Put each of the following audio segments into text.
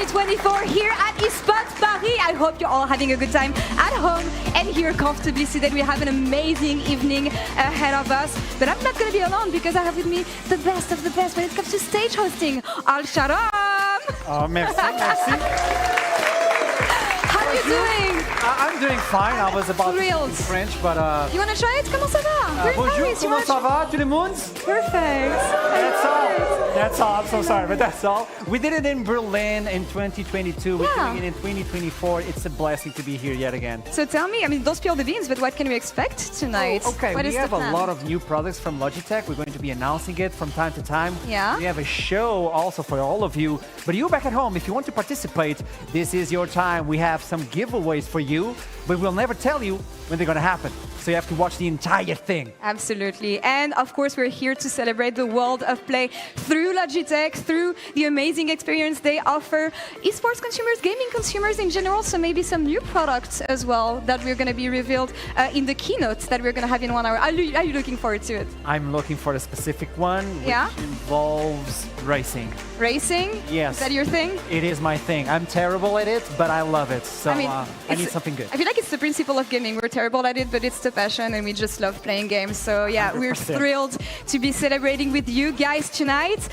2024 here at eSports Paris. I hope you're all having a good time at home and here comfortably seated. We have an amazing evening ahead of us. But I'm not going to be alone because I have with me the best of the best when it comes to stage hosting. Al-Sharam! Oh, merci, merci. How are you doing? I'm doing fine. I was about to speak French, but... You want to try it? Comment ça va? We're in bonjour, Paris. comment ça va, tout le monde? Perfect. That's all. That's all. I'm so sorry, but that's all. We did it in Berlin in 2022. We're doing it in 2024. It's a blessing to be here yet again. So tell me, I mean, don't spill the beans, but what can we expect tonight? Oh, okay, what we have a lot of new products from Logitech. We're going to be announcing it from time to time. Yeah. We have a show also for all of you. But you back at home, if you want to participate, this is your time. We have some giveaways for you, but we'll never tell you when they're going to happen. So you have to watch the entire thing. Absolutely. And of course, we're here to celebrate the world of play through Logitech, through the amazing experience they offer esports consumers, gaming consumers in general, so maybe some new products as well that we're going to be revealed in the keynotes that we're going to have in 1 hour. Are you looking forward to it? I'm looking for a specific one, which involves racing. Racing? Yes. Is that your thing? It is my thing. I'm terrible at it, but I love it. So I need something good. I feel like it's the principle of gaming. We're terrible at it, but it's the passion, and we just love playing games. So yeah, 100%. We're thrilled to be celebrating with you guys tonight.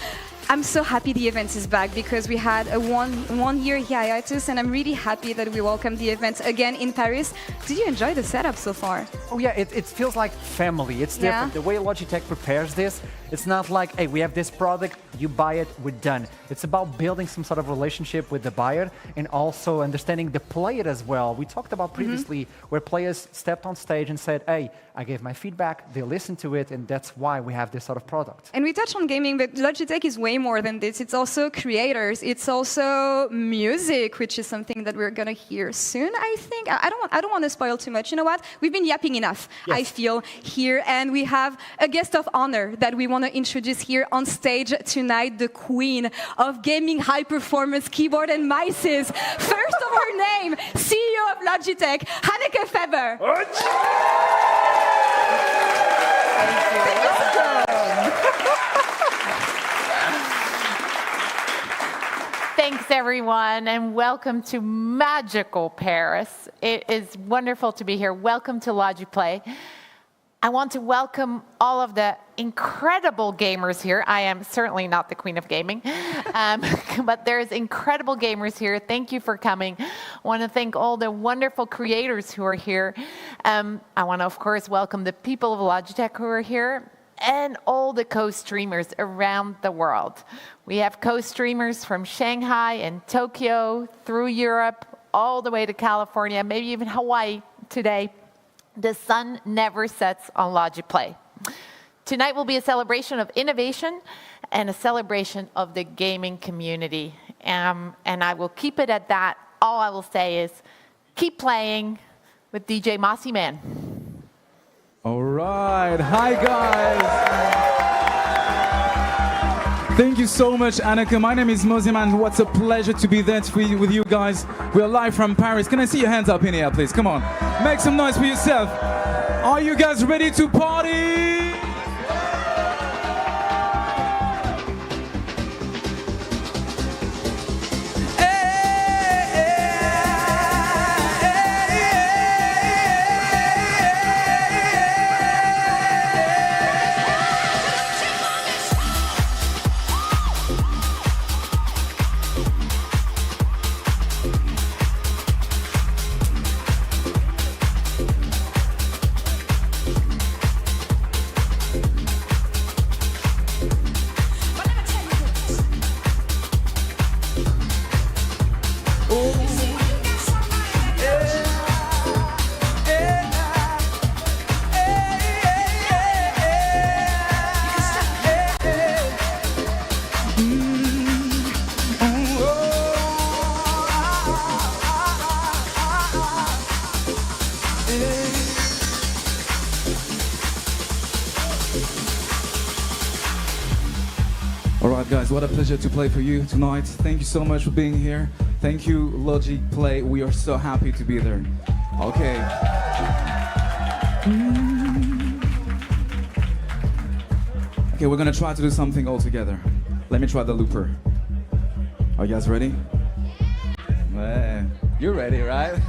I'm so happy the event is back because we had a one year hiatus, and I'm really happy that we welcome the event again in Paris. Did you enjoy the setup so far? Oh yeah, it feels like family. It's different. The way Logitech prepares this, it's not like, hey, we have this product, you buy it, we're done. It's about building some sort of relationship with the buyer and also understanding the player as well. We talked about previously where players stepped on stage and said, hey, I gave my feedback, they listened to it, and that's why we have this sort of product. And we touched on gaming, but Logitech is way more than this. It's also creators. It's also music, which is something that we're gonna hear soon, I think. I don't want to spoil too much. You know what? We've been yapping enough, I feel, here, and we have a guest of honor that we want to introduce here on stage tonight, the queen of gaming high-performance keyboard and mices. First of her name, CEO of Logitech, Hanneke Faber. Thanks, everyone, and welcome to magical Paris. It is wonderful to be here. Welcome to LogiPlay. I want to welcome all of the incredible gamers here. I am certainly not the queen of gaming, but there's incredible gamers here. Thank you for coming. I want to thank all the wonderful creators who are here. I want to, of course, welcome the people of Logitech who are here and all the co-streamers around the world. We have co-streamers from Shanghai and Tokyo, through Europe, all the way to California, maybe even Hawaii today. The sun never sets on LogiPlay. Tonight will be a celebration of innovation and a celebration of the gaming community. And I will keep it at that. All I will say is keep playing with DJ Mossy Man. All right. Hi, guys. Thank you so much, Hanneke. My name is Mossy Man. What's a pleasure to be there with you guys. We are live from Paris. Can I see your hands up in here, please? Come on. Make some noise for yourself. Are you guys ready to party? Guys, what a pleasure to play for you tonight. Thank you so much for being here. Thank you, LogiPlay. We are so happy to be there. Okay. Okay, we're gonna try to do something all together. Let me try the looper. Are you guys ready? Man, you're ready, right?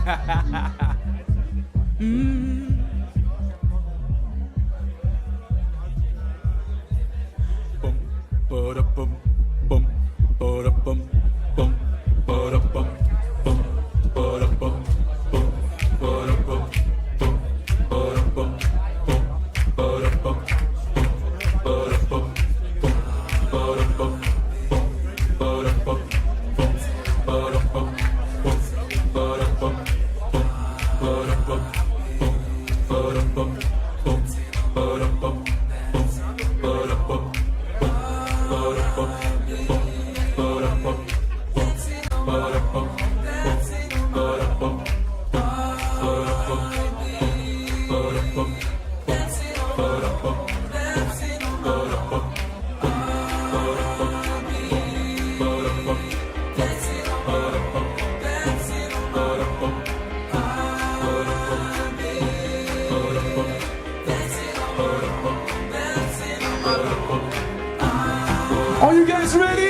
Are you guys ready?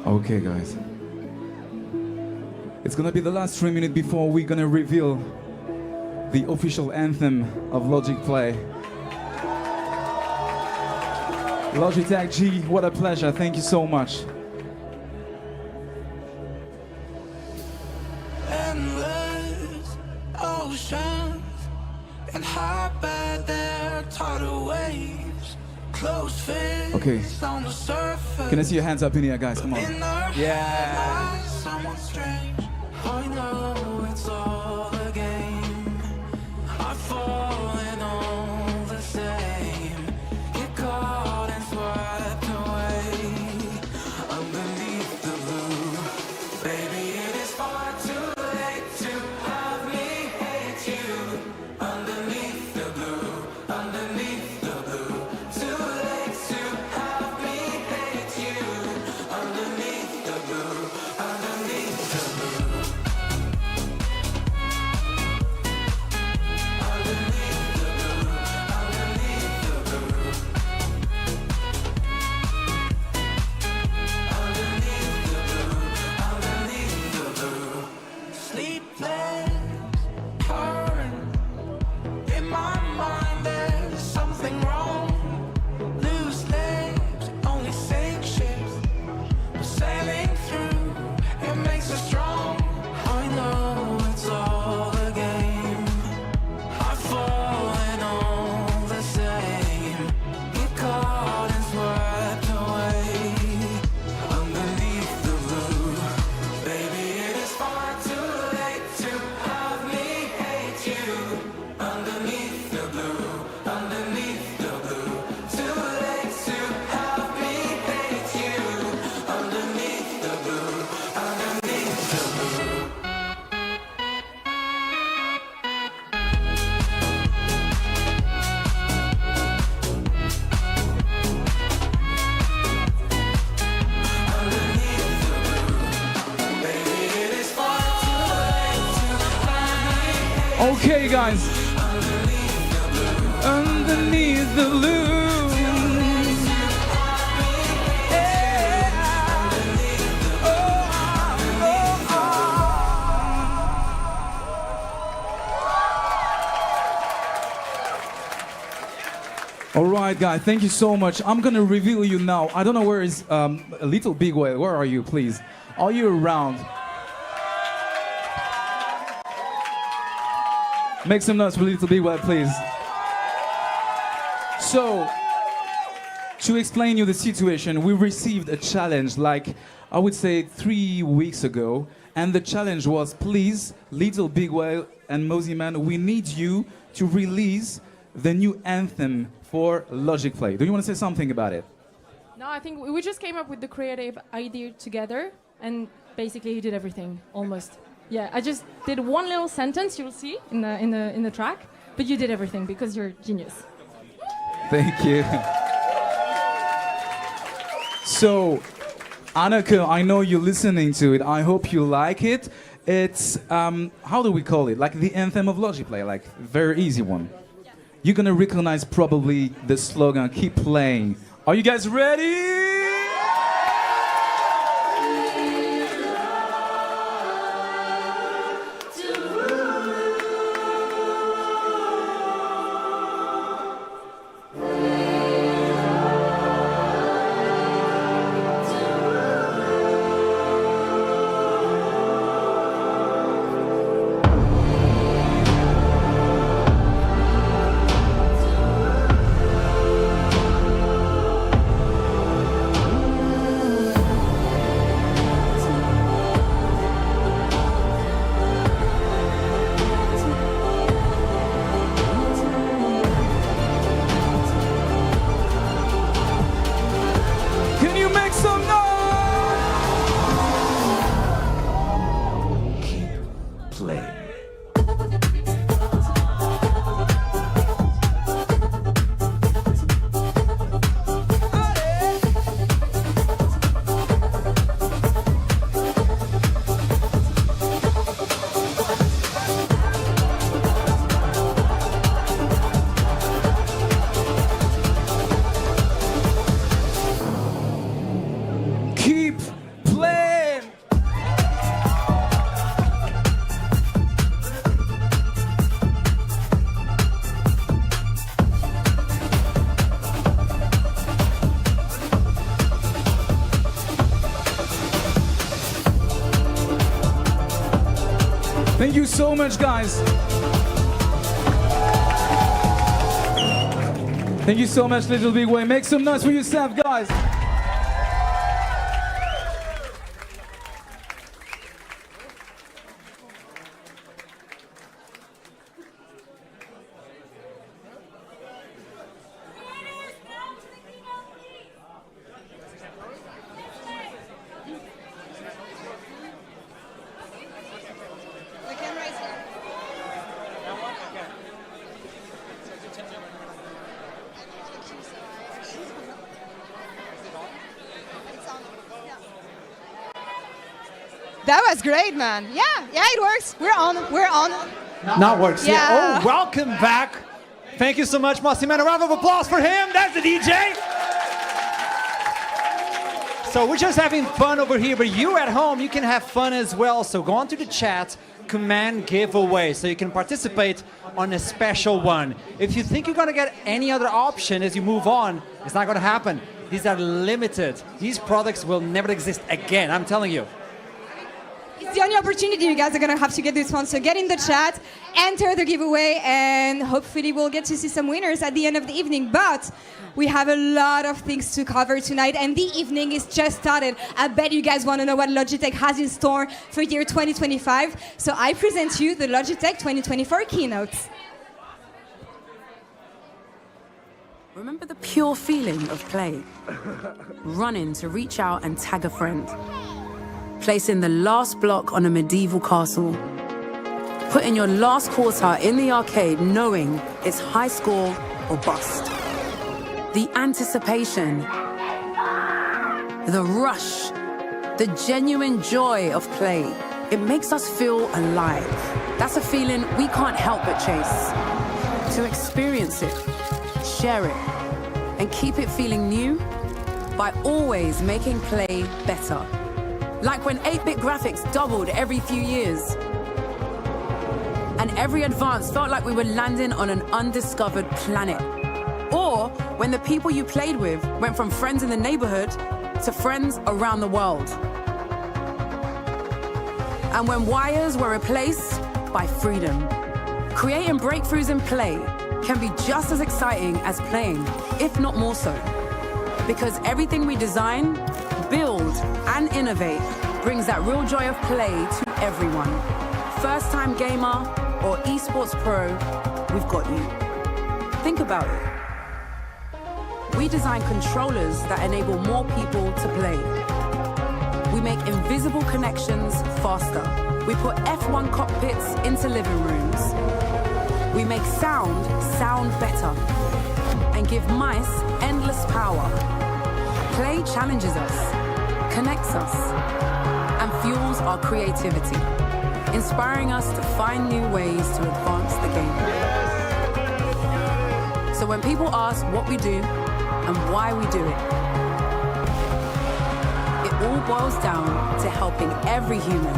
Okay, guys. It's gonna be the last 3 minutes before we're gonna reveal the official anthem of Logic Play. Logitech G, what a pleasure. Thank you so much. Endless oceans and how bad their tidal waves. Close fists Okay. on the surface. Can I see your hands up in here, guys? Come on. Yeah. Someone strange. I know it's all a game. I've fallen all the same. Get caught and swept away underneath the blue. Baby, it is far too late to have me hate you. Underneath the blue, underneath the blue. Too late to have me hate you. Underneath the blue, underneath the blue. Underneath the blue, underneath the blue. Underneath the blue, underneath the blue. Sleepless, current. In my mind there's something wrong. Loose legs, only sink ships. We're sailing through, it makes us strong. I know it's all a game. I've fallen all the same. Get caught and swept away underneath the blue. Baby, it is far too late to have me hate you. Underneath the blue, underneath the blue. Too late to have me hate you. Underneath the blue, underneath the blue. Okay, guys. Underneath the blue. right, guys, thank you so much. I'm gonna reveal you now. I don't know where is a little big whale. Where are you, please? Are you around? Make some noise for little big whale, please. So, to explain you the situation, we received a challenge like, I would say 3 weeks ago. And the challenge was, please, Little Big Whale and Mosey Man, we need you to release the new anthem for Logic Play. Do you want to say something about it? No, I think we just came up with the creative idea together, and basically he did everything, almost. Yeah, I just did one little sentence, you'll see, in the track, but you did everything because you're genius. Thank you. So, 𝐼𝐴NNeke, I know you're listening to it. I hope you like it. It's, how do we call it? Like the anthem of Logi Play, like very easy one. You're gonna recognize probably the slogan, keep playing. Are you guys ready? Thank you so much, guys. Thank you so much, Little Big Whale. Make some noise for yourself, guys. That was great, man. Yeah, it works. We're on. Now works. Yeah. Oh, welcome back. Thank you so much, Mosey Man. A round of applause for him. That's the DJ. So we're just having fun over here, but you at home, you can have fun as well. So go on to the chat, command giveaway, so you can participate on a special one. If you think you're gonna get any other option as you move on, it's not gonna happen. These are limited. These products will never exist again, I'm telling you. It's the only opportunity you guys are gonna have to get this one. So get in the chat, enter the giveaway, and hopefully we'll get to see some winners at the end of the evening. But we have a lot of things to cover tonight, and the evening is just started. I bet you guys want to know what Logitech has in store for year 2025. So I present you the Logitech 2024 keynotes. Remember the pure feeling of play? Running to reach out and tag a friend. Placing the last block on a medieval castle. Putting your last quarter in the arcade knowing it's high score or bust. The anticipation. The rush. The genuine joy of play. It makes us feel alive. That's a feeling we can't help but chase. To experience it, share it, and keep it feeling new by always making play better. Like when 8-bit graphics doubled every few years. And every advance felt like we were landing on an undiscovered planet. Or when the people you played with went from friends in the neighborhood to friends around the world. And when wires were replaced by freedom. Creating breakthroughs in play can be just as exciting as playing, if not more so. Because everything we design, build, and innovate brings that real joy of play to everyone. First-time gamer or esports pro, we've got you. Think about it. We design controllers that enable more people to play. We make invisible connections faster. We put F1 cockpits into living rooms. We make sound better and give mice endless power. Play challenges us, connects us, and fuels our creativity, inspiring us to find new ways to advance the game. So when people ask what we do and why we do it, it all boils down to helping every human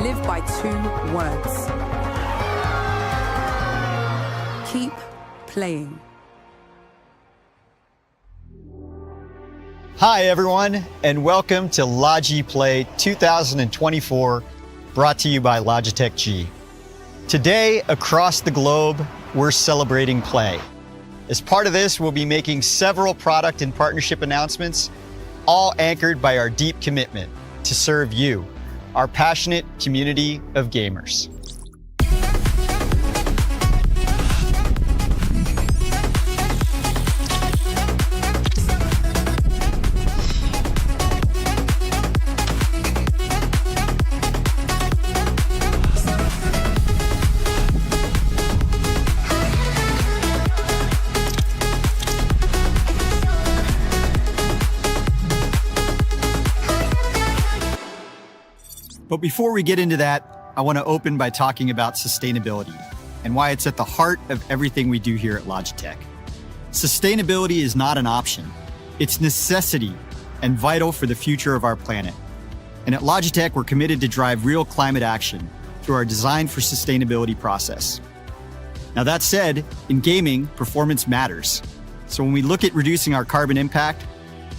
live by 2 words. Keep playing. Hi everyone, and welcome to Logi Play 2024, brought to you by Logitech G. Today, across the globe, we're celebrating play. As part of this, we'll be making several product and partnership announcements, all anchored by our deep commitment to serve you, our passionate community of gamers. But before we get into that, I want to open by talking about sustainability and why it's at the heart of everything we do here at Logitech. Sustainability is not an option. It's necessity and vital for the future of our planet. And at Logitech, we're committed to drive real climate action through our Design for Sustainability process. Now that said, in gaming, performance matters. So when we look at reducing our carbon impact,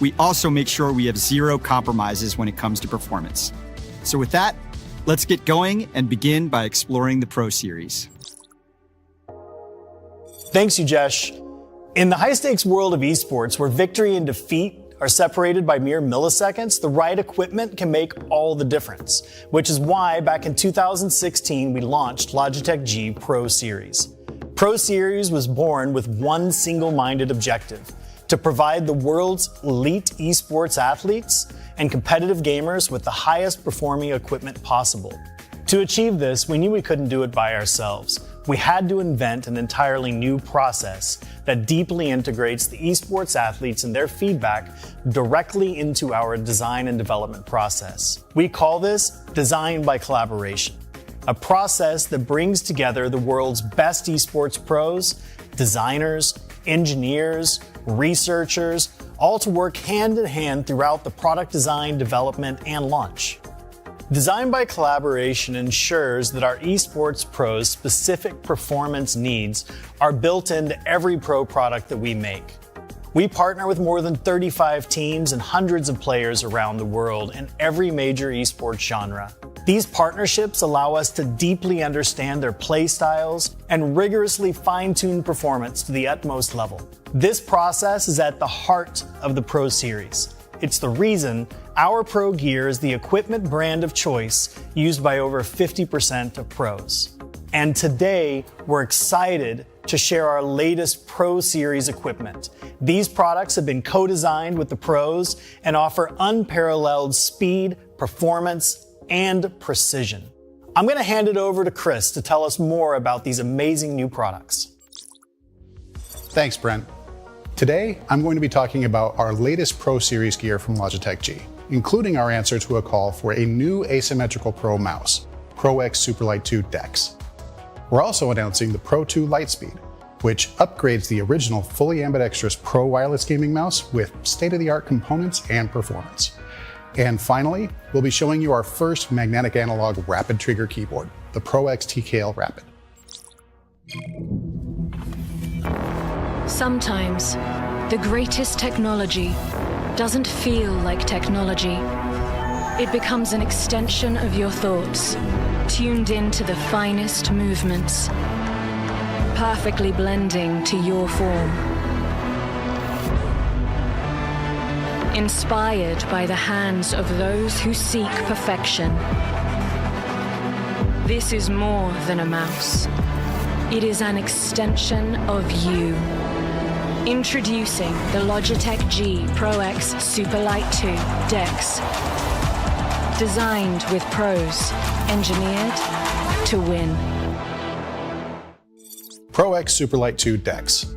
we also make sure we have zero compromises when it comes to performance. So with that, let's get going and begin by exploring the Pro Series. Thanks, Ujesh. In the high-stakes world of esports, where victory and defeat are separated by mere milliseconds, the right equipment can make all the difference, which is why back in 2016, we launched Logitech G Pro Series. Pro Series was born with one single-minded objective: to provide the world's elite esports athletes and competitive gamers with the highest performing equipment possible. To achieve this, we knew we couldn't do it by ourselves. We had to invent an entirely new process that deeply integrates the esports athletes and their feedback directly into our design and development process. We call this Design by Collaboration, a process that brings together the world's best esports pros, designers, engineers, researchers, all to work hand in hand throughout the product design, development, and launch. Design by Collaboration ensures that our esports pros' specific performance needs are built into every pro product that we make. We partner with more than 35 teams and hundreds of players around the world in every major esports genre. These partnerships allow us to deeply understand their play styles and rigorously fine-tune performance to the utmost level. This process is at the heart of the Pro Series. It's the reason our Pro gear is the equipment brand of choice used by over 50% of pros. And today, we're excited to share our latest Pro Series equipment. These products have been co-designed with the pros and offer unparalleled speed, performance, and precision. I'm going to hand it over to Chris to tell us more about these amazing new products. Thanks, Brent. Today, I'm going to be talking about our latest Pro Series gear from Logitech G, including our answer to a call for a new asymmetrical Pro mouse, Pro X Superlight 2 DeX. We're also announcing the Pro 2 Lightspeed, which upgrades the original fully ambidextrous Pro wireless gaming mouse with state-of-the-art components and performance. And finally, we'll be showing you our first magnetic analog rapid trigger keyboard, the Pro X TKL Rapid. Sometimes, The greatest technology doesn't feel like technology. It becomes an extension of your thoughts, tuned into the finest movements, perfectly blending to your form. Inspired by the hands of those who seek perfection. This is more than a mouse. It is an extension of you. Introducing the Logitech G Pro X Superlight 2 DeX. Designed with pros, engineered to win. Pro X Superlight 2 DeX.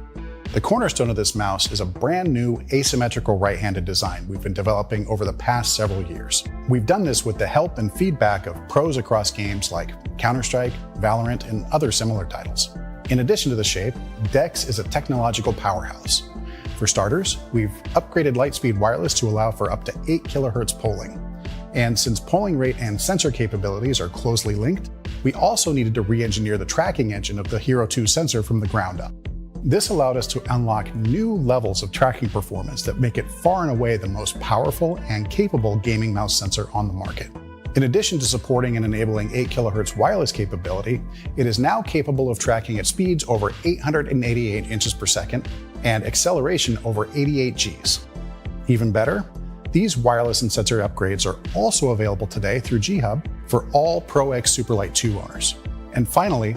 The cornerstone of this mouse is a brand new asymmetrical right-handed design we've been developing over the past several years. We've done this with the help and feedback of pros across games like Counter-Strike, Valorant, and other similar titles. In addition to the shape, DeX is a technological powerhouse. For starters, we've upgraded Lightspeed Wireless to allow for up to 8 kHz polling. And since polling rate and sensor capabilities are closely linked, we also needed to re-engineer the tracking engine of the Hero 2 sensor from the ground up. This allowed us to unlock new levels of tracking performance that make it far and away the most powerful and capable gaming mouse sensor on the market. In addition to supporting and enabling 8 kHz wireless capability, it is now capable of tracking at speeds over 888 inches per second and acceleration over 88 Gs. Even better, these wireless and sensor upgrades are also available today through G-Hub for all Pro X Superlight 2 owners. And finally,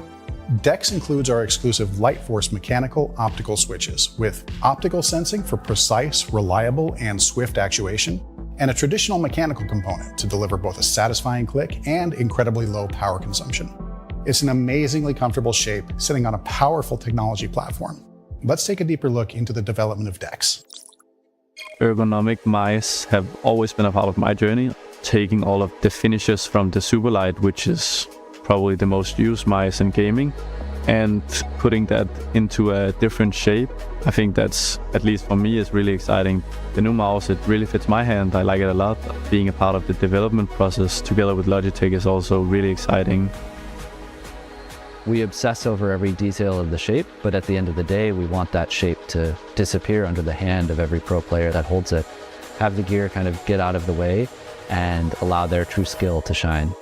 DeX includes our exclusive Lightforce mechanical optical switches with optical sensing for precise, reliable, and swift actuation, and a traditional mechanical component to deliver both a satisfying click and incredibly low power consumption. It's an amazingly comfortable shape sitting on a powerful technology platform. Let's take a deeper look into the development of DeX. Ergonomic mice have always been a part of my journey, taking all of the finishes from the Superlight, which is probably the most used mice in gaming, and putting that into a different shape. I think that's, at least for me, is really exciting. The new mouse, it really fits my hand. I like it a lot. Being a part of the development process together with Logitech is also really exciting. We obsess over every detail of the shape, but at the end of the day, we want that shape to disappear under the hand of every pro player that holds it. Have the gear kind of get out of the way and allow their true skill to shine.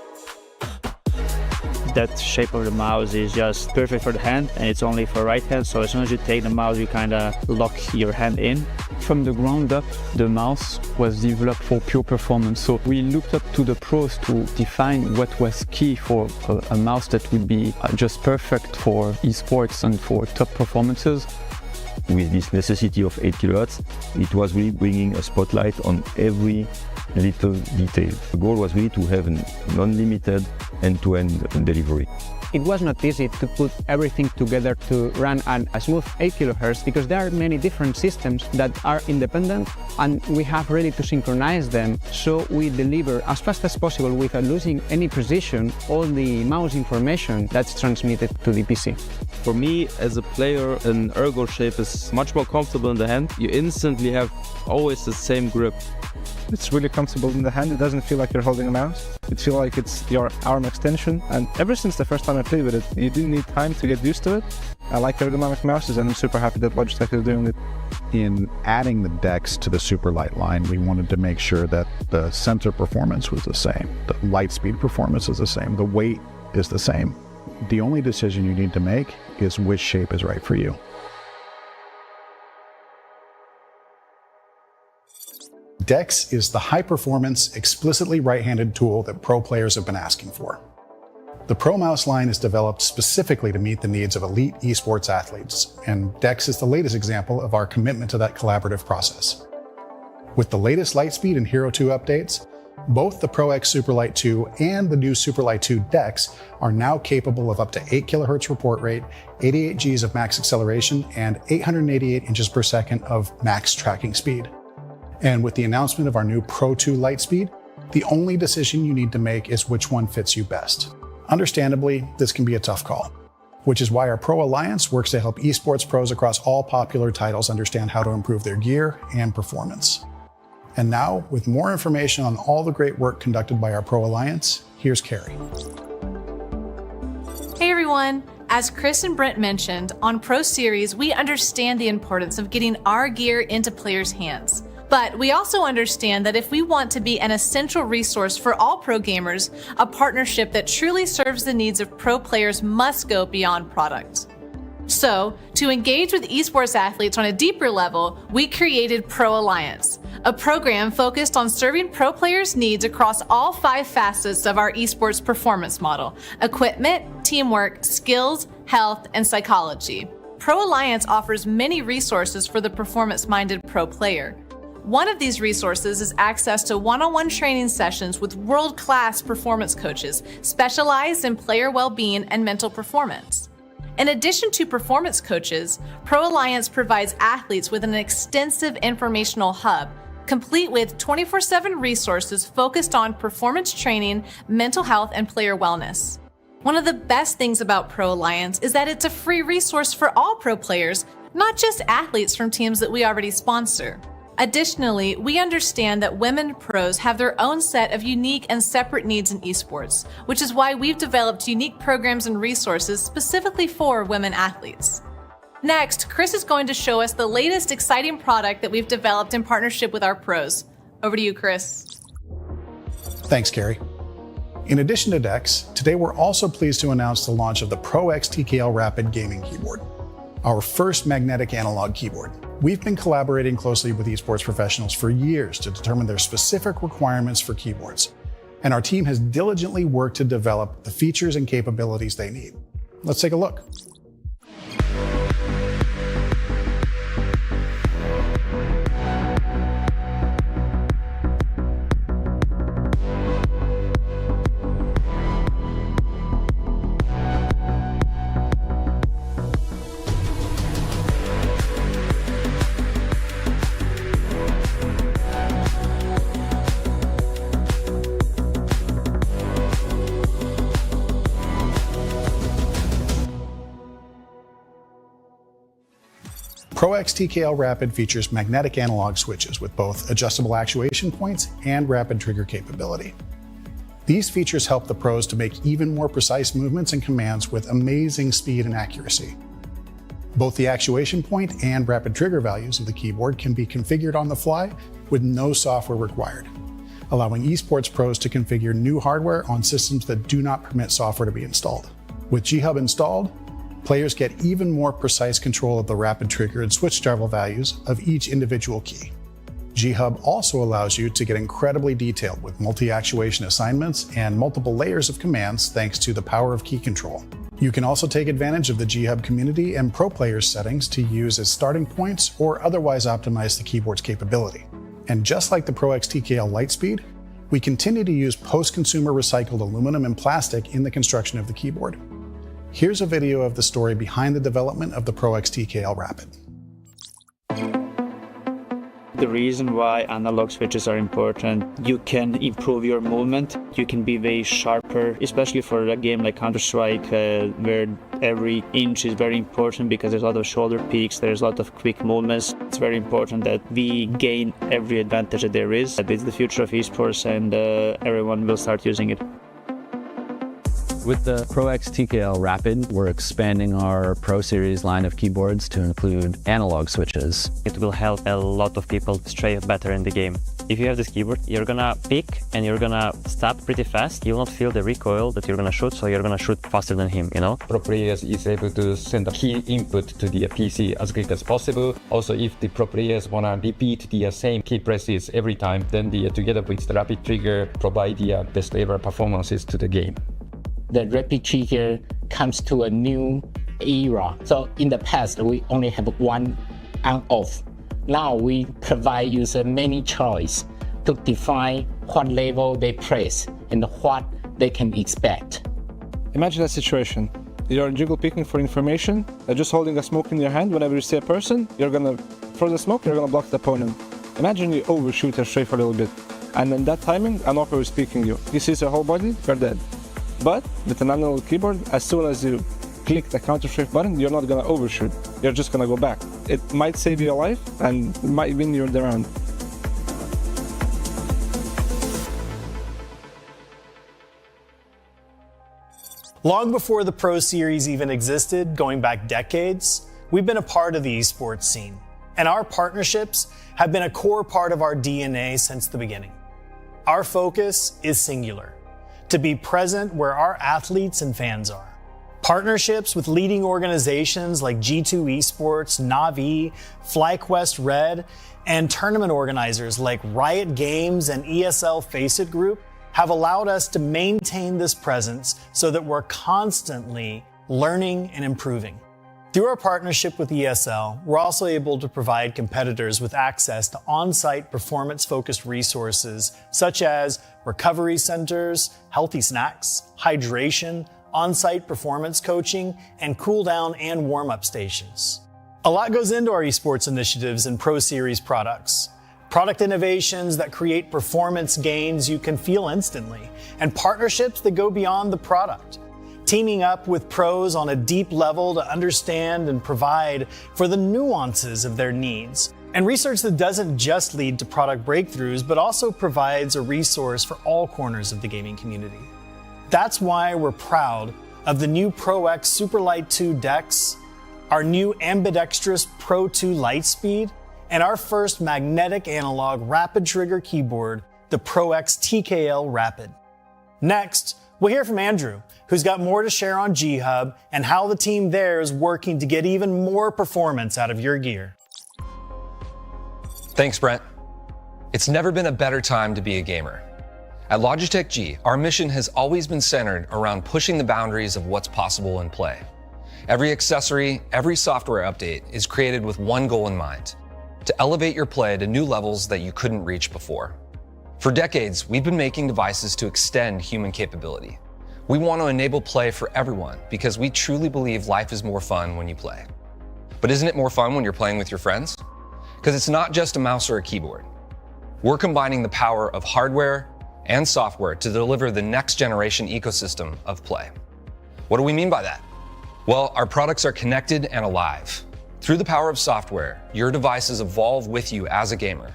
That shape of the mouse is just perfect for the hand, and it's only for right hand, so as soon as you take the mouse you kind of lock your hand in. From the ground up, the mouse was developed for pure performance, so we looked up to the pros to define what was key for a mouse that would be just perfect for esports and for top performances. With this necessity of 8 kHz, it was really bringing a spotlight on every little detail. The goal was really to have an unlimited end-to-end delivery. It was not easy to put everything together to run at a smooth 8 kHz because there are many different systems that are independent and we have really to synchronize them so we deliver as fast as possible without losing any precision all the mouse information that's transmitted to the PC. For me, as a player, an ergo shape is much more comfortable in the hand. You instantly have always the same grip. It's really comfortable in the hand. It doesn't feel like you're holding a mouse. It feels like it's your arm extension. And ever since the first time I played with it, you do need time to get used to it. I like ergonomic mouses and I'm super happy that Logitech is doing it. In adding the DeX to the Superlight line, we wanted to make sure that the sensor performance was the same. The light speed performance is the same. The weight is the same. The only decision you need to make is which shape is right for you. DeX is the high-performance, explicitly right-handed tool that pro players have been asking for. The Pro Mouse line is developed specifically to meet the needs of elite esports athletes, and DeX is the latest example of our commitment to that collaborative process. With the latest Lightspeed and Hero 2 updates, both the Pro X Superlight 2 and the new Superlight 2 DeX are now capable of up to 8 kHz report rate, 88 Gs of max acceleration, and 888 inches per second of max tracking speed. And with the announcement of our new Pro 2 Lightspeed, the only decision you need to make is which one fits you best. Understandably, this can be a tough call, which is why our Pro Alliance works to help esports pros across all popular titles understand how to improve their gear and performance. And now, with more information on all the great work conducted by our Pro Alliance, here's Carrie. Hey everyone! As Chris and Brent mentioned, on Pro Series, we understand the importance of getting our gear into players' hands. But we also understand that if we want to be an essential resource for all pro gamers, a partnership that truly serves the needs of pro players must go beyond product. So, to engage with esports athletes on a deeper level, we created Pro Alliance, a program focused on serving pro players' needs across all 5 facets of our esports performance model: equipment, teamwork, skills, health, and psychology. Pro Alliance offers many resources for the performance-minded pro player. One of these resources is access to one-on-one training sessions with world-class performance coaches specialized in player well-being and mental performance. In addition to performance coaches, Pro Alliance provides athletes with an extensive informational hub, complete with 24/7 resources focused on performance training, mental health, and player wellness. One of the best things about Pro Alliance is that it's a free resource for all pro players, not just athletes from teams that we already sponsor. Additionally, we understand that women pros have their own set of unique and separate needs in esports, which is why we've developed unique programs and resources specifically for women athletes. Next, Chris is going to show us the latest exciting product that we've developed in partnership with our pros. Over to you, Chris. Thanks, Carrie. In addition to DeX, today we're also pleased to announce the launch of the Pro X TKL Rapid gaming keyboard, our first magnetic analog keyboard. We've been collaborating closely with esports professionals for years to determine their specific requirements for keyboards, and our team has diligently worked to develop the features and capabilities they need. Let's take a look. Pro X TKL Rapid features magnetic analog switches with both adjustable actuation points and rapid trigger capability. These features help the pros to make even more precise movements and commands with amazing speed and accuracy. Both the actuation point and rapid trigger values of the keyboard can be configured on the fly with no software required, allowing esports pros to configure new hardware on systems that do not permit software to be installed. With G-Hub installed, players get even more precise control of the rapid trigger and switch travel values of each individual key. G-Hub also allows you to get incredibly detailed with multi-actuation assignments and multiple layers of commands thanks to the power of key control. You can also take advantage of the G-Hub community and pro players settings to use as starting points or otherwise optimize the keyboard's capability. And just like the Pro X TKL Lightspeed, we continue to use post-consumer recycled aluminum and plastic in the construction of the keyboard. Here's a video of the story behind the development of the Pro X TKL Rapid. The reason why analog switches are important, you can improve your movement, you can be way sharper, especially for a game like Counter-Strike where every inch is very important because there's a lot of shoulder peaks, there's a lot of quick movements. It's very important that we gain every advantage that there is. It's the future of esports and everyone will start using it. With the Pro X TKL Rapid, we're expanding our Pro Series line of keyboards to include analog switches. It will help a lot of people stray better in the game. If you have this keyboard, you're gonna pick and you're gonna stop pretty fast. You will not feel the recoil that you're gonna shoot, so you're gonna shoot faster than him, you know? Pro players is able to send a key input to the PC as quick as possible. Also, if the pro players wanna repeat the same key presses every time, then together with the rapid trigger provide the best ever performances to the game. The rapid trigger comes to a new era. So in the past, we only have one on-off. Now we provide user many choice to define what level they press and what they can expect. Imagine a situation. You're jiggle picking for information, just holding a smoke in your hand. Whenever you see a person, you're gonna throw the smoke, you're gonna block the opponent. Imagine you overshoot or strafe a little bit. And in that timing, an operator is picking you. He sees your whole body, you're dead. But with an analog keyboard, as soon as you click the counter strafe button, you're not gonna overshoot. You're just gonna go back. It might save your life and might win you the round. Long before the Pro Series even existed, going back decades, we've been a part of the esports scene, and our partnerships have been a core part of our DNA since the beginning. Our focus is singular: to be present where our athletes and fans are. Partnerships with leading organizations like G2 Esports, Na'Vi, FlyQuest Red, and tournament organizers like Riot Games and ESL Faceit Group have allowed us to maintain this presence so that we're constantly learning and improving. Through our partnership with ESL, we're also able to provide competitors with access to on-site performance-focused resources such as recovery centers, healthy snacks, hydration, on-site performance coaching, and cool-down and warm-up stations. A lot goes into our esports initiatives and Pro Series products. Product innovations that create performance gains you can feel instantly, and partnerships that go beyond the product. Teaming up with pros on a deep level to understand and provide for the nuances of their needs. And research that doesn't just lead to product breakthroughs, but also provides a resource for all corners of the gaming community. That's why we're proud of the new Pro X Superlight 2 DeX, our new ambidextrous Pro 2 Lightspeed, and our first magnetic analog rapid trigger keyboard, the Pro X TKL Rapid. Next, we'll hear from Andrew, who's got more to share on G Hub and how the team there is working to get even more performance out of your gear. Thanks, Brent. It's never been a better time to be a gamer. At Logitech G, our mission has always been centered around pushing the boundaries of what's possible in play. Every accessory, every software update is created with one goal in mind: to elevate your play to new levels that you couldn't reach before. For decades, we've been making devices to extend human capability. We want to enable play for everyone because we truly believe life is more fun when you play. But isn't it more fun when you're playing with your friends? Because it's not just a mouse or a keyboard. We're combining the power of hardware and software to deliver the next generation ecosystem of play. What do we mean by that? Well, our products are connected and alive. Through the power of software, your devices evolve with you as a gamer,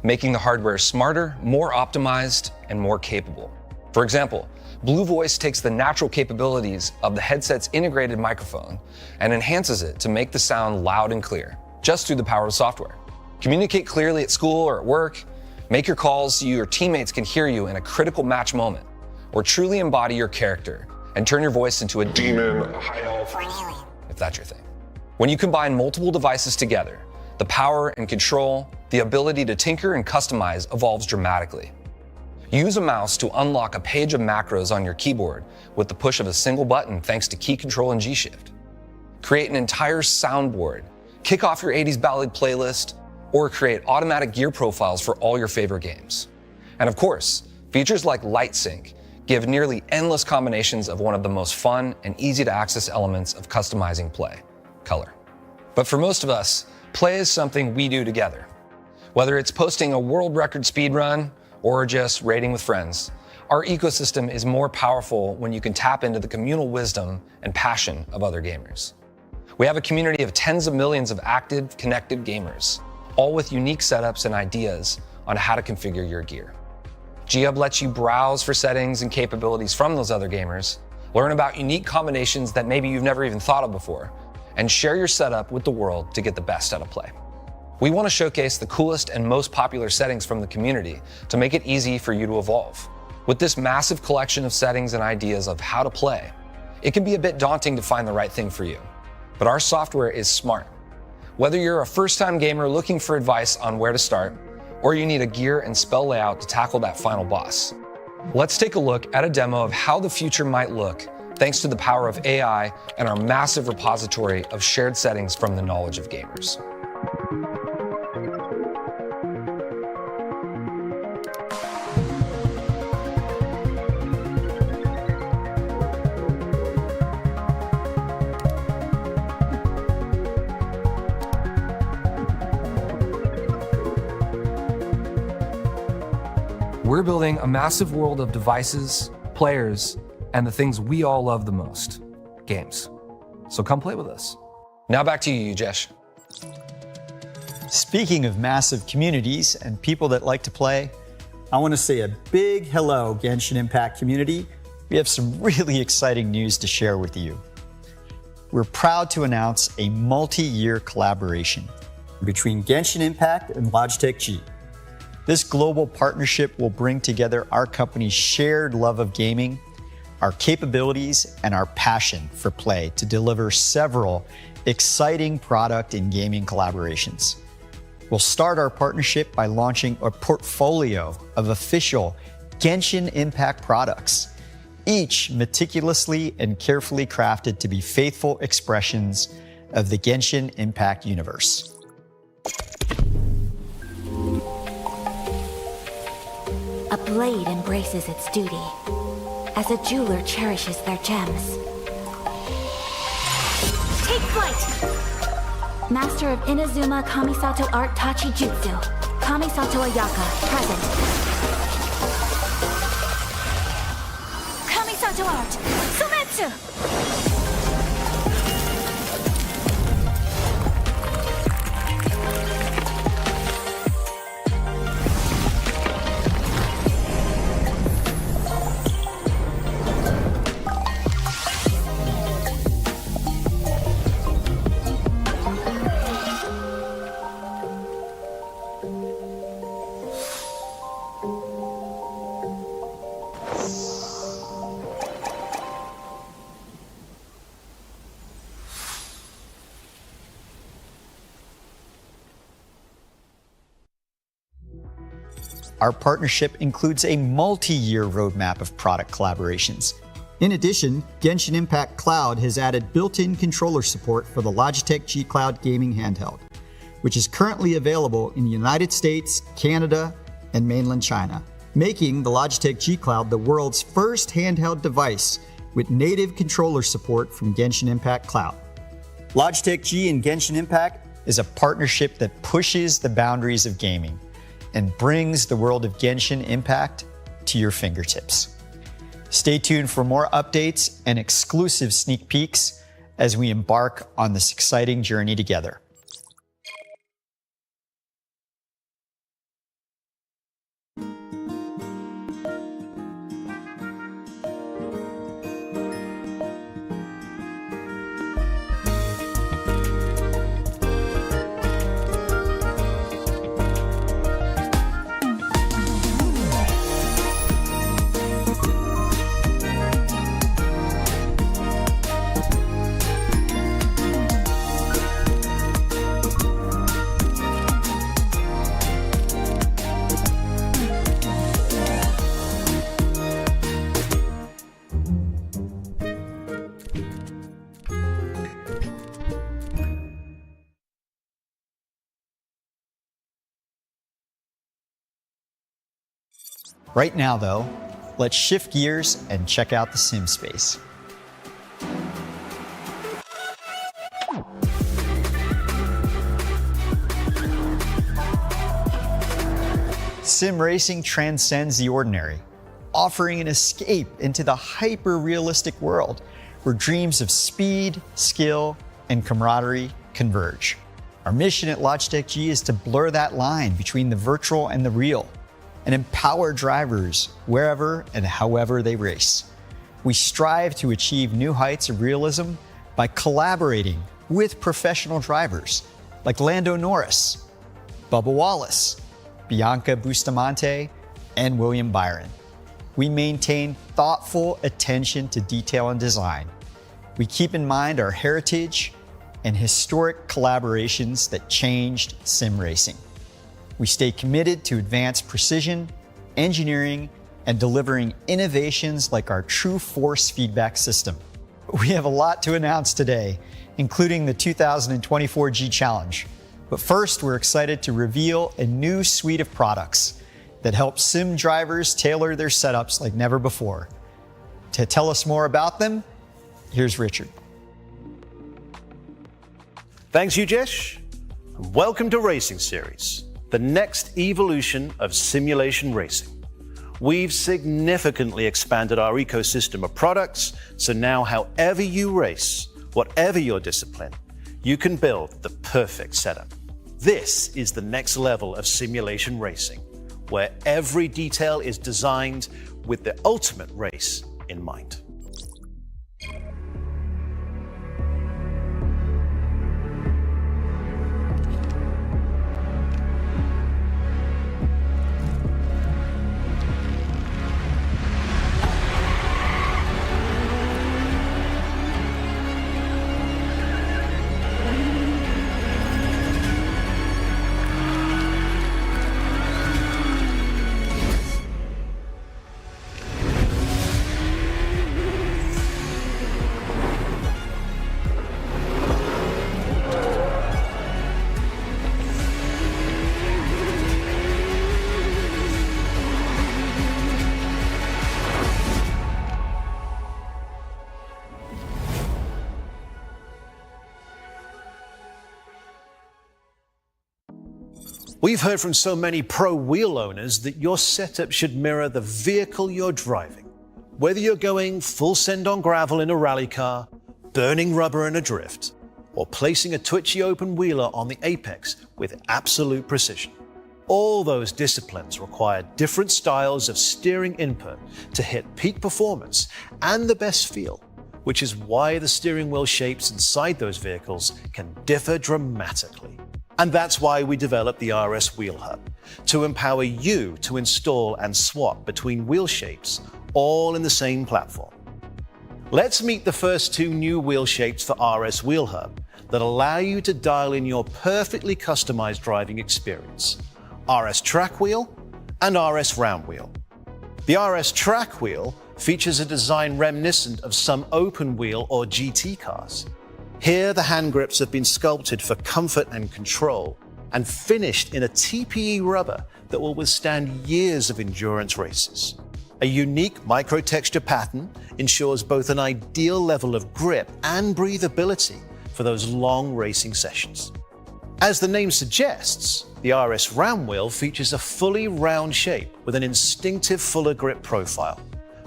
making the hardware smarter, more optimized, and more capable. For example, Blue Voice takes the natural capabilities of the headset's integrated microphone and enhances it to make the sound loud and clear, just through the power of software. Communicate clearly at school or at work, make your calls so your teammates can hear you in a critical match moment, or truly embody your character and turn your voice into a demon, a high elf, or an alien, if that's your thing. When you combine multiple devices together, the power and control, the ability to tinker and customize evolves dramatically. Use a mouse to unlock a page of macros on your keyboard with the push of a single button thanks to key control and G-Shift. Create an entire soundboard, kick off your 80s ballad playlist, or create automatic gear profiles for all your favorite games. And of course, features like Light Sync give nearly endless combinations of one of the most fun and easy to access elements of customizing play: color. But for most of us, play is something we do together. Whether it's posting a world record speed run or just raiding with friends, our ecosystem is more powerful when you can tap into the communal wisdom and passion of other gamers. We have a community of tens of millions of active, connected gamers, all with unique setups and ideas on how to configure your gear. G-Hub lets you browse for settings and capabilities from those other gamers, learn about unique combinations that maybe you've never even thought of before, and share your setup with the world to get the best out of play. We want to showcase the coolest and most popular settings from the community to make it easy for you to evolve. With this massive collection of settings and ideas of how to play, it can be a bit daunting to find the right thing for you. But our software is smart. Whether you're a first-time gamer looking for advice on where to start, or you need a gear and spell layout to tackle that final boss, let's take a look at a demo of how the future might look thanks to the power of AI and our massive repository of shared settings from the knowledge of gamers. We're building a massive world of devices, players, and the things we all love the most: games. So come play with us. Now back to you, Ujesh. Speaking of massive communities and people that like to play, I want to say a big hello, Genshin Impact community. we have some really exciting news to share with you. We're proud to announce a multi-year collaboration between Genshin Impact and Logitech G. This global partnership will bring together our company's shared love of gaming, our capabilities, and our passion for play to deliver several exciting product and gaming collaborations. We'll start our partnership by launching a portfolio of official Genshin Impact products, each meticulously and carefully crafted to be faithful expressions of the Genshin Impact universe. A blade embraces its duty, as a jeweler cherishes their gems. Take flight! Master of Inazuma Kamisato Art Tachi Jutsu, Kamisato Ayaka, present. Kamisato Art, Sumetsu! Our partnership includes a multi-year roadmap of product collaborations. In addition, Genshin Impact Cloud has added built-in controller support for the Logitech G Cloud gaming handheld, which is currently available in the United States, Canada, and mainland China, making the Logitech G Cloud the world's first handheld device with native controller support from Genshin Impact Cloud. Logitech G and Genshin Impact is a partnership that pushes the boundaries of gaming and brings the world of Genshin Impact to your fingertips. Stay tuned for more updates and exclusive sneak peeks as we embark on this exciting journey together. Right now, though, let's shift gears and check out the sim space. Sim racing transcends the ordinary, offering an escape into the hyper-realistic world where dreams of speed, skill, and camaraderie converge. Our mission at Logitech G is to blur that line between the virtual and the real, and empower drivers wherever and however they race. We strive to achieve new heights of realism by collaborating with professional drivers like Lando Norris, Bubba Wallace, Bianca Bustamante, and William Byron. We maintain thoughtful attention to detail and design. We keep in mind our heritage and historic collaborations that changed sim racing. We stay committed to advanced precision, engineering, and delivering innovations like our True Force feedback system. We have a lot to announce today, including the 2024 G Challenge. But first, we're excited to reveal a new suite of products that help sim drivers tailor their setups like never before. To tell us more about them, here's Richard. Thanks, Ujesh. And welcome to Racing Series, the next evolution of simulation racing. We've significantly expanded our ecosystem of products, so now however you race, whatever your discipline, you can build the perfect setup. This is the next level of simulation racing, where every detail is designed with the ultimate race in mind. We've heard from so many pro wheel owners that your setup should mirror the vehicle you're driving. Whether you're going full send on gravel in a rally car, burning rubber in a drift, or placing a twitchy open wheeler on the apex with absolute precision. All those disciplines require different styles of steering input to hit peak performance and the best feel, which is why the steering wheel shapes inside those vehicles can differ dramatically. And that's why we developed the RS Wheel Hub, to empower you to install and swap between wheel shapes, all in the same platform. Let's meet the first two new wheel shapes for RS Wheel Hub that allow you to dial in your perfectly customized driving experience: RS Track Wheel and RS Round Wheel. The RS Track Wheel features a design reminiscent of some open wheel or GT cars. Here, the hand grips have been sculpted for comfort and control and finished in a TPE rubber that will withstand years of endurance races. A unique micro-texture pattern ensures both an ideal level of grip and breathability for those long racing sessions. As the name suggests, the RS Round Wheel features a fully round shape with an instinctive fuller grip profile,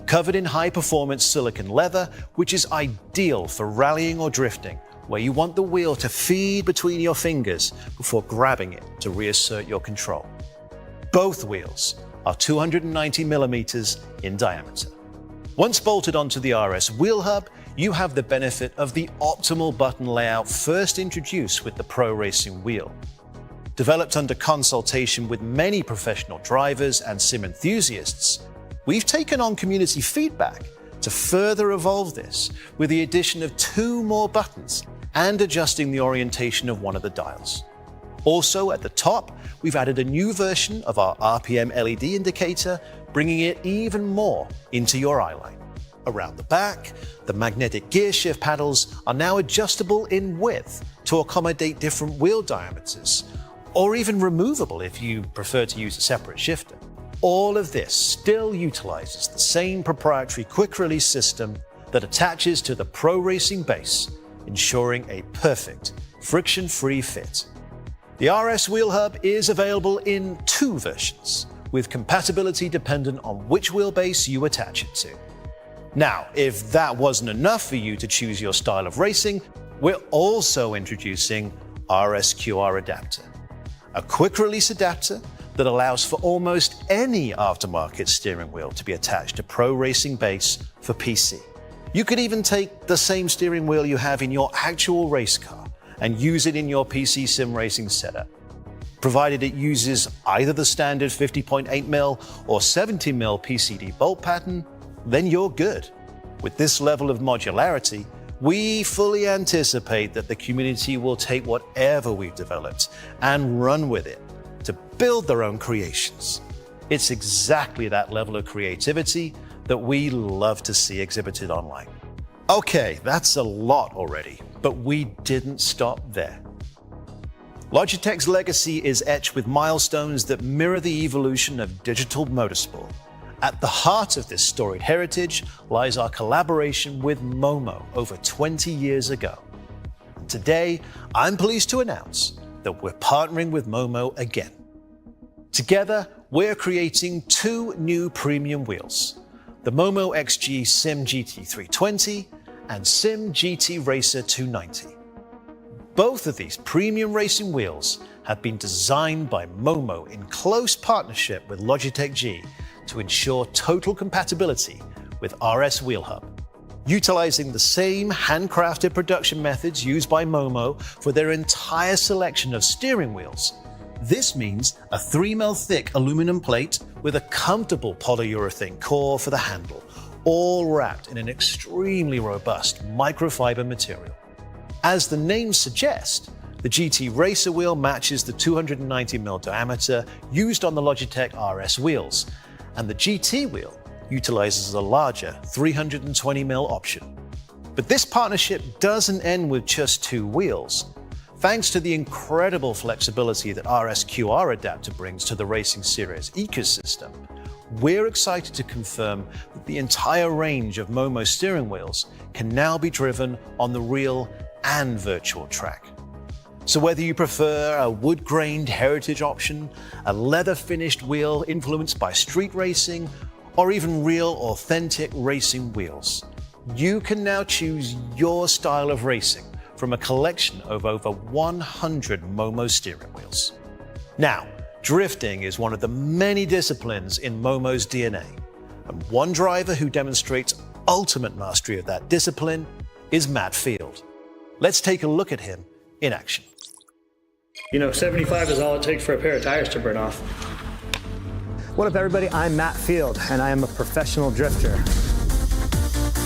covered in high-performance silicon leather, which is ideal for rallying or drifting, where you want the wheel to feed between your fingers before grabbing it to reassert your control. Both wheels are 290 millimeters in diameter. Once bolted onto the RS Wheel Hub, you have the benefit of the optimal button layout first introduced with the Pro Racing Wheel. Developed under consultation with many professional drivers and sim enthusiasts, we've taken on community feedback to further evolve this with the addition of 2 more buttons and adjusting the orientation of one of the dials. Also at the top, we've added a new version of our RPM LED indicator, bringing it even more into your eye line. Around the back, the magnetic gear shift paddles are now adjustable in width to accommodate different wheel diameters, or even removable if you prefer to use a separate shifter. All of this still utilizes the same proprietary quick-release system that attaches to the Pro Racing base, ensuring a perfect, friction-free fit. The RS Wheel Hub is available in 2 versions, with compatibility dependent on which wheelbase you attach it to. Now, if that wasn't enough for you to choose your style of racing, we're also introducing RSQR Adapter, a quick-release adapter that allows for almost any aftermarket steering wheel to be attached to Pro Racing base for PC. You could even take the same steering wheel you have in your actual race car and use it in your PC sim racing setup. Provided it uses either the standard 50.8mm or 70mm PCD bolt pattern, then you're good. With this level of modularity, we fully anticipate that the community will take whatever we've developed and run with it to build their own creations. It's exactly that level of creativity that we love to see exhibited online. Okay, that's a lot already, but we didn't stop there. Logitech's legacy is etched with milestones that mirror the evolution of digital motorsport. At the heart of this storied heritage lies our collaboration with Momo over 20 years ago. Today, I'm pleased to announce that we're partnering with Momo again. Together, we're creating 2 new premium wheels, the Momo XG Sim GT 320 and Sim GT Racer 290. Both of these premium racing wheels have been designed by Momo in close partnership with Logitech G to ensure total compatibility with RS Wheel Hub. Utilizing the same handcrafted production methods used by Momo for their entire selection of steering wheels, this means a 3mm thick aluminum plate with a comfortable polyurethane core for the handle, all wrapped in an extremely robust microfiber material. As the name suggests, the GT Racer wheel matches the 290mm diameter used on the Logitech RS wheels, and the GT wheel utilizes a larger 320mm option. But this partnership doesn't end with just 2 wheels. Thanks to the incredible flexibility that RS-QR adapter brings to the Racing Series ecosystem, we're excited to confirm that the entire range of Momo steering wheels can now be driven on the real and virtual track. So whether you prefer a wood-grained heritage option, a leather-finished wheel influenced by street racing, or even real, authentic racing wheels, you can now choose your style of racing from a collection of over 100 Momo steering wheels. Now, drifting is one of the many disciplines in Momo's DNA, and one driver who demonstrates ultimate mastery of that discipline is Matt Field. Let's take a look at him in action. 75 is all it takes for a pair of tires to burn off. What up, everybody? I'm Matt Field, and I am a professional drifter.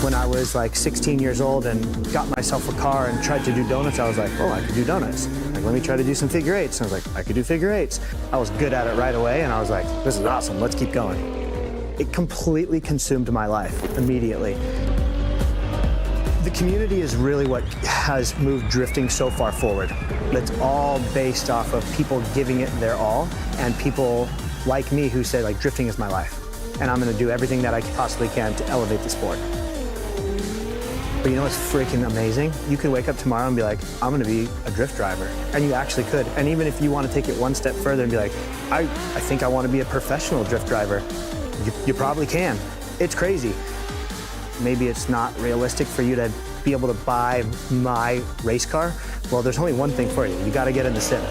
When I was like 16 years old and got myself a car and tried to do donuts, I was like, oh, I could do donuts. Like, let me try to do some figure eights. And I was like, I could do figure eights. I was good at it right away, and I was like, this is awesome, let's keep going. It completely consumed my life immediately. The community is really what has moved drifting so far forward. It's all based off of people giving it their all, and people like me who say, like, drifting is my life, and I'm gonna do everything that I possibly can to elevate the sport. But you know what's freaking amazing? You could wake up tomorrow and be like, I'm gonna be a drift driver. And you actually could. And even if you want to take it one step further and be like, I think I want to be a professional drift driver, you probably can. It's crazy. Maybe it's not realistic for you to be able to buy my race car. Well, there's only one thing for you. You gotta get in the sim.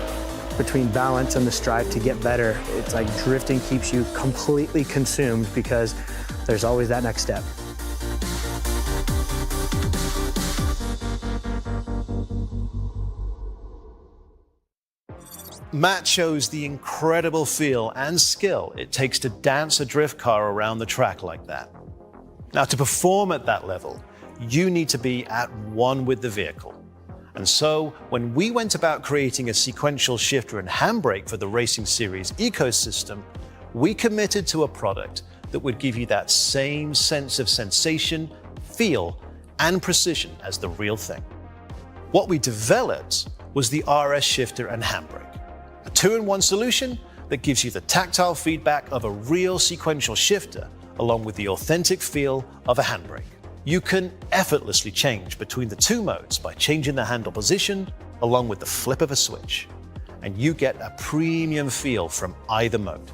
Between balance and the strive to get better, it's like drifting keeps you completely consumed because there's always that next step. Matt shows the incredible feel and skill it takes to dance a drift car around the track like that. Now, to perform at that level, you need to be at one with the vehicle. And so, when we went about creating a sequential shifter and handbrake for the Racing Series ecosystem, we committed to a product that would give you that same sense of sensation, feel, and precision as the real thing. What we developed was the RS shifter and handbrake, a 2-in-1 solution that gives you the tactile feedback of a real sequential shifter along with the authentic feel of a handbrake. You can effortlessly change between the 2 modes by changing the handle position along with the flip of a switch, and you get a premium feel from either mode.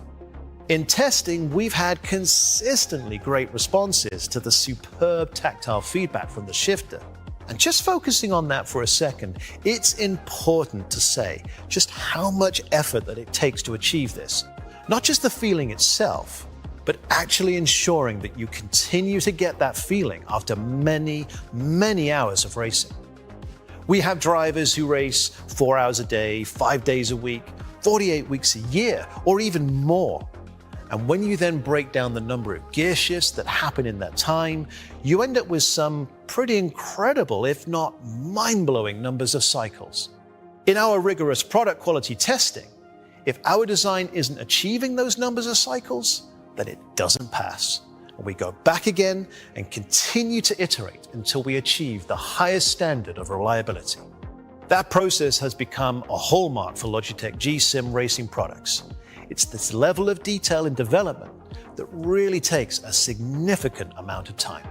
In testing, we've had consistently great responses to the superb tactile feedback from the shifter. And just focusing on that for a second, it's important to say just how much effort that it takes to achieve this. Not just the feeling itself, but actually ensuring that you continue to get that feeling after many, many hours of racing. We have drivers who race 4 hours a day, 5 days a week, 48 weeks a year, or even more. And when you then break down the number of gear shifts that happen in that time, you end up with some pretty incredible, if not mind-blowing numbers of cycles. In our rigorous product quality testing, if our design isn't achieving those numbers of cycles, then it doesn't pass. And we go back again and continue to iterate until we achieve the highest standard of reliability. That process has become a hallmark for Logitech G sim racing products. It's this level of detail in development that really takes a significant amount of time.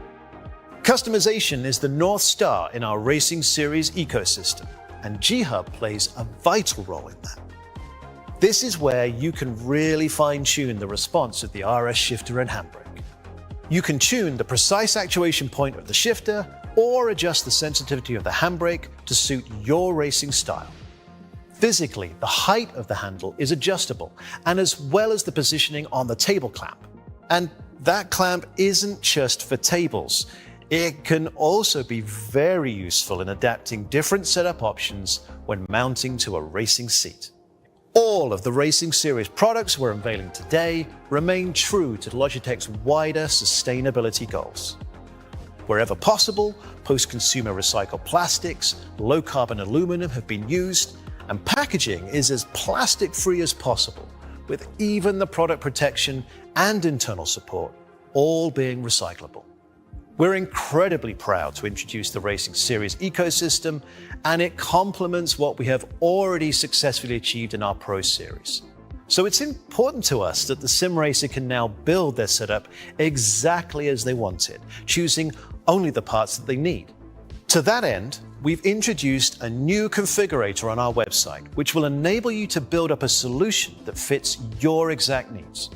Customization is the North Star in our Racing Series ecosystem, and G-Hub plays a vital role in that. This is where you can really fine-tune the response of the RS shifter and handbrake. You can tune the precise actuation point of the shifter or adjust the sensitivity of the handbrake to suit your racing style. Physically, the height of the handle is adjustable, and as well as the positioning on the table clamp. And That clamp isn't just for tables. It can also be very useful in adapting different setup options when mounting to a racing seat. All of the Racing Series products we're unveiling today remain true to Logitech's wider sustainability goals. Wherever possible, post-consumer recycled plastics, low-carbon aluminum have been used, and packaging is as plastic-free as possible, with even the product protection and internal support all being recyclable. We're incredibly proud to introduce the Racing Series ecosystem, and it complements what we have already successfully achieved in our Pro Series. So it's important to us that the sim racer can now build their setup exactly as they want it, choosing only the parts that they need. To that end, we've introduced a new configurator on our website, which will enable you to build up a solution that fits your exact needs.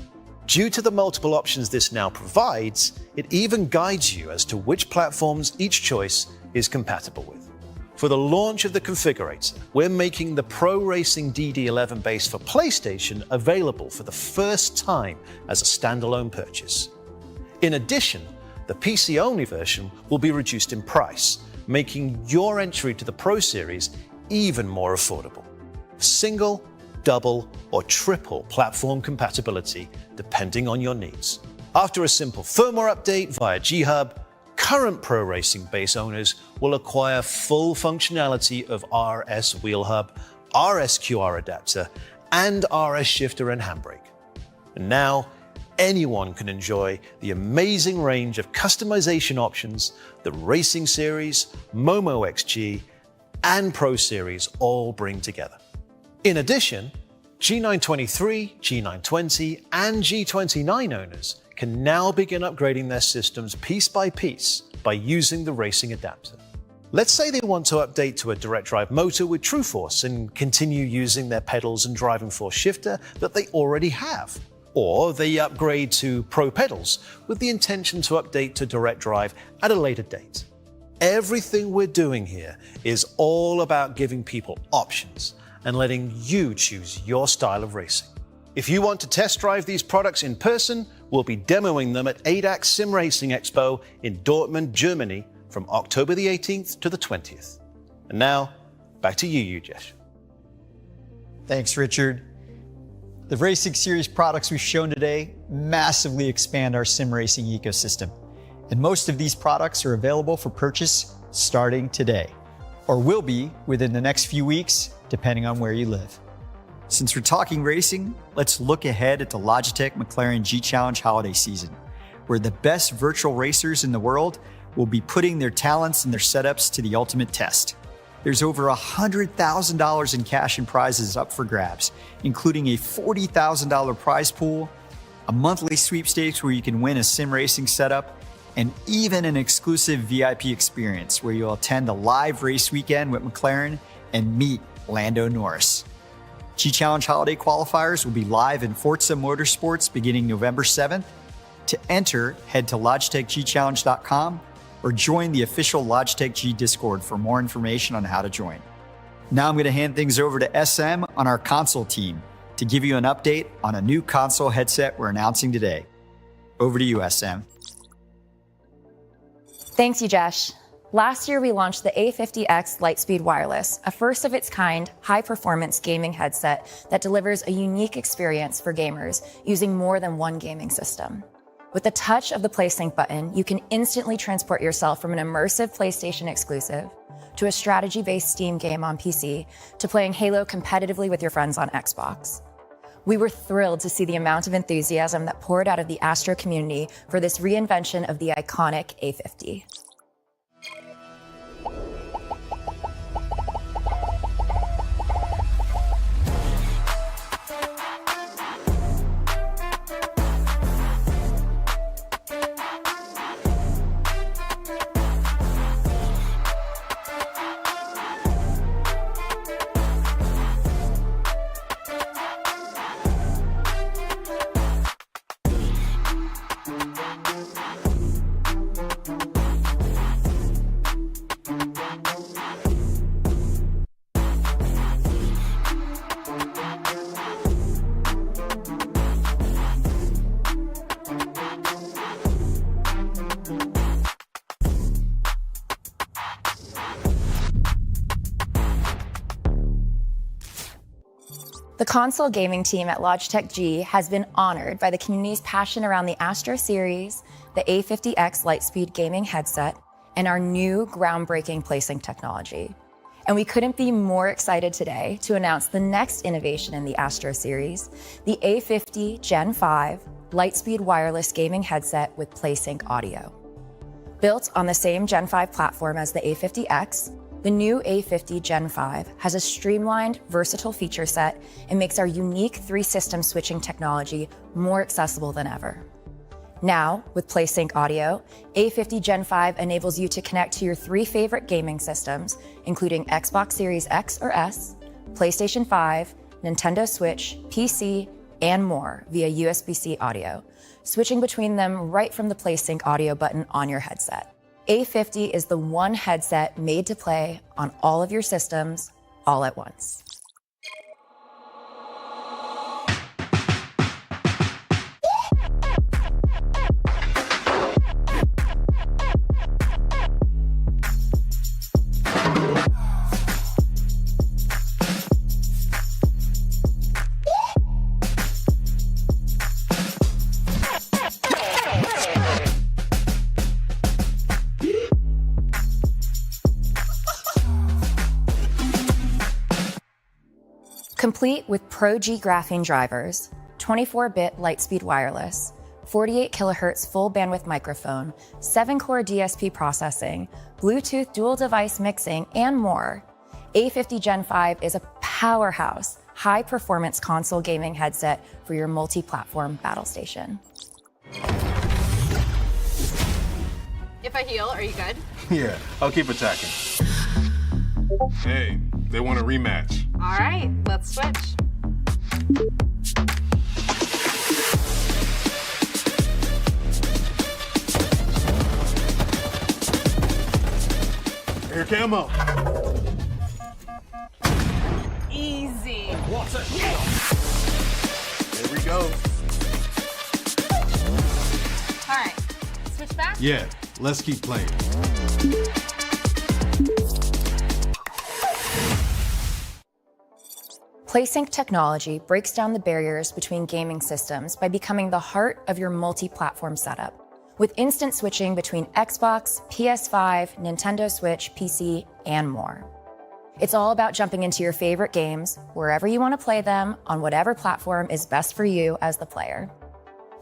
Due to the multiple options this now provides, it even guides you as to which platforms each choice is compatible with. For the launch of the configurator, we're making the Pro Racing DD11 base for PlayStation available for the first time as a standalone purchase. In addition, the PC-only version will be reduced in price, making your entry to the Pro Series even more affordable. Single, double, or triple platform compatibility, depending on your needs. After a simple firmware update via G-Hub, current Pro Racing base owners will acquire full functionality of RS Wheel Hub, RS QR adapter, and RS shifter and handbrake. And now, anyone can enjoy the amazing range of customization options that Racing Series, Momo XG, and Pro Series all bring together. In addition, G923, G920, and G29 owners can now begin upgrading their systems piece by piece by using the racing adapter. Let's say they want to update to a direct drive motor with True Force and continue using their pedals and driving force shifter that they already have. Or they upgrade to Pro Pedals with the intention to update to direct drive at a later date. Everything we're doing here is all about giving people options and letting you choose your style of racing. If you want to test drive these products in person, we'll be demoing them at ADAC Sim Racing Expo in Dortmund, Germany from October the 18th to the 20th. And now, back to you, Ujesh. Thanks, Richard. The Racing Series products we've shown today massively expand our sim racing ecosystem. And most of these products are available for purchase starting today, or will be within the next few weeks, depending on where you live. Since we're talking racing, let's look ahead at the Logitech McLaren G Challenge holiday season, where the best virtual racers in the world will be putting their talents and their setups to the ultimate test. There's over $100,000 in cash and prizes up for grabs, including a $40,000 prize pool, a monthly sweepstakes where you can win a sim racing setup, and even an exclusive VIP experience where you'll attend a live race weekend with McLaren and meet Lando Norris. G-Challenge holiday qualifiers will be live in Forza Motorsports beginning November 7th. To enter, head to logitechgchallenge.com or join the official Logitech G Discord for more information on how to join. Now I'm going to hand things over to SM on our console team to give you an update on a new console headset we're announcing today. Over to you, SM. Thanks, Ujesh. Last year, we launched the A50X Lightspeed Wireless, a first-of-its-kind, high-performance gaming headset that delivers a unique experience for gamers using more than one gaming system. With the touch of the PlaySync button, you can instantly transport yourself from an immersive PlayStation exclusive to a strategy-based Steam game on PC to playing Halo competitively with your friends on Xbox. We were thrilled to see the amount of enthusiasm that poured out of the Astro community for this reinvention of the iconic A50. The console gaming team at Logitech G has been honored by the community's passion around the Astro series, the A50X Lightspeed gaming headset, and our new groundbreaking PlaySync technology. And we couldn't be more excited today to announce the next innovation in the Astro series, the A50 Gen 5 Lightspeed wireless gaming headset with PlaySync audio. Built on the same Gen 5 platform as the A50X, the new A50 Gen 5 has a streamlined, versatile feature set and makes our unique 3-system switching technology more accessible than ever. Now, with PlaySync audio, A50 Gen 5 enables you to connect to your 3 favorite gaming systems, including Xbox Series X or S, PlayStation 5, Nintendo Switch, PC, and more via USB-C audio, switching between them right from the PlaySync audio button on your headset. A50 is the one headset made to play on all of your systems, all at once. Complete with Pro G graphene drivers, 24-bit Lightspeed wireless, 48 kHz full bandwidth microphone, 7-core DSP processing, Bluetooth dual device mixing, and more, A50 Gen 5 is a powerhouse, high-performance console gaming headset for your multi-platform battle station. If I heal, are you good? Yeah, I'll keep attacking. Hey, they want a rematch. All right, let's switch. Air camo. Easy. There we go. All right, switch back? Yeah, let's keep playing. PlaySync technology breaks down the barriers between gaming systems by becoming the heart of your multi-platform setup, with instant switching between Xbox, PS5, Nintendo Switch, PC, and more. It's all about jumping into your favorite games, wherever you want to play them, on whatever platform is best for you as the player.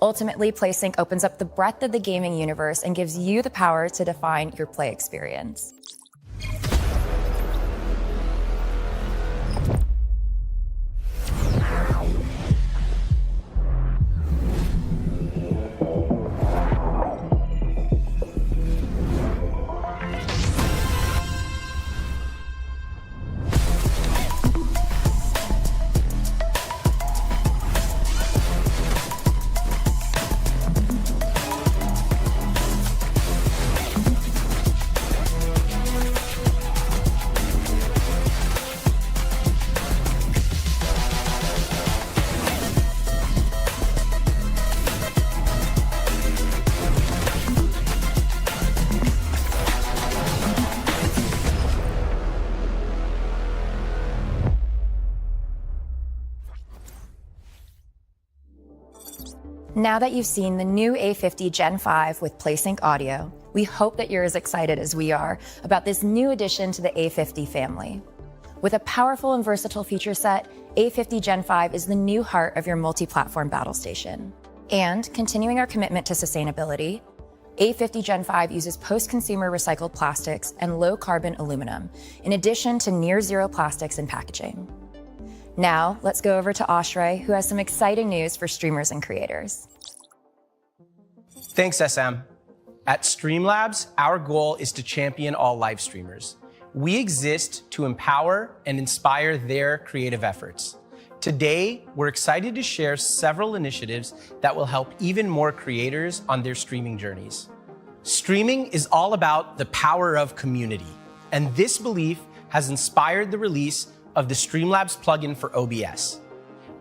Ultimately, PlaySync opens up the breadth of the gaming universe and gives you the power to define your play experience. Now that you've seen the new A50 Gen 5 with PlaySync audio, we hope that you're as excited as we are about this new addition to the A50 family. With a powerful and versatile feature set, A50 Gen 5 is the new heart of your multi-platform battle station. And continuing our commitment to sustainability, A50 Gen 5 uses post-consumer recycled plastics and low-carbon aluminum, in addition to near-zero plastics in packaging. Now, let's go over to 𝐎𝐟𝐿, who has some exciting news for streamers and creators. Thanks, SM. At Streamlabs, our goal is to champion all live streamers. We exist to empower and inspire their creative efforts. Today, we're excited to share several initiatives that will help even more creators on their streaming journeys. Streaming is all about the power of community, and this belief has inspired the release of the Streamlabs plugin for OBS.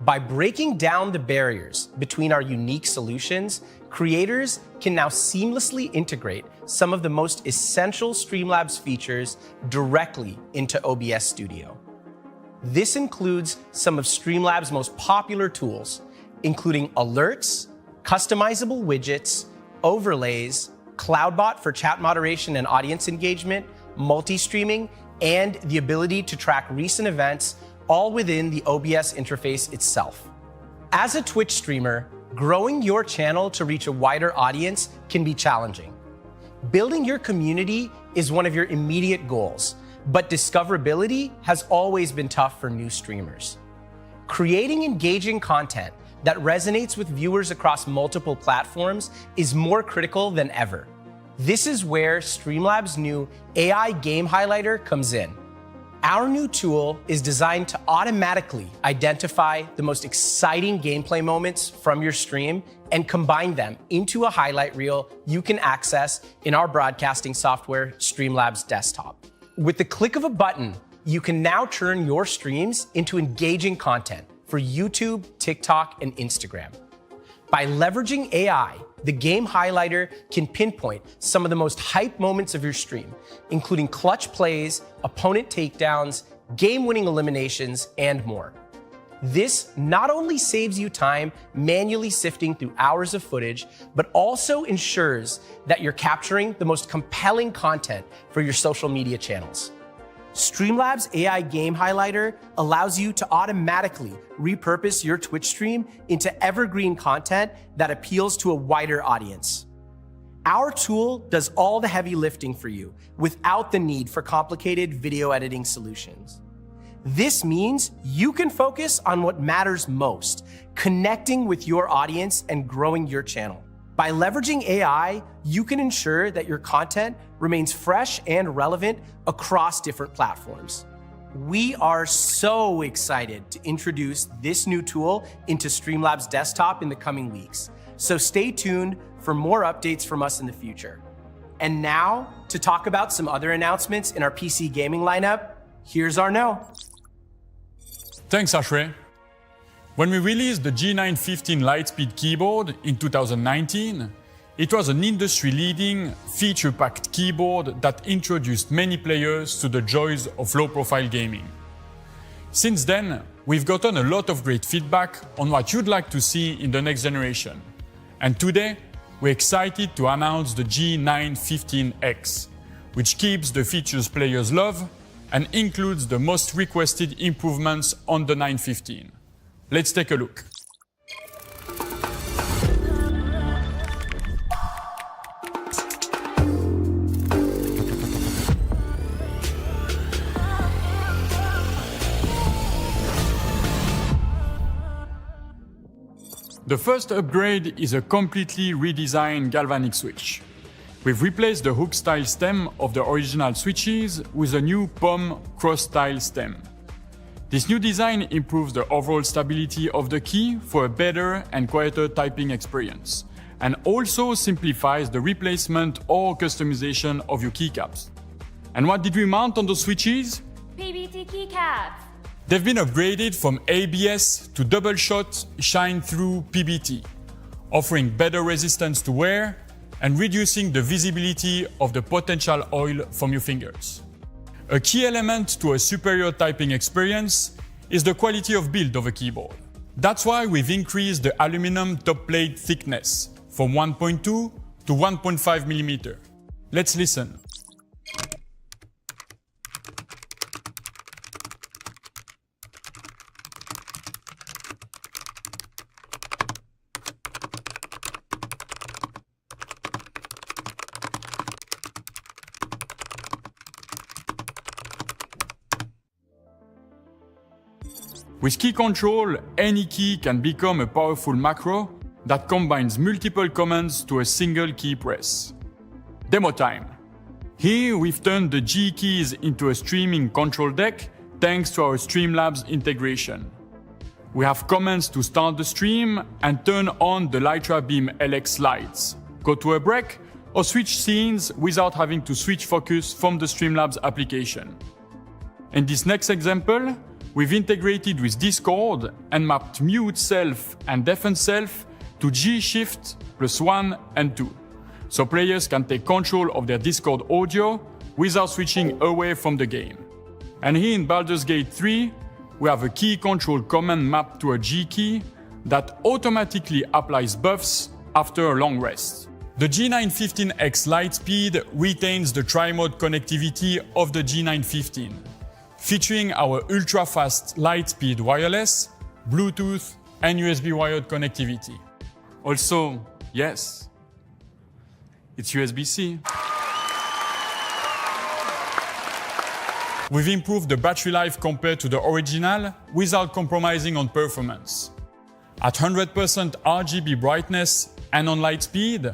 By breaking down the barriers between our unique solutions, creators can now seamlessly integrate some of the most essential Streamlabs features directly into OBS Studio. This includes some of Streamlabs' most popular tools, including alerts, customizable widgets, overlays, CloudBot for chat moderation and audience engagement, multi-streaming, and the ability to track recent events, all within the OBS interface itself. As a Twitch streamer, growing your channel to reach a wider audience can be challenging. Building your community is one of your immediate goals, but discoverability has always been tough for new streamers. Creating engaging content that resonates with viewers across multiple platforms is more critical than ever. This is where Streamlabs' new AI Game Highlighter comes in. Our new tool is designed to automatically identify the most exciting gameplay moments from your stream and combine them into a highlight reel you can access in our broadcasting software, Streamlabs Desktop. With the click of a button, you can now turn your streams into engaging content for YouTube, TikTok, and Instagram. By leveraging AI, the Game Highlighter can pinpoint some of the most hype moments of your stream, including clutch plays, opponent takedowns, game-winning eliminations, and more. This not only saves you time manually sifting through hours of footage, but also ensures that you're capturing the most compelling content for your social media channels. Streamlabs AI Game Highlighter allows you to automatically repurpose your Twitch stream into evergreen content that appeals to a wider audience. Our tool does all the heavy lifting for you without the need for complicated video editing solutions. This means you can focus on what matters most, connecting with your audience and growing your channel. By leveraging AI, you can ensure that your content remains fresh and relevant across different platforms. We are so excited to introduce this new tool into Streamlabs Desktop in the coming weeks. So stay tuned for more updates from us in the future. And now, to talk about some other announcements in our PC gaming lineup, here's Arnaud. Thanks, 𝐼𝐿𝐴. When we released the G915 Lightspeed keyboard in 2019, it was an industry-leading, feature-packed keyboard that introduced many players to the joys of low-profile gaming. Since then, we've gotten a lot of great feedback on what you'd like to see in the next generation. And today, we're excited to announce the G915 X, which keeps the features players love and includes the most requested improvements on the 915. Let's take a look. The first upgrade is a completely redesigned galvanic switch. We've replaced the hook-style stem of the original switches with a new POM cross-style stem. This new design improves the overall stability of the key for a better and quieter typing experience, and also simplifies the replacement or customization of your keycaps. And what did we mount on those switches? PBT keycaps. They've been upgraded from ABS to double-shot shine-through PBT, offering better resistance to wear and reducing the visibility of the potential oil from your fingers. A key element to a superior typing experience is the quality of build of a keyboard. That's why we've increased the aluminum top plate thickness from 1.2 to 1.5 mm. Let's listen. With key control, any key can become a powerful macro that combines multiple commands to a single key press. Demo time. Here we've turned the G keys into a streaming control deck thanks to our Streamlabs integration. We have commands to start the stream and turn on the Lytra Beam LX lights, go to a break, or switch scenes without having to switch focus from the Streamlabs application. In this next example, we've integrated with Discord and mapped mute self and deafen self to G shift +1 and 2, so players can take control of their Discord audio without switching away from the game. And here in Baldur's Gate 3, we have a key control command mapped to a G key that automatically applies buffs after a long rest. The G915X Lightspeed retains the tri-mode connectivity of the G915, featuring our ultra-fast Lightspeed wireless, Bluetooth, and USB wired connectivity. Also, yes, it's USB-C. We've improved the battery life compared to the original without compromising on performance. At 100% RGB brightness and on light speed,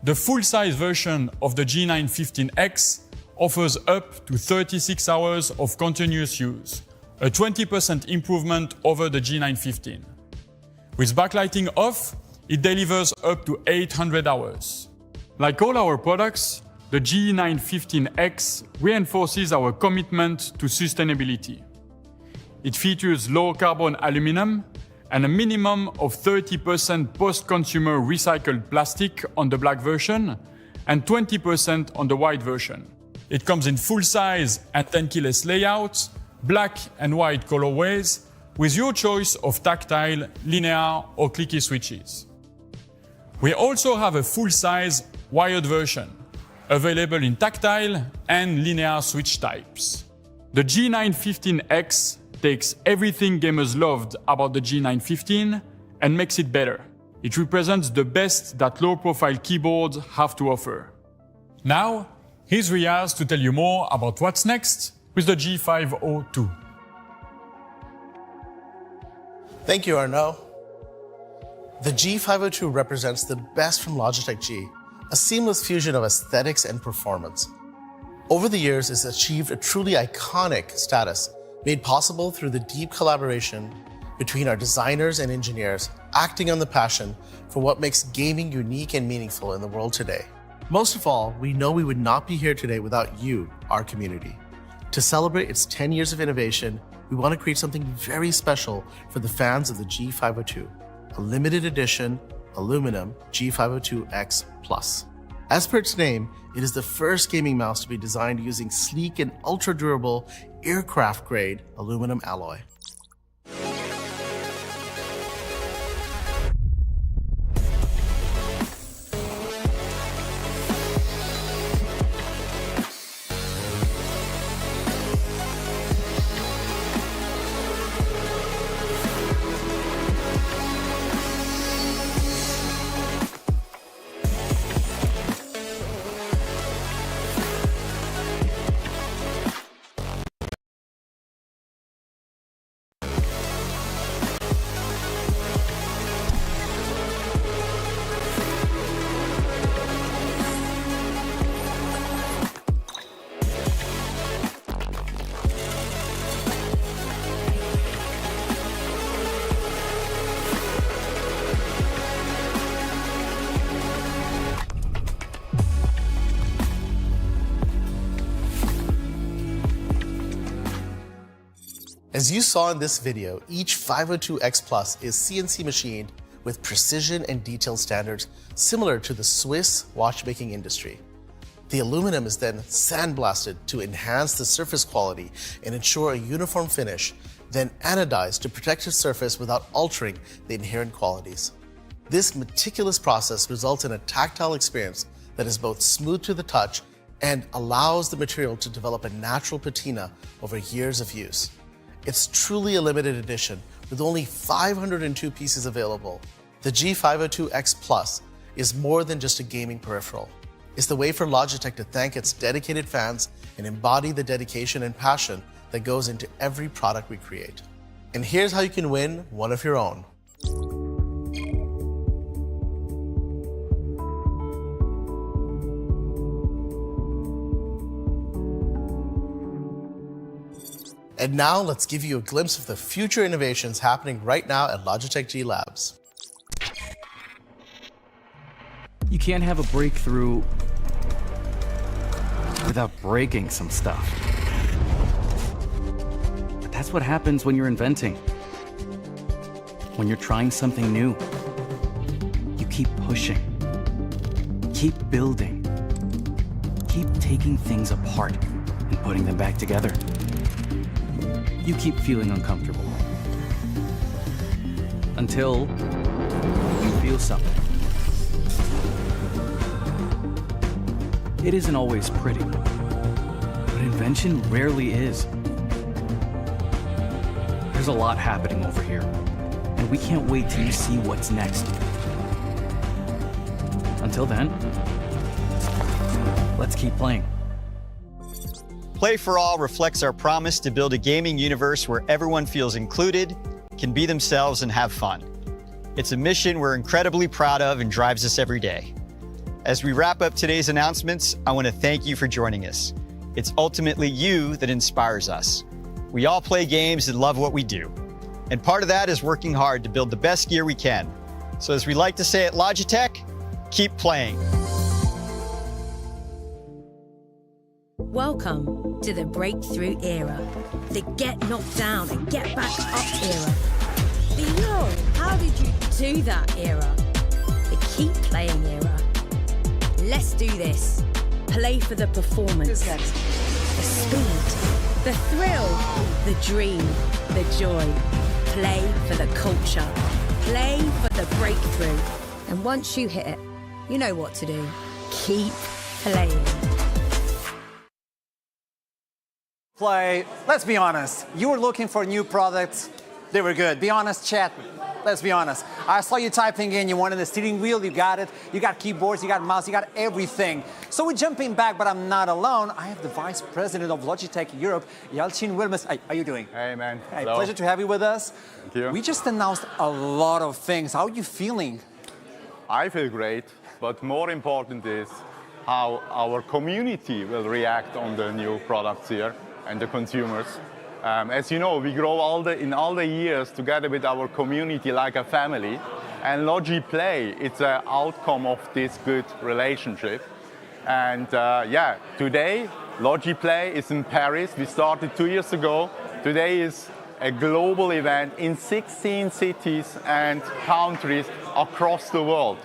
the full-size version of the G915X offers up to 36 hours of continuous use, a 20% improvement over the G915. With backlighting off, it delivers up to 800 hours. Like all our products, the G915X reinforces our commitment to sustainability. It features low-carbon aluminum and a minimum of 30% post-consumer recycled plastic on the black version and 20% on the white version. It comes in full-size and 10 keyless layouts, black and white colorways, with your choice of tactile, linear, or clicky switches. We also have a full-size wired version, available in tactile and linear switch types. The G915X takes everything gamers loved about the G915 and makes it better. It represents the best that low-profile keyboards have to offer. Now, here's Riaz to tell you more about what's next with the G502. Thank you, Arnaud. The G502 represents the best from Logitech G, a seamless fusion of aesthetics and performance. Over the years, it's achieved a truly iconic status, made possible through the deep collaboration between our designers and engineers, acting on the passion for what makes gaming unique and meaningful in the world today. Most of all, we know we would not be here today without you, our community. To celebrate its 10 years of innovation, we want to create something very special for the fans of the G502, a limited edition aluminum G502X Plus. As per its name, it is the first gaming mouse to be designed using sleek and ultra-durable aircraft-grade aluminum alloy. As you saw in this video, each 502X Plus is CNC machined with precision and detail standards similar to the Swiss watchmaking industry. The aluminum is then sandblasted to enhance the surface quality and ensure a uniform finish, then anodized to protect the surface without altering the inherent qualities. This meticulous process results in a tactile experience that is both smooth to the touch and allows the material to develop a natural patina over years of use. It's truly a limited edition with only 502 pieces available. The G502X Plus is more than just a gaming peripheral. It's the way for Logitech to thank its dedicated fans and embody the dedication and passion that goes into every product we create. And here's how you can win one of your own. And now let's give you a glimpse of the future innovations happening right now at Logitech G Labs. You can't have a breakthrough without breaking some stuff. But that's what happens when you're inventing. When you're trying something new, you keep pushing, keep building, keep taking things apart and putting them back together. you keep feeling uncomfortable. Until you feel something. It isn't always pretty, but invention rarely is. There's a lot happening over here, and we can't wait till you see what's next. Until then, let's keep playing. Play for All reflects our promise to build a gaming universe where everyone feels included, can be themselves, and have fun. It's a mission we're incredibly proud of and drives us every day. As we wrap up today's announcements, I want to thank you for joining us. It's ultimately you that inspires us. We all play games and love what we do. And part of that is working hard to build the best gear we can. So as we like to say at Logitech, keep playing. Welcome to the breakthrough era, the get knocked down and get back up era, the yo, how did you do that era, the keep playing era. Let's do this. Play for the performance, the speed, the thrill, the dream, the joy. Play for the culture. Play for the breakthrough. And once you hit it, you know what to do. Keep playing. Play. Let's be honest. You were looking for new products. They were good. Be honest, chat. Let's be honest. I saw you typing in, you wanted the steering wheel, you got it. You got keyboards, you got mouse, you got everything. So we're jumping back, but I'm not alone. I have the Vice President of Logitech Europe, 𝐼𝐴𝐿𝐶. Hey, how are you doing? Hey, man. Hey, hello. pleasure to have you with us. Thank you. We just announced a lot of things. How are you feeling? I feel great, but more important is how our community will react on the new products here and the consumers. As you know, we grow in all the years together with our community like a family, and Logi Play, it's an outcome of this good relationship. And yeah, today, Logi Play is in Paris. We started 2 years ago. Today is a global event in 16 cities and countries across the world.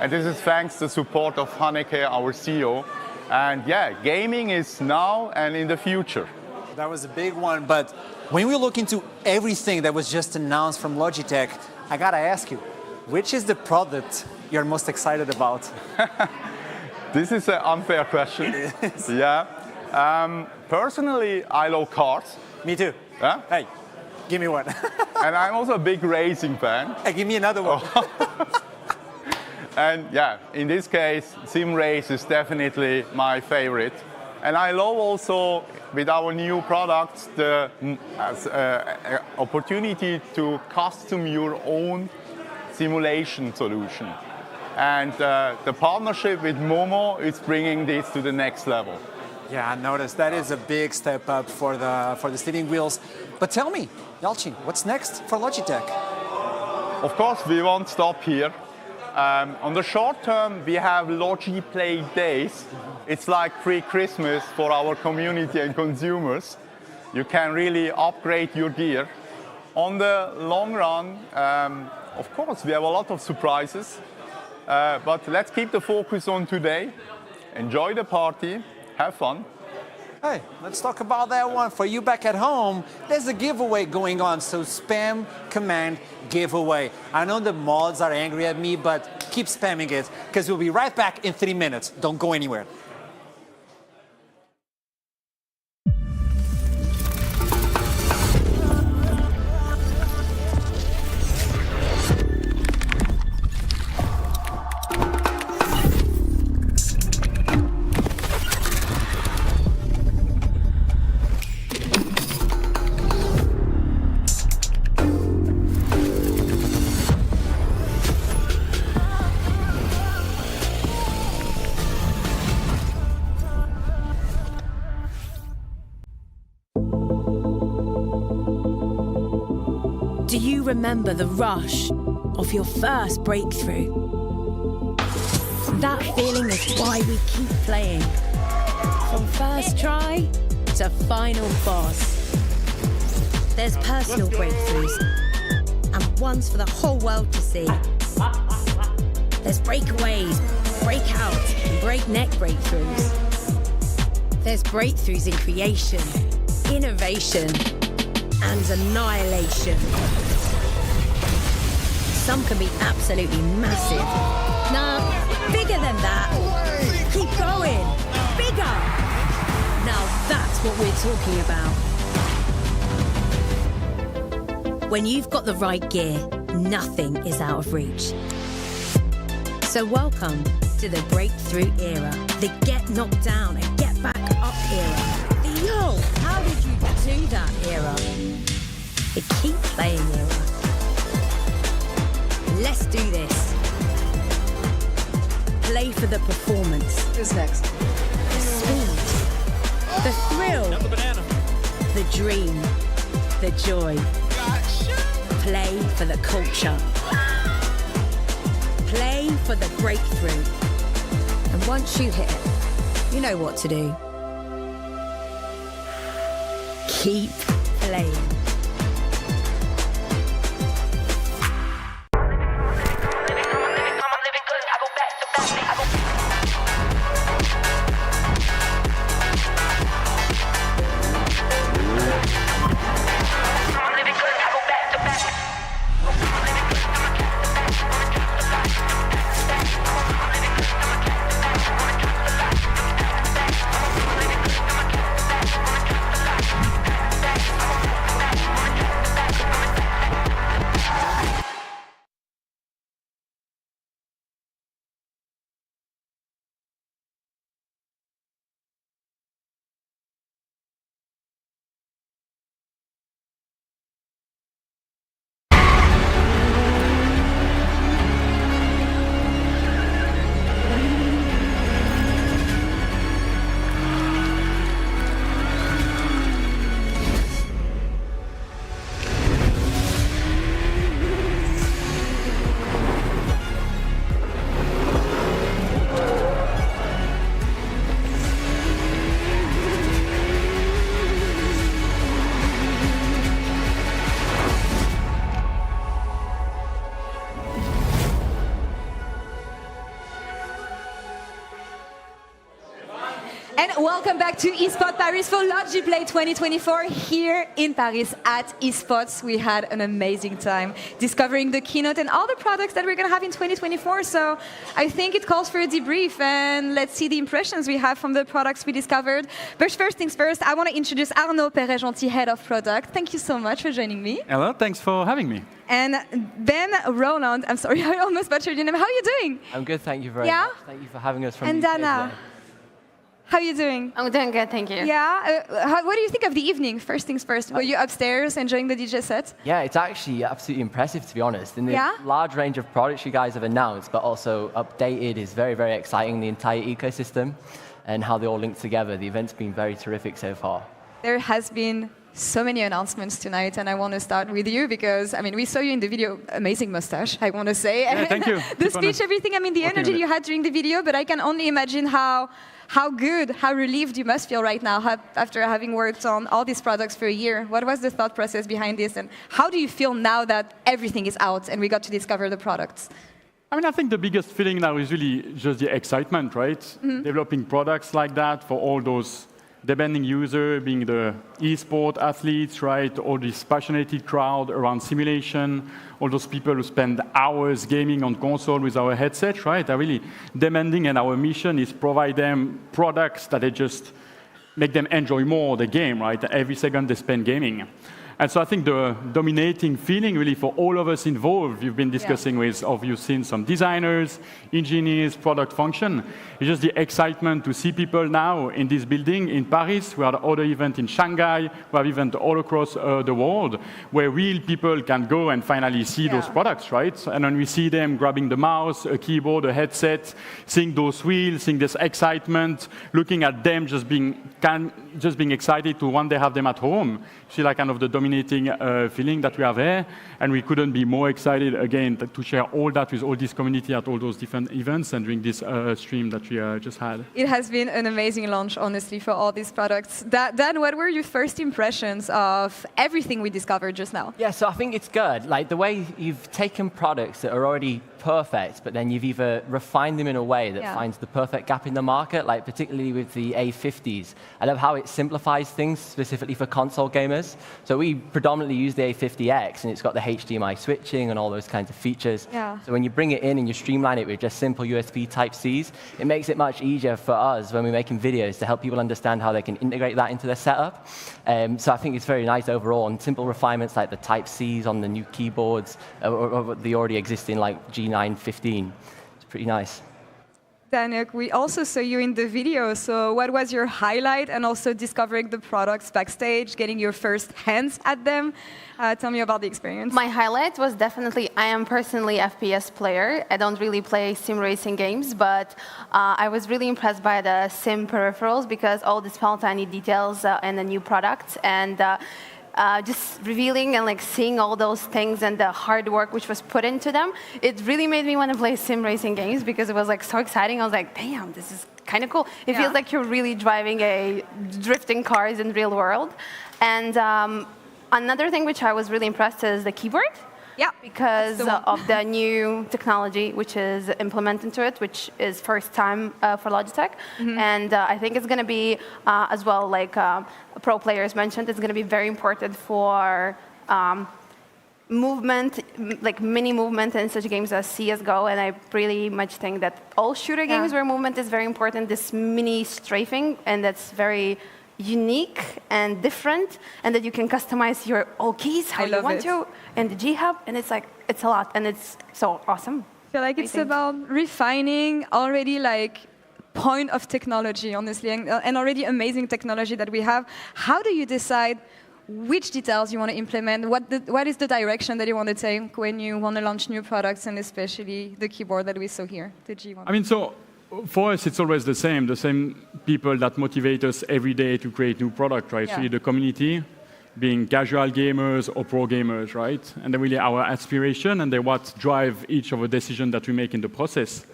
And this is thanks to the support of Hanneke, our CEO. And yeah, gaming is now and in the future. That was a big one, but when we look into everything that was just announced from Logitech, I gotta ask you, which is the product you're most excited about? This is an unfair question. It is. Yeah. Personally, I love cars. Me too. Yeah? Hey, give me one. And I'm also a big racing fan. Hey, give me another one. And yeah, in this case, Sim Race is definitely my favorite. And I love also, with our new products, the opportunity to custom your own simulation solution. And the partnership with Momo is bringing this to the next level. Yeah, I noticed that is a big step up for the steering wheels. But tell me, 𝐼𝐴𝐿𝐶, what's next for Logitech? Of course, we won't stop here. On the short term, we have Logi Play Days. It's like pre-Christmas for our community and consumers. You can really upgrade your gear. On the long run, of course, we have a lot of surprises. But let's keep the focus on today. Enjoy the party. Have fun. Hey, let's talk about that one. For you back at home, there's a giveaway going on, so spam command giveaway. I know the mods are angry at me, but keep spamming it, because we'll be right back in 3 minutes. Don't go anywhere. Do you remember the rush of your first breakthrough? That feeling is why we keep playing. From first try to final boss. There's personal breakthroughs and ones for the whole world to see. There's breakaways, breakout, and breakneck breakthroughs. There's breakthroughs in creation, innovation, and annihilation. Some can be absolutely massive. Nah, bigger than that. Keep going. Bigger. Now that's what we're talking about. When you've got the right gear, nothing is out of reach. So welcome to the breakthrough era, the get knocked down and get back up era, the yo, how did you do that era, the keep playing era. Let's do this. Play for the performance. Who's next? The speed, the thrill, the dream, the joy. Play for the culture. Play for the breakthrough. And once you hit it, you know what to do. Keep playing. Welcome back to eSport Paris for Logi Play 2024 here in Paris at eSports. We had an amazing time discovering the keynote and all the products that we're going to have in 2024. So I think it calls for a debrief and let's see the impressions we have from the products we discovered. But first things first, I want to introduce Arnaud Perret-Gentil, Head of Product. Thank you so much for joining me. Hello, thanks for having me. And Ben Roland, I'm sorry, I almost butchered your name. How are you doing? I'm good, thank you very much. Thank you for having us from And the UK Dana. as well. How are you doing? I'm doing good, thank you. Yeah? What do you think of the evening, first things first? Were you upstairs enjoying the DJ set? Yeah, it's actually absolutely impressive, to be honest. And the large range of products you guys have announced, but also updated, is very, very exciting, the entire ecosystem and how they all link together. The event's been very terrific so far. There has been so many announcements tonight, and I want to start with you because, I mean, we saw you in the video, amazing mustache, I want to say. Yeah, thank you. The speech, everything, I mean, the energy you had during the video, but I can only imagine how good, how relieved you must feel right now after having worked on all these products for a year. What was the thought process behind this, and how do you feel now that everything is out and we got to discover the products? I mean, I think the biggest feeling now is really just the excitement, right? Mm-hmm. Developing products like that for all those demanding users, being the e-sport athletes, right? All this passionate crowd around simulation, all those people who spend hours gaming on console with our headset, right? Are really demanding, and our mission is provide them products that they just make them enjoy more the game, right? Every second they spend gaming. And so I think the dominating feeling really for all of us involved, you've been discussing with, you've seen some designers, engineers, product function, it's just the excitement to see people now in this building in Paris. We have other event in Shanghai, we have events all across the world where real people can go and finally see those products, right? And when we see them grabbing the mouse, a keyboard, a headset, seeing those wheels, seeing this excitement, looking at them just being excited to one day have them at home, see like kind of the dominating feeling that we have here, and we couldn't be more excited again to share all that with all this community at all those different events and during this stream that we just had. It has been an amazing launch, honestly, for all these products. Dan, what were your first impressions of everything we discovered just now? Yeah, so I think it's good. Like the way you've taken products that are already perfect, but then you've either refined them in a way that finds the perfect gap in the market, like particularly with the A50s. I love how it simplifies things specifically for console gamers. So we predominantly use the A50X, and it's got the HDMI switching and all those kinds of features. Yeah. So when you bring it in and you streamline it with just simple USB Type-Cs, it makes it much easier for us when we're making videos to help people understand how they can integrate that into their setup. So I think it's very nice overall, and simple refinements like the Type-Cs on the new keyboards, or the already existing like G915. It's pretty nice. Danik, we also saw you in the video. So what was your highlight, and also discovering the products backstage, getting your first hands at them? Tell me about the experience. My highlight was definitely, I am personally FPS player. I don't really play sim racing games, but I was really impressed by the sim peripherals, because all the small tiny details and the new products, and just revealing and like seeing all those things and the hard work which was put into them, it really made me want to play sim racing games, because it was like so exciting. I was like, damn, this is kind of cool. It feels like you're really driving drifting cars in real world. And another thing which I was really impressed is the keyboard. Yeah, because of the new technology which is implemented into it, which is first time for Logitech. And I think it's going to be, as well, like pro players mentioned, it's going to be very important for movement, like mini movement in such games as CSGO. And I really much think that all shooter games where movement is very important, this mini strafing, and that's very unique and different, and that you can customize your all keys how you want to, and the G Hub, and it's like, it's a lot, and it's so awesome. I feel like it's about refining already like point of technology, honestly, and already amazing technology that we have. How do you decide which details you want to implement? What is the direction that you want to take when you want to launch new products, and especially the keyboard that we saw here, the G1? I mean, so for us, it's always the same people that motivate us every day to create new product, right? Yeah. Really the community, being casual gamers or pro gamers, right? And then really our aspiration, and then what drive each of the decisions that we make in the process.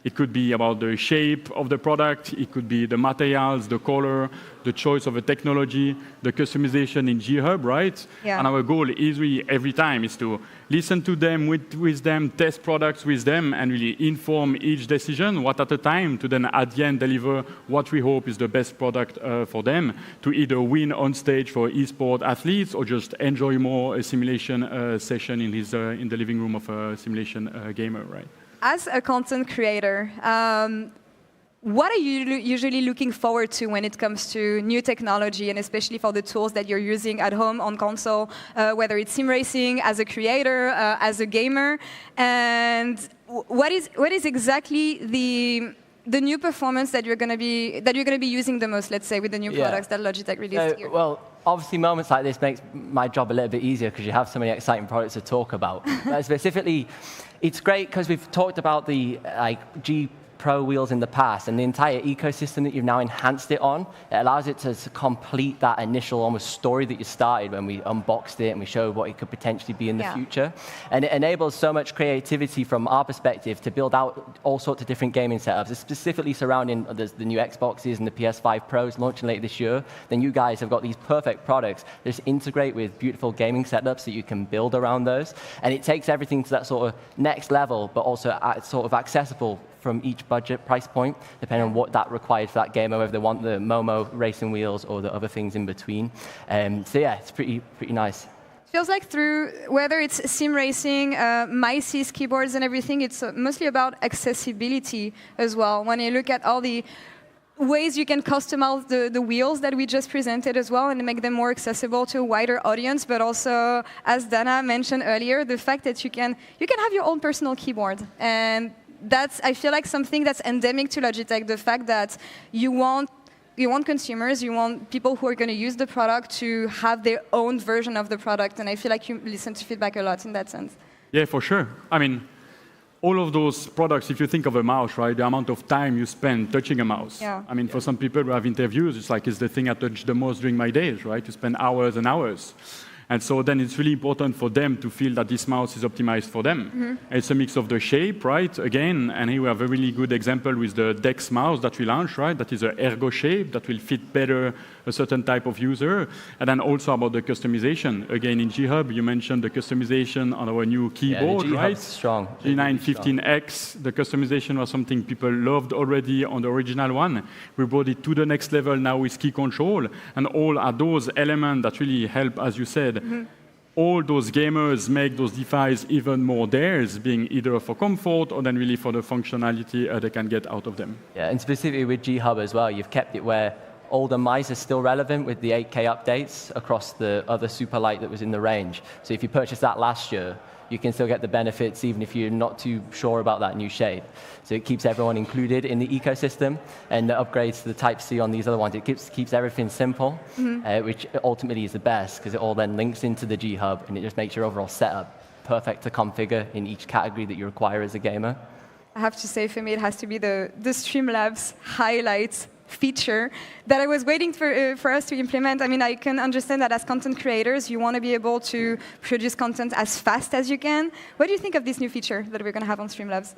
It could be about the shape of the product, it could be the materials, the color, the choice of the technology, the customization in G-Hub, right? Yeah. And our goal is really every time is to listen to them, with them, test products with them, and really inform each decision, one at a time, to then at the end deliver what we hope is the best product for them, to either win on stage for esports athletes or just enjoy more a simulation session in the living room of a simulation gamer, right? As a content creator, what are you usually looking forward to when it comes to new technology, and especially for the tools that you're using at home on console, whether it's sim racing, as a creator, as a gamer, and what is exactly the new performance that you're going to be using the most, let's say, with the new products that Logitech released here? Well, obviously, moments like this makes my job a little bit easier because you have so many exciting products to talk about. Specifically, it's great because we've talked about the G Pro wheels in the past, and the entire ecosystem that you've now enhanced it on, it allows it to complete that initial almost story that you started when we unboxed it and we showed what it could potentially be in the future. And it enables so much creativity from our perspective to build out all sorts of different gaming setups, specifically surrounding the new Xboxes and the PS5 Pros launching later this year. Then you guys have got these perfect products that just integrate with beautiful gaming setups that you can build around those. And it takes everything to that sort of next level, but also sort of accessible from each budget price point, depending on what that requires for that gamer, whether they want the Momo racing wheels or the other things in between. So yeah, it's pretty nice. Feels like through, whether it's sim racing, mice keyboards and everything, it's mostly about accessibility as well. When you look at all the ways you can customize the wheels that we just presented as well and make them more accessible to a wider audience, but also, as Dana mentioned earlier, the fact that you can have your own personal keyboard. And that's, I feel like, something that's endemic to Logitech, the fact that you want consumers, you want people who are going to use the product to have their own version of the product, and I feel like you listen to feedback a lot in that sense. Yeah, for sure. I mean, all of those products, if you think of a mouse, right, the amount of time you spend touching a mouse. Yeah. I mean, for some people who have interviews, it's like, it's the thing I touch the most during my days, right? You spend hours and hours. And so then it's really important for them to feel that this mouse is optimized for them. It's a mix of the shape, right? Again, and here we have a really good example with the Dex mouse that we launched, right? That is an ergo shape that will fit better a certain type of user. And then also about the customization. Again, in G-Hub, you mentioned the customization on our new keyboard, the right? Strong. G915 X, the customization was something people loved already on the original one. We brought it to the next level now with key control. And all are those elements that really help, as you said, all those gamers make those devices even more theirs, being either for comfort or then really for the functionality they can get out of them. Yeah, and specifically with G-Hub as well, you've kept it where older mice are still relevant with the 8K updates across the other super light that was in the range. So if you purchased that last year, you can still get the benefits even if you're not too sure about that new shape. So it keeps everyone included in the ecosystem, and the upgrades to the Type-C on these other ones, it keeps everything simple, which ultimately is the best because it all then links into the G-Hub and it just makes your overall setup perfect to configure in each category that you require as a gamer. I have to say, for me, it has to be the Streamlabs highlights feature that I was waiting for us to implement. I mean, I can understand that as content creators, you want to be able to produce content as fast as you can. What do you think of this new feature that we're going to have on Streamlabs?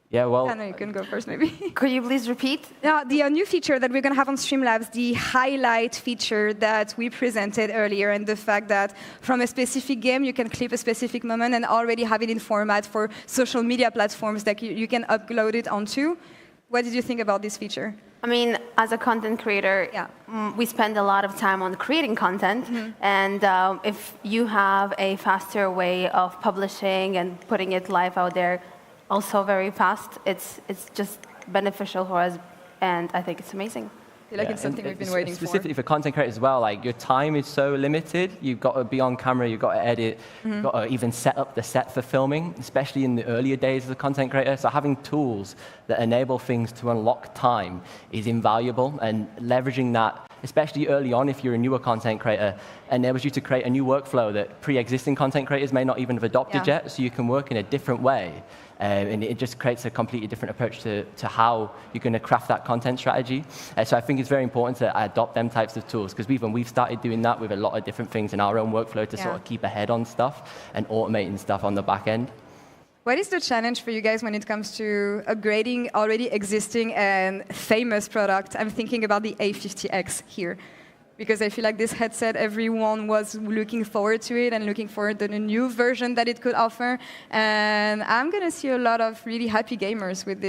Yeah, well... I know you can go first, maybe. Could you please repeat? Yeah, the new feature that we're going to have on Streamlabs, the highlight feature that we presented earlier, and the fact that from a specific game, you can clip a specific moment and already have it in format for social media platforms that you can upload it onto. What did you think about this feature? I mean, as a content creator, we spend a lot of time on creating content, and if you have a faster way of publishing and putting it live out there, also very fast, it's just beneficial for us, and I think it's amazing. I feel like it's something we've been waiting for. Specifically for content creators as well, like your time is so limited. You've got to be on camera, you've got to edit, you've got to even set up the set for filming, especially in the earlier days as a content creator. So having tools that enable things to unlock time is invaluable, and leveraging that, especially early on if you're a newer content creator, enables you to create a new workflow that pre-existing content creators may not even have adopted yet, so you can work in a different way. And it just creates a completely different approach to how you're going to craft that content strategy. So I think it's very important to adopt them types of tools, because we've started doing that with a lot of different things in our own workflow to sort of keep ahead on stuff and automating stuff on the back end. What is the challenge for you guys when it comes to upgrading already existing and famous product? I'm thinking about the A50X here, because I feel like this headset, everyone was looking forward to it and looking forward to the new version that it could offer. And I'm going to see a lot of really happy gamers with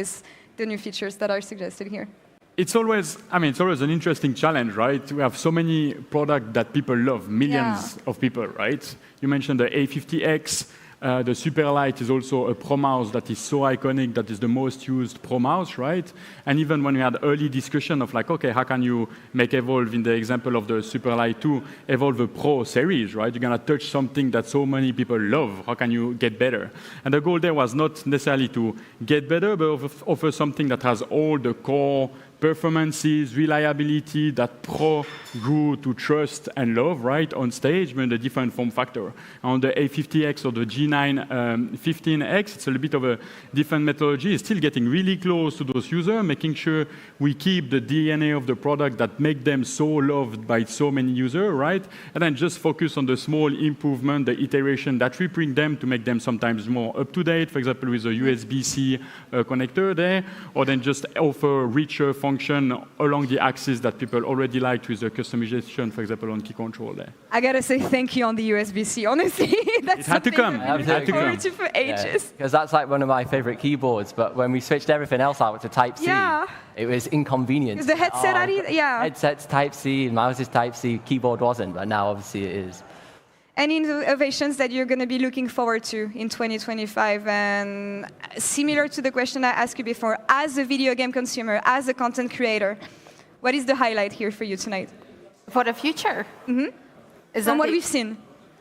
the new features that are suggested here. It's always an interesting challenge, right? We have so many products that people love, millions of people, right? You mentioned the A50X. The Superlight is also a Pro mouse that is so iconic, that is the most used Pro mouse, right? And even when we had early discussion of like, okay, how can you make Evolve, in the example of the Superlight 2, Evolve a Pro series, right? You're gonna touch something that so many people love. How can you get better? And the goal there was not necessarily to get better, but offer something that has all the core performances, reliability that Pro grew to trust and love, right, on stage, but in a different form factor. On the A50X or the G915X, it's a little bit of a different methodology. It's still getting really close to those users, making sure we keep the DNA of the product that make them so loved by so many users, right? And then just focus on the small improvement, the iteration that we bring them to make them sometimes more up-to-date, for example, with a USB-C connector there, or then just offer richer function along the axis that people already liked with the customization, for example, on key control there. I gotta say thank you on the USB-C, honestly. That's it had to come. I've been looking forward to for ages. Because that's like one of my favorite keyboards, but when we switched everything else out to Type-C, it was inconvenient. Because the headset, headset's Type-C, mouse is Type-C, keyboard wasn't, but now obviously it is. Any innovations that you're going to be looking forward to in 2025? And similar to the question I asked you before, as a video game consumer, as a content creator, what is the highlight here for you tonight? For the future? From what we've seen.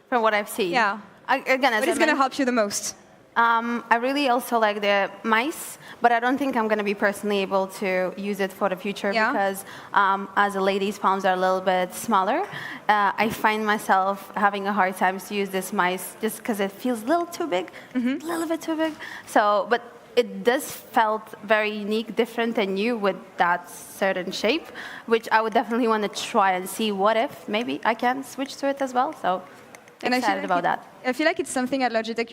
From what I've seen? Yeah. Again, what is going to help you the most? I really also like the mice, but I don't think I'm going to be personally able to use it for the future because as a lady's palms are a little bit smaller, I find myself having a hard time to use this mice just because it feels a little too big, a little bit too big. So, but it does felt very unique, different and new with that certain shape, which I would definitely want to try and see what if maybe I can switch to it as well. So Excited about that. I feel like it's something at Logitech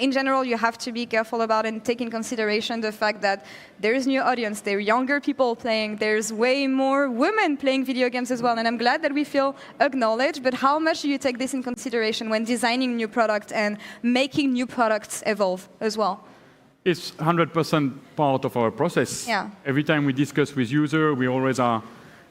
in general, you have to be careful about and take in consideration the fact that there's new audience, there are younger people playing, there's way more women playing video games as well, and I'm glad that we feel acknowledged, but how much do you take this in consideration when designing new products and making new products evolve as well? It's 100% part of our process. Yeah. Every time we discuss with users, we always are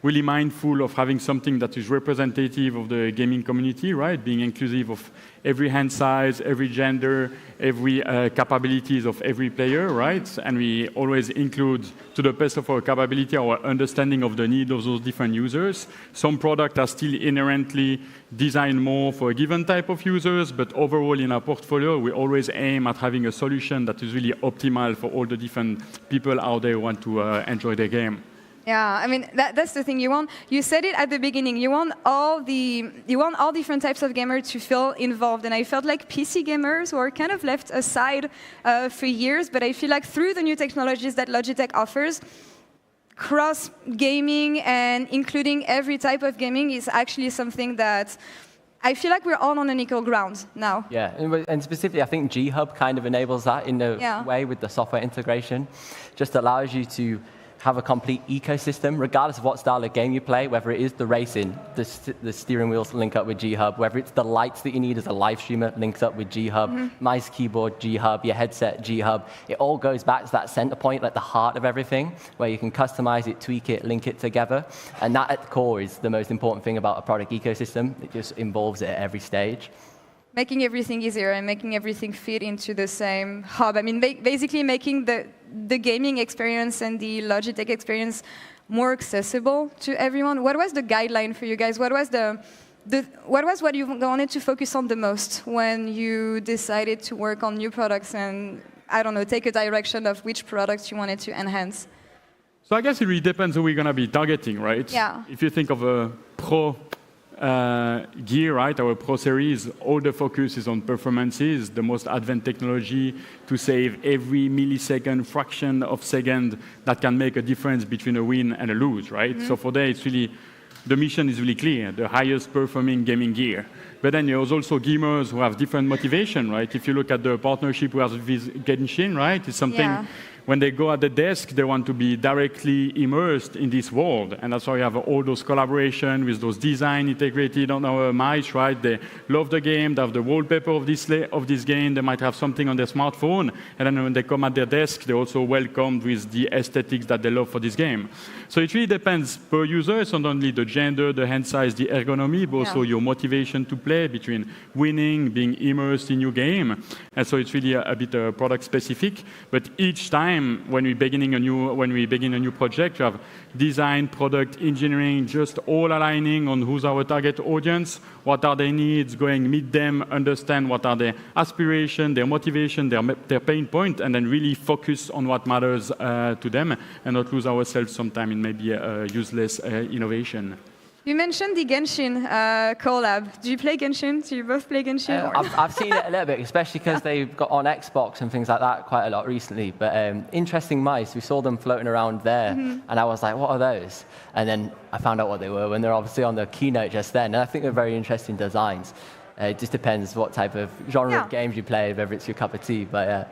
really mindful of having something that is representative of the gaming community, right? Being inclusive of every hand size, every gender, every capabilities of every player, right? And we always include, to the best of our capability, our understanding of the need of those different users. Some products are still inherently designed more for a given type of users, but overall in our portfolio, we always aim at having a solution that is really optimal for all the different people out there who want to enjoy their game. Yeah, I mean that's the thing. You said it at the beginning. You want all different types of gamers to feel involved, and I felt like PC gamers were kind of left aside for years. But I feel like through the new technologies that Logitech offers, cross gaming and including every type of gaming is actually something that I feel like we're all on an equal ground now. Yeah, and specifically, I think G Hub kind of enables that in a way with the software integration. Just allows you to have a complete ecosystem, regardless of what style of game you play, whether it is the racing, the steering wheels link up with G Hub, whether it's the lights that you need as a live streamer links up with G Hub, mouse, keyboard, G Hub, your headset, G Hub. It all goes back to that center point, like the heart of everything, where you can customize it, tweak it, link it together. And that at the core is the most important thing about a product ecosystem. It just involves it at every stage. Making everything easier and making everything fit into the same hub. I mean, basically making the gaming experience and the Logitech experience more accessible to everyone. What was the guideline for you guys? What was what you wanted to focus on the most when you decided to work on new products and, I don't know, take a direction of which products you wanted to enhance? So I guess it really depends who we're going to be targeting, right? Yeah. If you think of a pro gear, right, our Pro series, all the focus is on performances, the most advanced technology to save every millisecond, fraction of second that can make a difference between a win and a lose, right? So for that, it's really, the mission is really clear, the highest performing gaming gear. But then there's also gamers who have different motivation, right? If you look at the partnership we have with Genshin, right, it's something when they go at the desk, they want to be directly immersed in this world. And that's why we have all those collaboration with those design integrated on our mice, right? They love the game, they have the wallpaper of this game, they might have something on their smartphone, and then when they come at their desk, they're also welcomed with the aesthetics that they love for this game. So it really depends per user. It's not only the gender, the hand size, the ergonomy, but also your motivation to play between winning, being immersed in your game. And so it's really a bit product specific. But each time when we begin a new project, you have design, product, engineering, just all aligning on who's our target audience, what are their needs, going meet them, understand what are their aspirations, their motivation, their pain point, and then really focus on what matters to them and not lose ourselves sometime in maybe a useless innovation. You mentioned the Genshin collab. Do you play Genshin? Do you both play Genshin? I've seen it a little bit, especially because they've got on Xbox and things like that quite a lot recently. But interesting mice. We saw them floating around there, and I was like, what are those? And then I found out what they were when they're obviously on the keynote just then. And I think they're very interesting designs. It just depends what type of genre of games you play, whether it's your cup of tea. But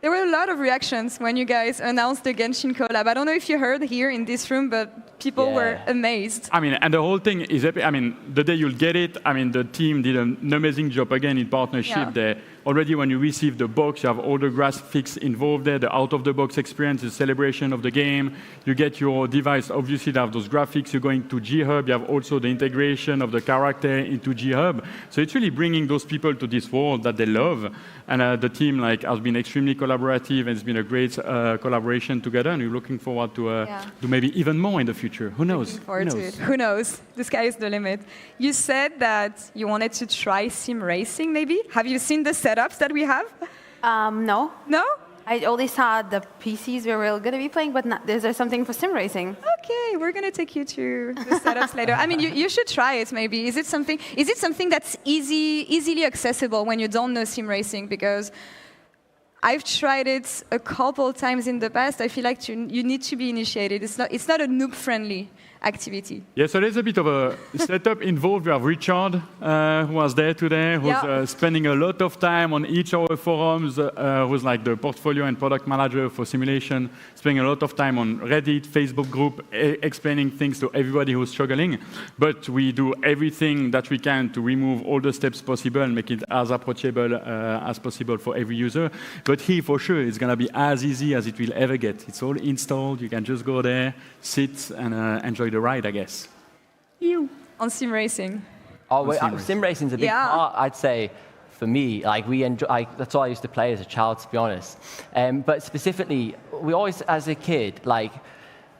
there were a lot of reactions when you guys announced the Genshin collab. I don't know if you heard here in this room, but people were amazed. I mean, and the whole thing is, I mean, the day you'll get it, I mean, the team did an amazing job again in partnership. They already, when you receive the box, you have all the graphics involved there, the out-of-the-box experience, the celebration of the game. You get your device, obviously, they have those graphics. You're going to G Hub. You have also the integration of the character into G Hub. So it's really bringing those people to this world that they love. And the team has been extremely collaborative, and it's been a great collaboration together. And we're looking forward to do maybe even more in the future. Who knows? Who knows? The sky is the limit. You said that you wanted to try sim racing, maybe? Have you seen the setups that we have? No. No? I only saw the PCs where we're going to be playing, but is there something for sim racing? Okay, we're going to take you to the setups later. I mean, you should try it maybe. Is it something that's easily accessible when you don't know sim racing? Because I've tried it a couple times in the past. I feel like you need to be initiated. It's not a noob-friendly activity. Yeah, so there's a bit of a setup involved. We have Richard, who was there today, who's spending a lot of time on each of our forums, who's like the portfolio and product manager for simulation, spending a lot of time on Reddit, Facebook group, explaining things to everybody who's struggling. But we do everything that we can to remove all the steps possible and make it as approachable as possible for every user. But here, for sure, it's going to be as easy as it will ever get. It's all installed. You can just go there, sit, and enjoy the ride, I guess. On sim racing. Sim racing is a big part, I'd say, for me. Like that's all I used to play as a child, to be honest. But specifically, we always, as a kid, like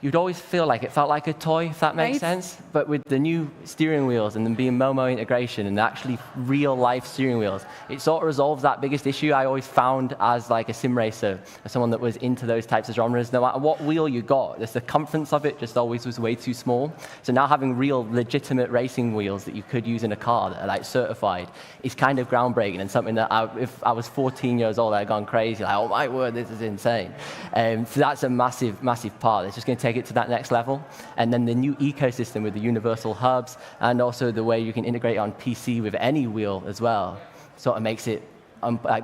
you'd always feel like it felt like a toy, if that makes sense. But with the new steering wheels and them being Momo integration and actually real-life steering wheels, it sort of resolves that biggest issue I always found as like a sim racer, as someone that was into those types of genres. No matter what wheel you got, the circumference of it just always was way too small. So now having real, legitimate racing wheels that you could use in a car that are like certified is kind of groundbreaking and something that if I was 14 years old, I'd gone crazy. Like, oh my word, this is insane. So that's a massive, massive part. It's just going to take it to that next level. And then the new ecosystem with the universal hubs and also the way you can integrate on PC with any wheel as well sort of makes it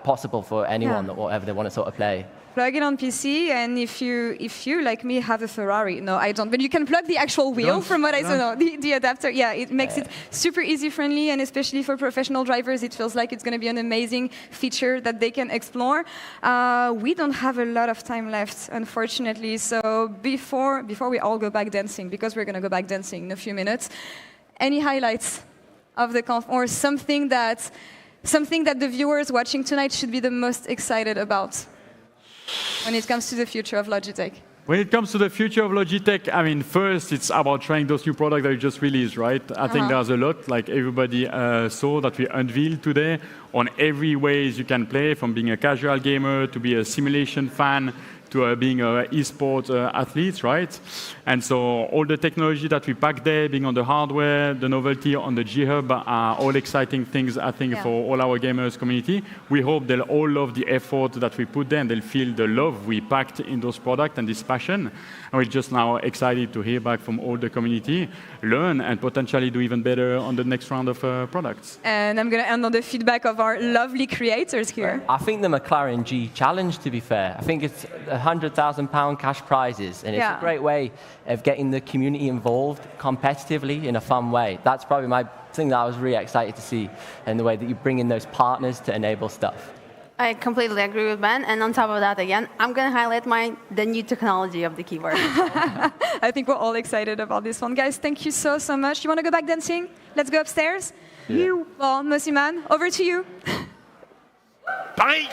possible for anyone that whatever they want to sort of play. Plug it on PC, and if you like me have a Ferrari, no, I don't, but you can plug the actual wheel from what I saw, the adapter. Yeah, it makes it super easy friendly, and especially for professional drivers, it feels like it's going to be an amazing feature that they can explore. We don't have a lot of time left, unfortunately. So before we all go back dancing, because we're going to go back dancing in a few minutes, any highlights of the conf or something that the viewers watching tonight should be the most excited about when it comes to the future of Logitech? When it comes to the future of Logitech, I mean, first, it's about trying those new products that we just released, right? I think there's a lot, like everybody saw, that we unveiled today on every ways you can play, from being a casual gamer to be a simulation fan to being an esports athlete, right? And so all the technology that we pack there, being on the hardware, the novelty on the G Hub, are all exciting things, I think, for all our gamers community. We hope they'll all love the effort that we put there, and they'll feel the love we packed in those products and this passion. And we're just now excited to hear back from all the community, learn, and potentially do even better on the next round of products. And I'm going to end on the feedback of our lovely creators here. I think the McLaren G challenge, to be fair, I think it's £100,000 cash prizes, and it's a great way of getting the community involved competitively in a fun way. That's probably my thing that I was really excited to see, and the way that you bring in those partners to enable stuff. I completely agree with Ben, and on top of that, again, I'm going to highlight the new technology of the keyboard. I think we're all excited about this one. Guys, thank you so much. You want to go back dancing? Let's go upstairs. Well, Mossy Man, over to you. Bye!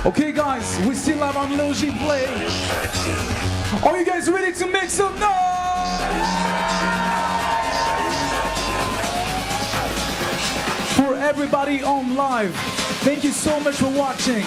Okay, guys, we still have our Logi play. Are you guys ready to make some noise? For everybody on live, thank you so much for watching.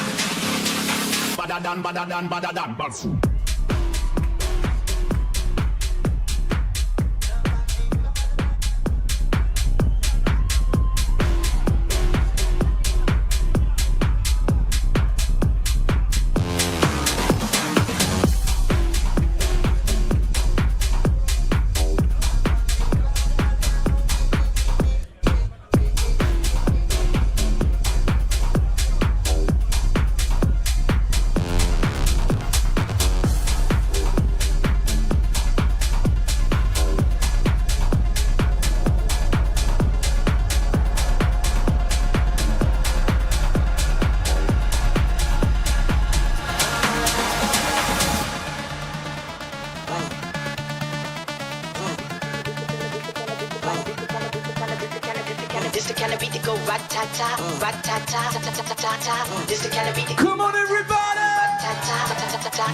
Come on, everybody!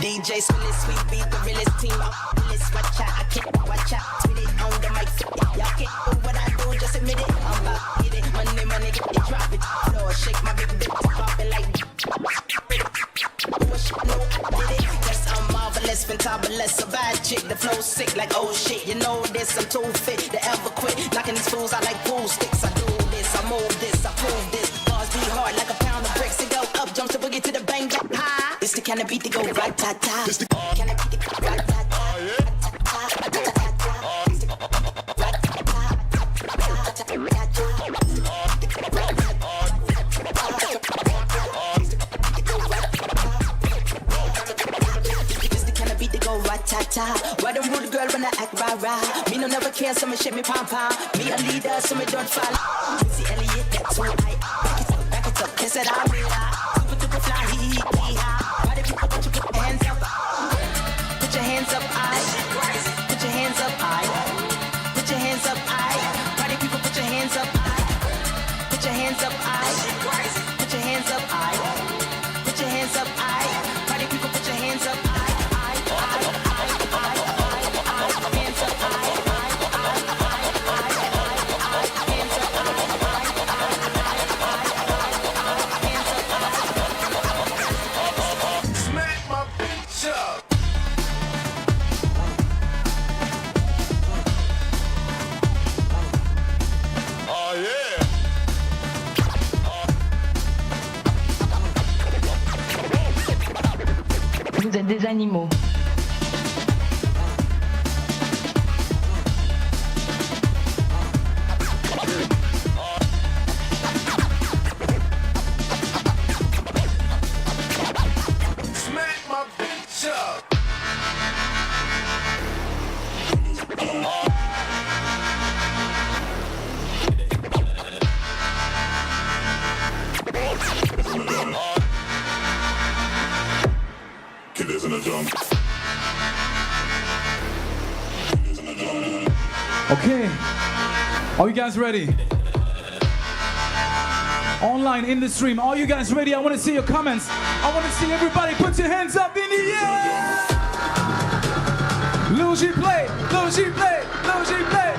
DJ Spillis, sweet beat, the realest team. Let's watch out, I can't watch out. Spit it on the mic, y'all can't do what I do, just admit it. I'm about to get it, money, get it, drop it. Lord, shake my big dick, pop it like. No, I did it. Yes, I'm marvelous, fantabulous, a bad chick. The flow sick like oh shit. You know this, I'm too fit to ever quit. Knocking these fools out like pool sticks. I do this, I move this, I prove this. Bars be hard like a pound of bricks and go up, jump to boogie to the bang bang high. It's the kind of beat that go right ta ta. It's the kind of beat that go right ta ta. Why don't rude girl when I act rah-rah? Me no never care, so me shake me pom-pom. Me a leader, so me don't follow. Missy Elliott, that's who I back it up, kiss it out, me super fly, hee-hee-hee-ha. Why the people don't you put your hands up? Put your hands up, I. Put your hands up, I. Put your hands up, I. Why the people put your hands up, I. Put your hands up, I. Put your hands up, I. Put your hands up, I. Why the people put your hands up, I. Vous êtes des animaux. Okay, are you guys ready? Online in the stream, are you guys ready? I want to see your comments. I want to see everybody put your hands up in the air. Logi play, Logi play, Logi play.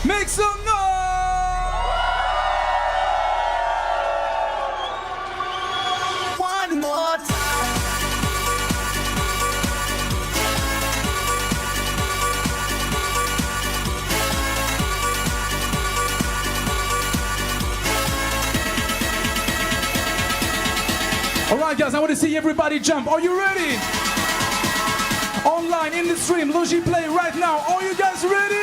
Make some noise! One more time. All right, guys, I want to see everybody jump. Are you ready? Online in the stream, Logi play right now. Are you guys ready?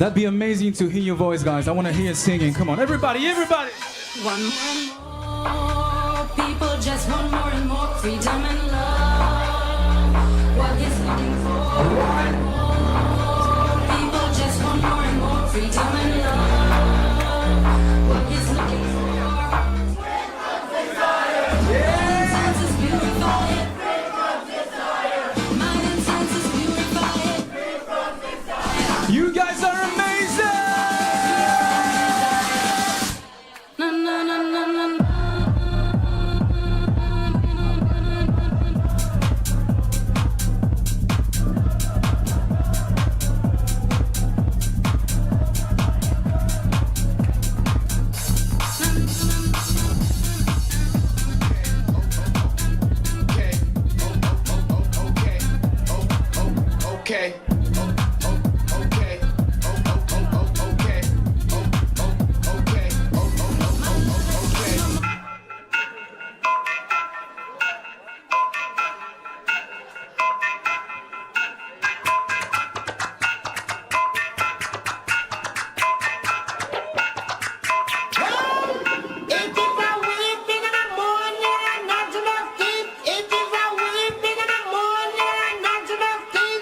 That'd be amazing to hear your voice, guys. I want to hear you singing. Come on, everybody, everybody. One more, people just want more and more freedom and love. What he's looking for. One more, people just want more and more freedom and love. What he's looking for. Mind and senses purify it. Mind and senses purify it. You guys are amazing. Na na na na na na. Okay.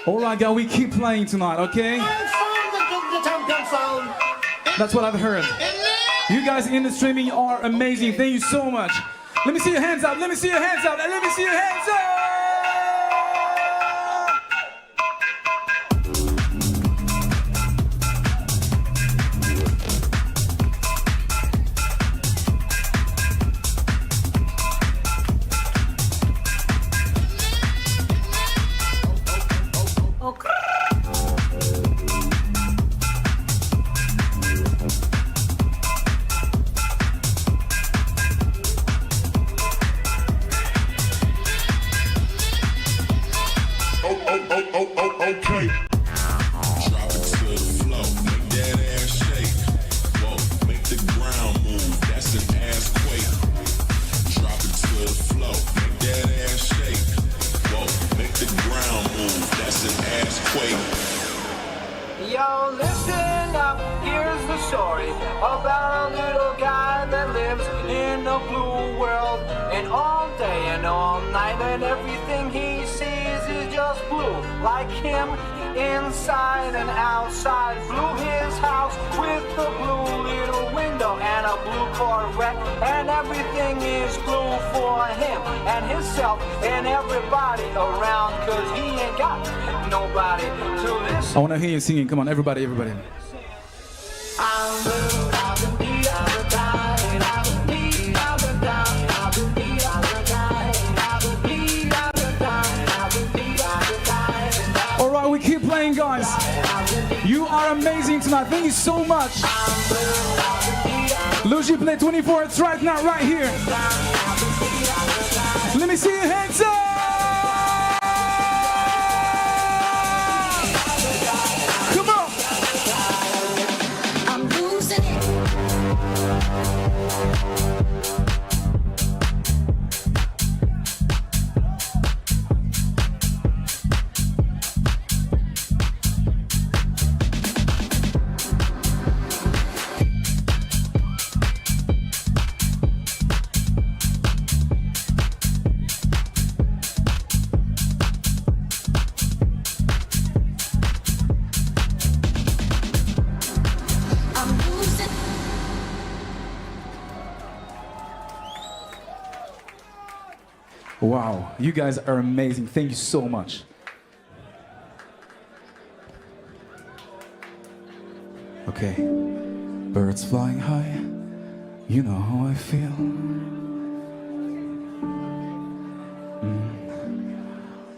All right, guys, we keep playing tonight, okay? That's what I've heard. You guys in the streaming are amazing. Thank you so much. Let me see your hands up. Let me see your hands up. Let me see your hands up. Okay. Drop it to the floor, make that ass shake. Whoa, make the ground move, that's an ass quake. Drop it to the floor, make that ass shake. Whoa, make the ground move, that's an ass quake. Yo, listen up, here's the story about a little guy that lives in a blue world. And all day and all night and everything he sees is just blue. Like him, inside and outside. Blue his house with a blue little window and a blue Corvette. And everything is blue for him and himself and everybody around. Cause he ain't got nobody to listen. I want to hear you singing. Come on, everybody, everybody. All right, we keep playing, guys. You are amazing tonight. Thank you so much. Logi Play 24, it's right now, right here. Let me see your hands up. Come on. I'm losing it. Wow, you guys are amazing. Thank you so much. Okay, birds flying high, you know how I feel.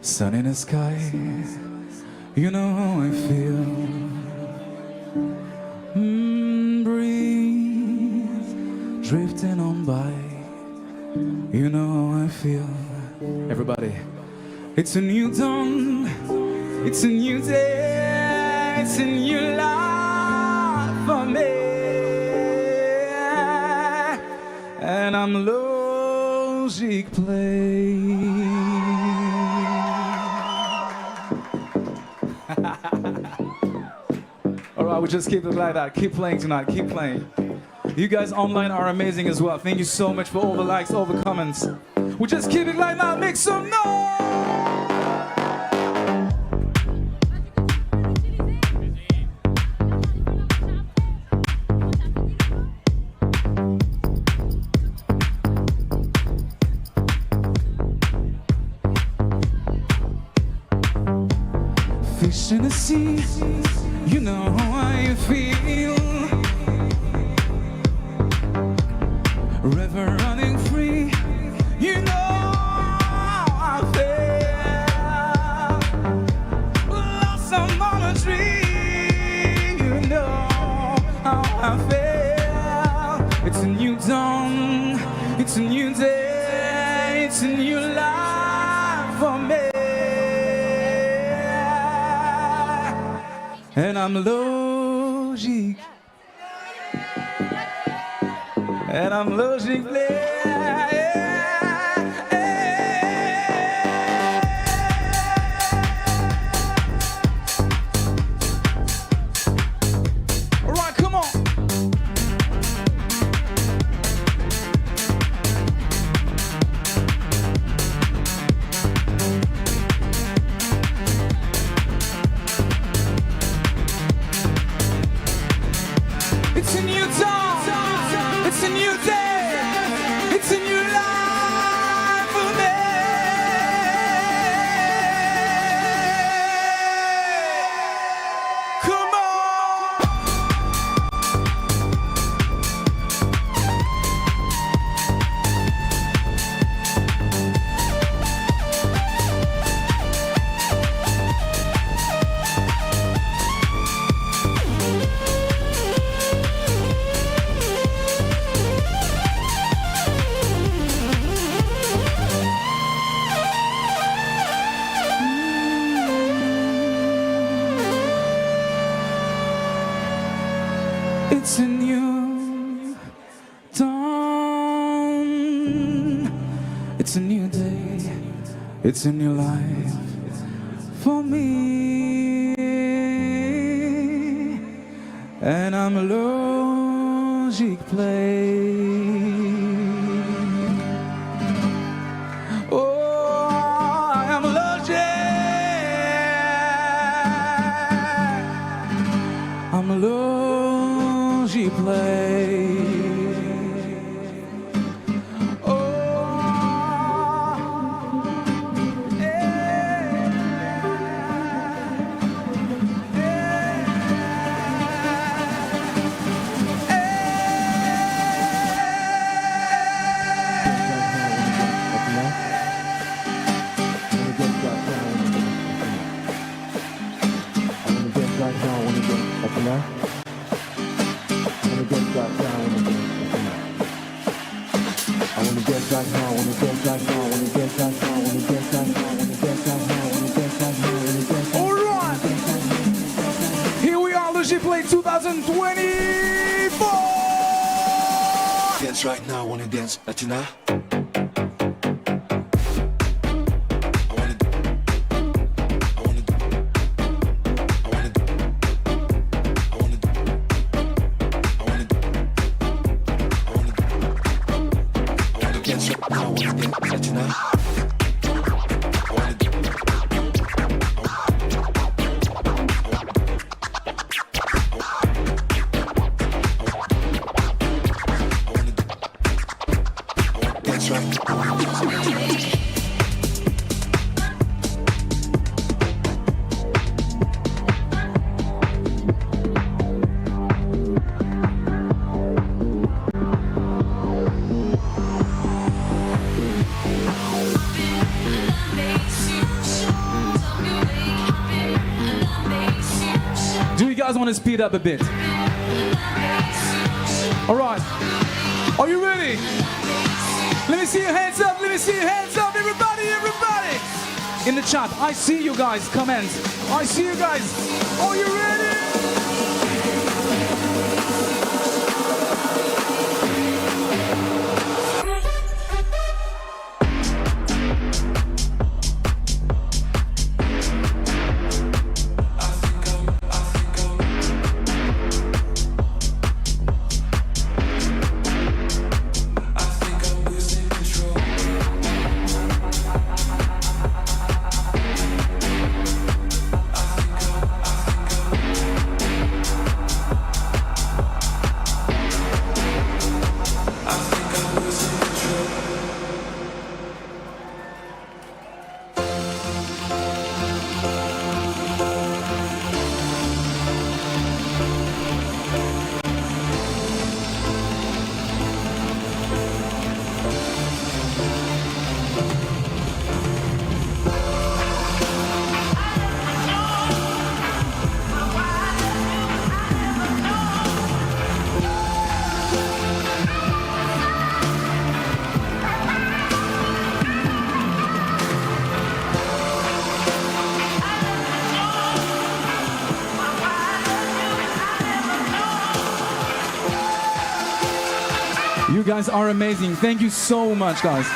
Sun in the sky, you know how I feel. Breeze drifting on by, you know how I feel. Everybody, it's a new dawn, it's a new day, it's a new life for me. And I'm Logic Play. All Alright, we just keep it like that. Keep playing tonight, keep playing. You guys online are amazing as well. Thank you so much for all the likes, all the comments. We just keep it like that, make some noise! Fish in the sea, you know how you feel. River running free, you know how I feel. Lost on a tree, you know how I feel. It's a new dawn, it's a new day, it's a new life for me. And I'm Logi. And I'm Logi. Alright, come on. It's a new dawn, it's a new day, it's a new life for me. Come on. It's a new dawn. It's a new day. It's a new life for me. And I'm a Logic play. Oh, I am Logic. I'm a Logi play. Alright, here we are, Logi Play 2024. Dance right now, wanna dance tonight? Do you guys want to speed up a bit? All right. Are you ready? Let me see your hands up. Let me see your hands up. Everybody, everybody. In the chat, I see you guys. Comment. I see you guys. Are you ready? guys are amazing. Thank you so much, guys.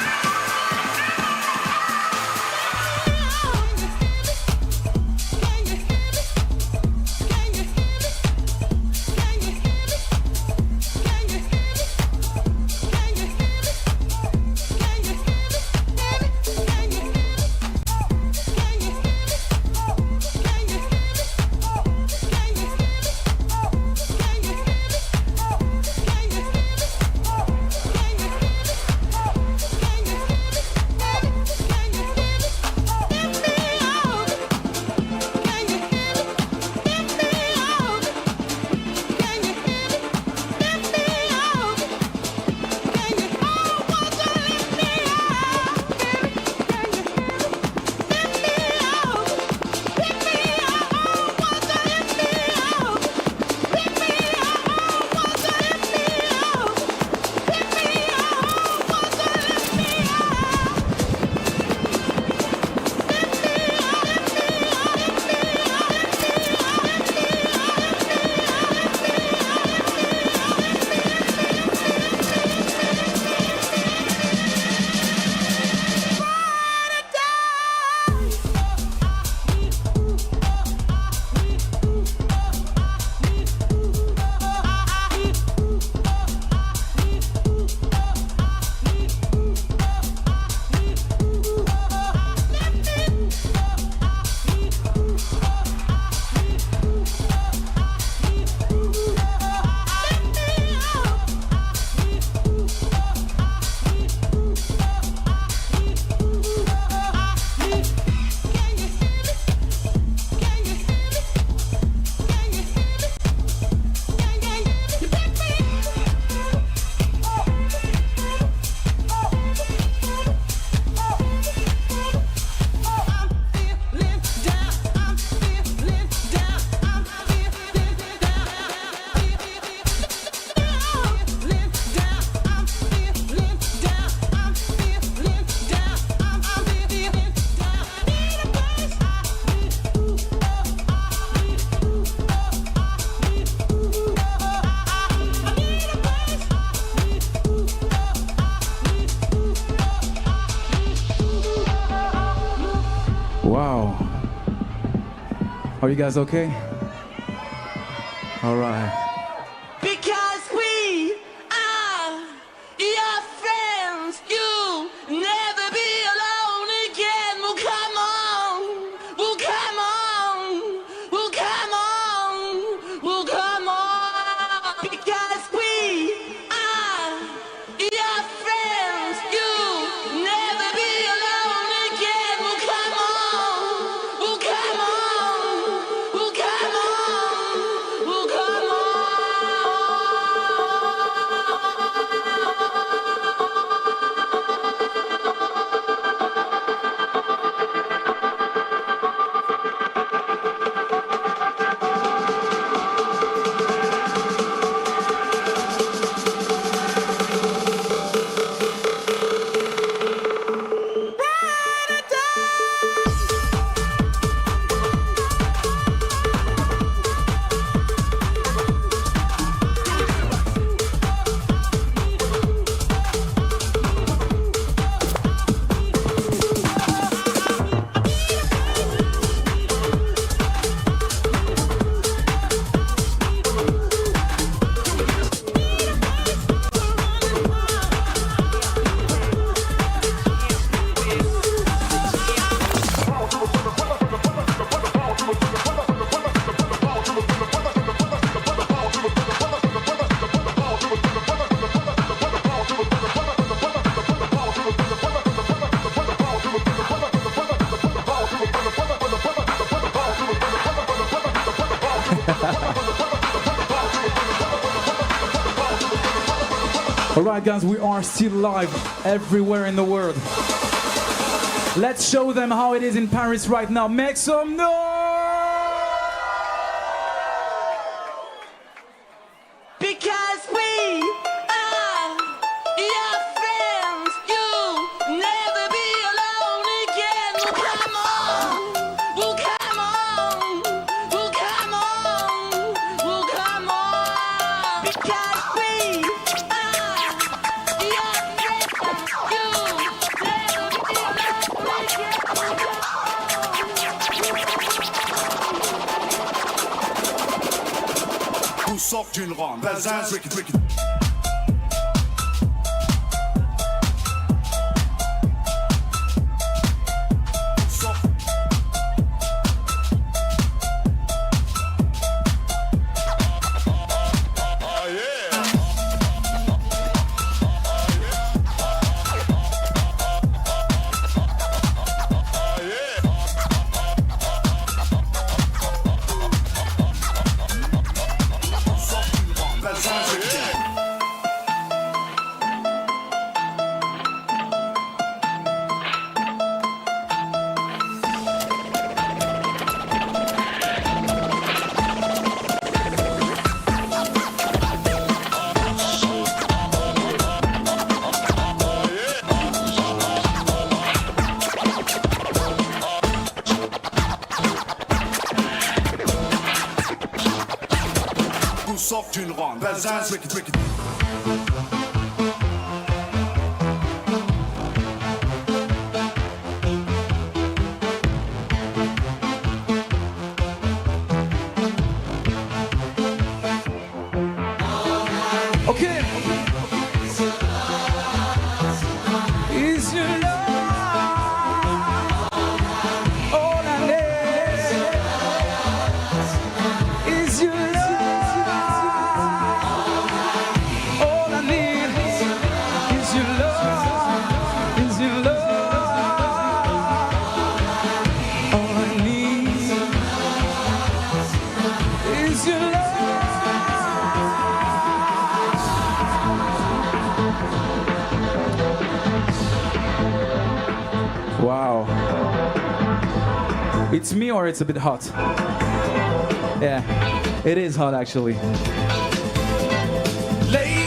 Wow. Are you guys okay? All right. Because we are your friends, you never be alone again. Well, come on, well, come on, well, come on, well, come on. Because we are your friends, you never be alone again. Well, come on, well, come on, well, come on, well, come on. All right, guys, we are still live everywhere in the world. Let's show them how it is in Paris right now. Make some noise! Because we are your friends, you never be alone again. Well, come on, well, come on, well, come on, well, come on. Because we are Où sort d'une ronde? Bazin, wicked, wicked. Sort d'une ronde, bazin, wicked, wicked. Okay. Is your love all I need? Is your love all I need? Is your love? Is your love all I need? Is your love? Wow. It's me or it's a bit hot? Yeah, it is hot actually. Lady,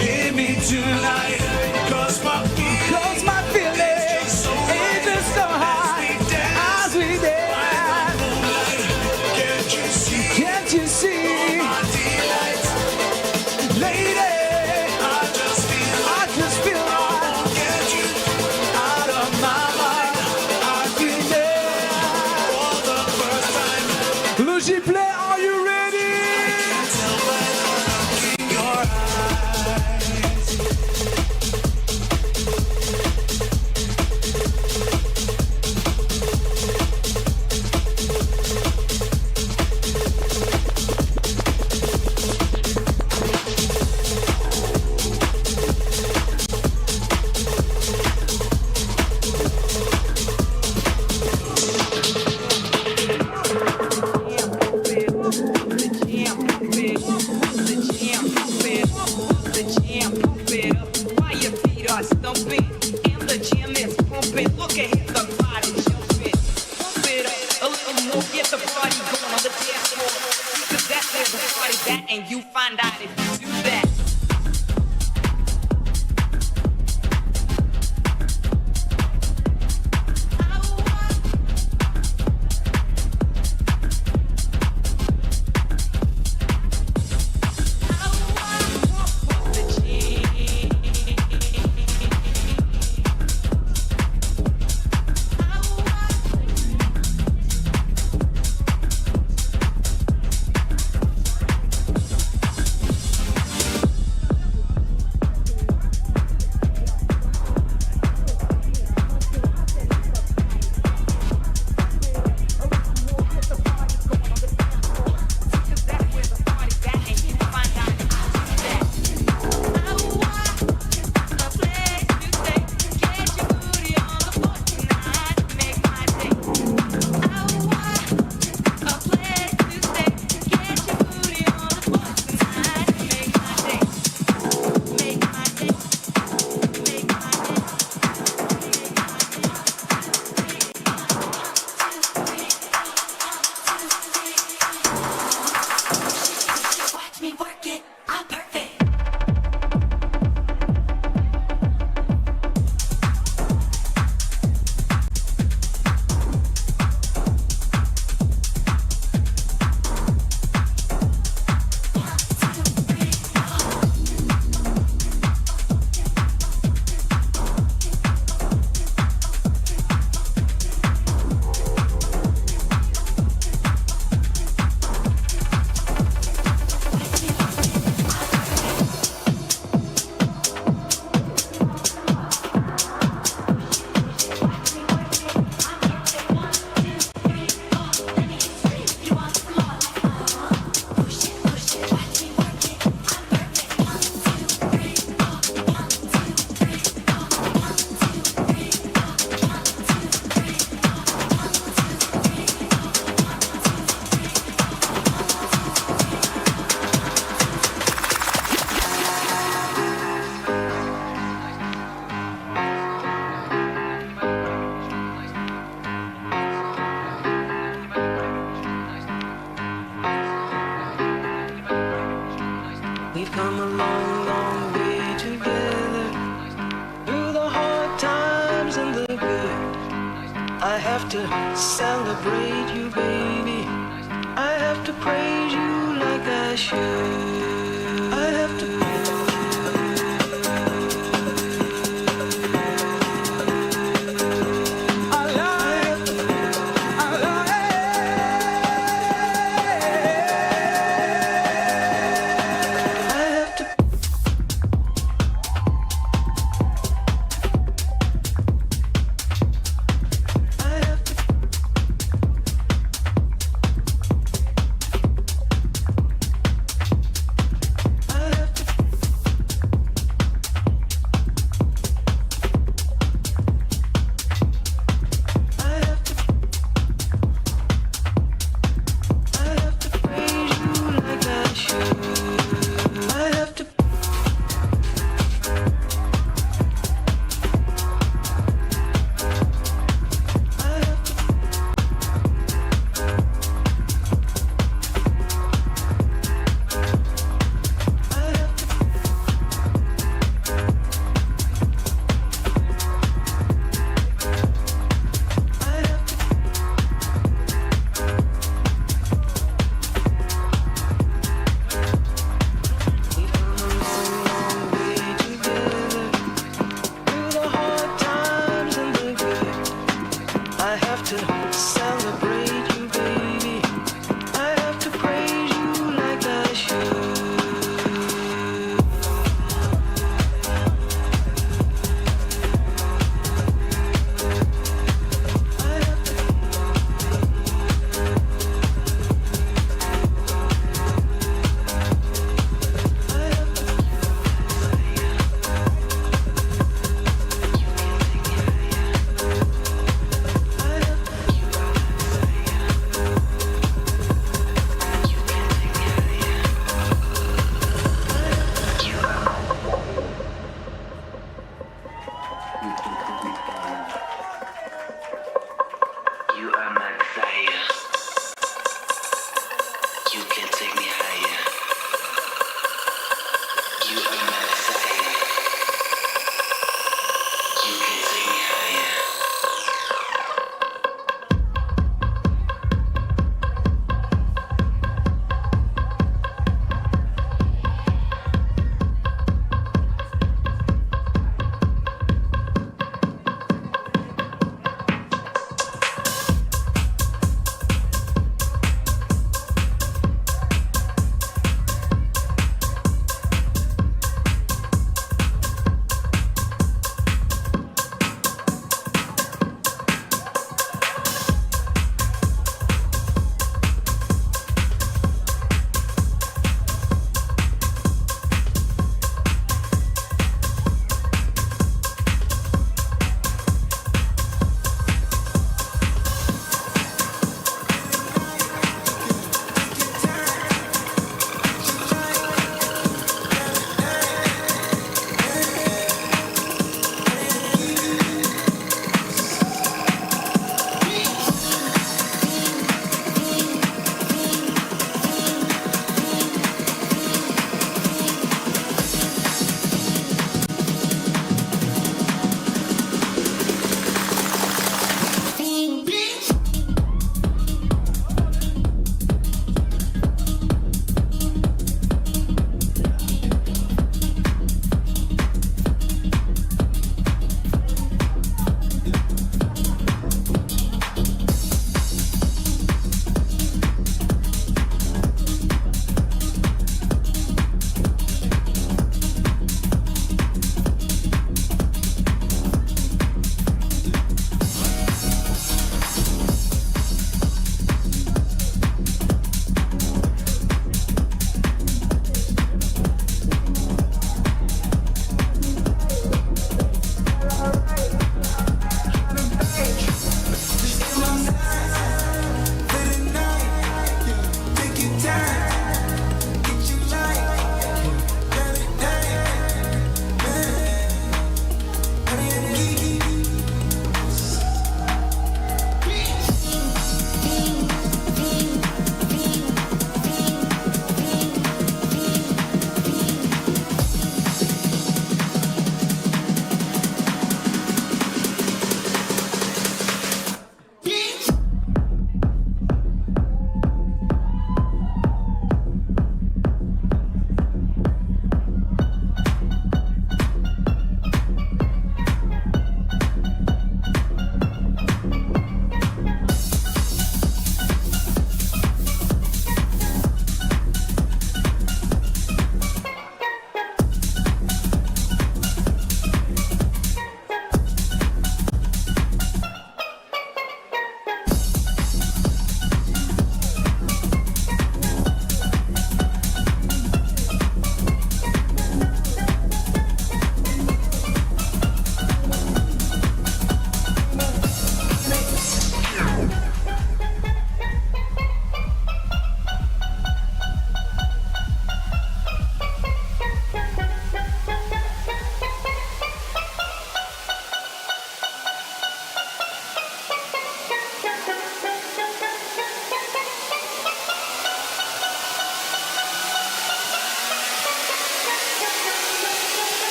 hear me tonight, 'cause my feelings is just so high as we dance. Can't you see? My delight. Lady, I just feel I won't get you out of my mind. I've been there for the first time. Logi Play, are you ready? Tell by the look in your eyes. And you find out if you do that. with you, baby. I have to praise you like I should. I have to.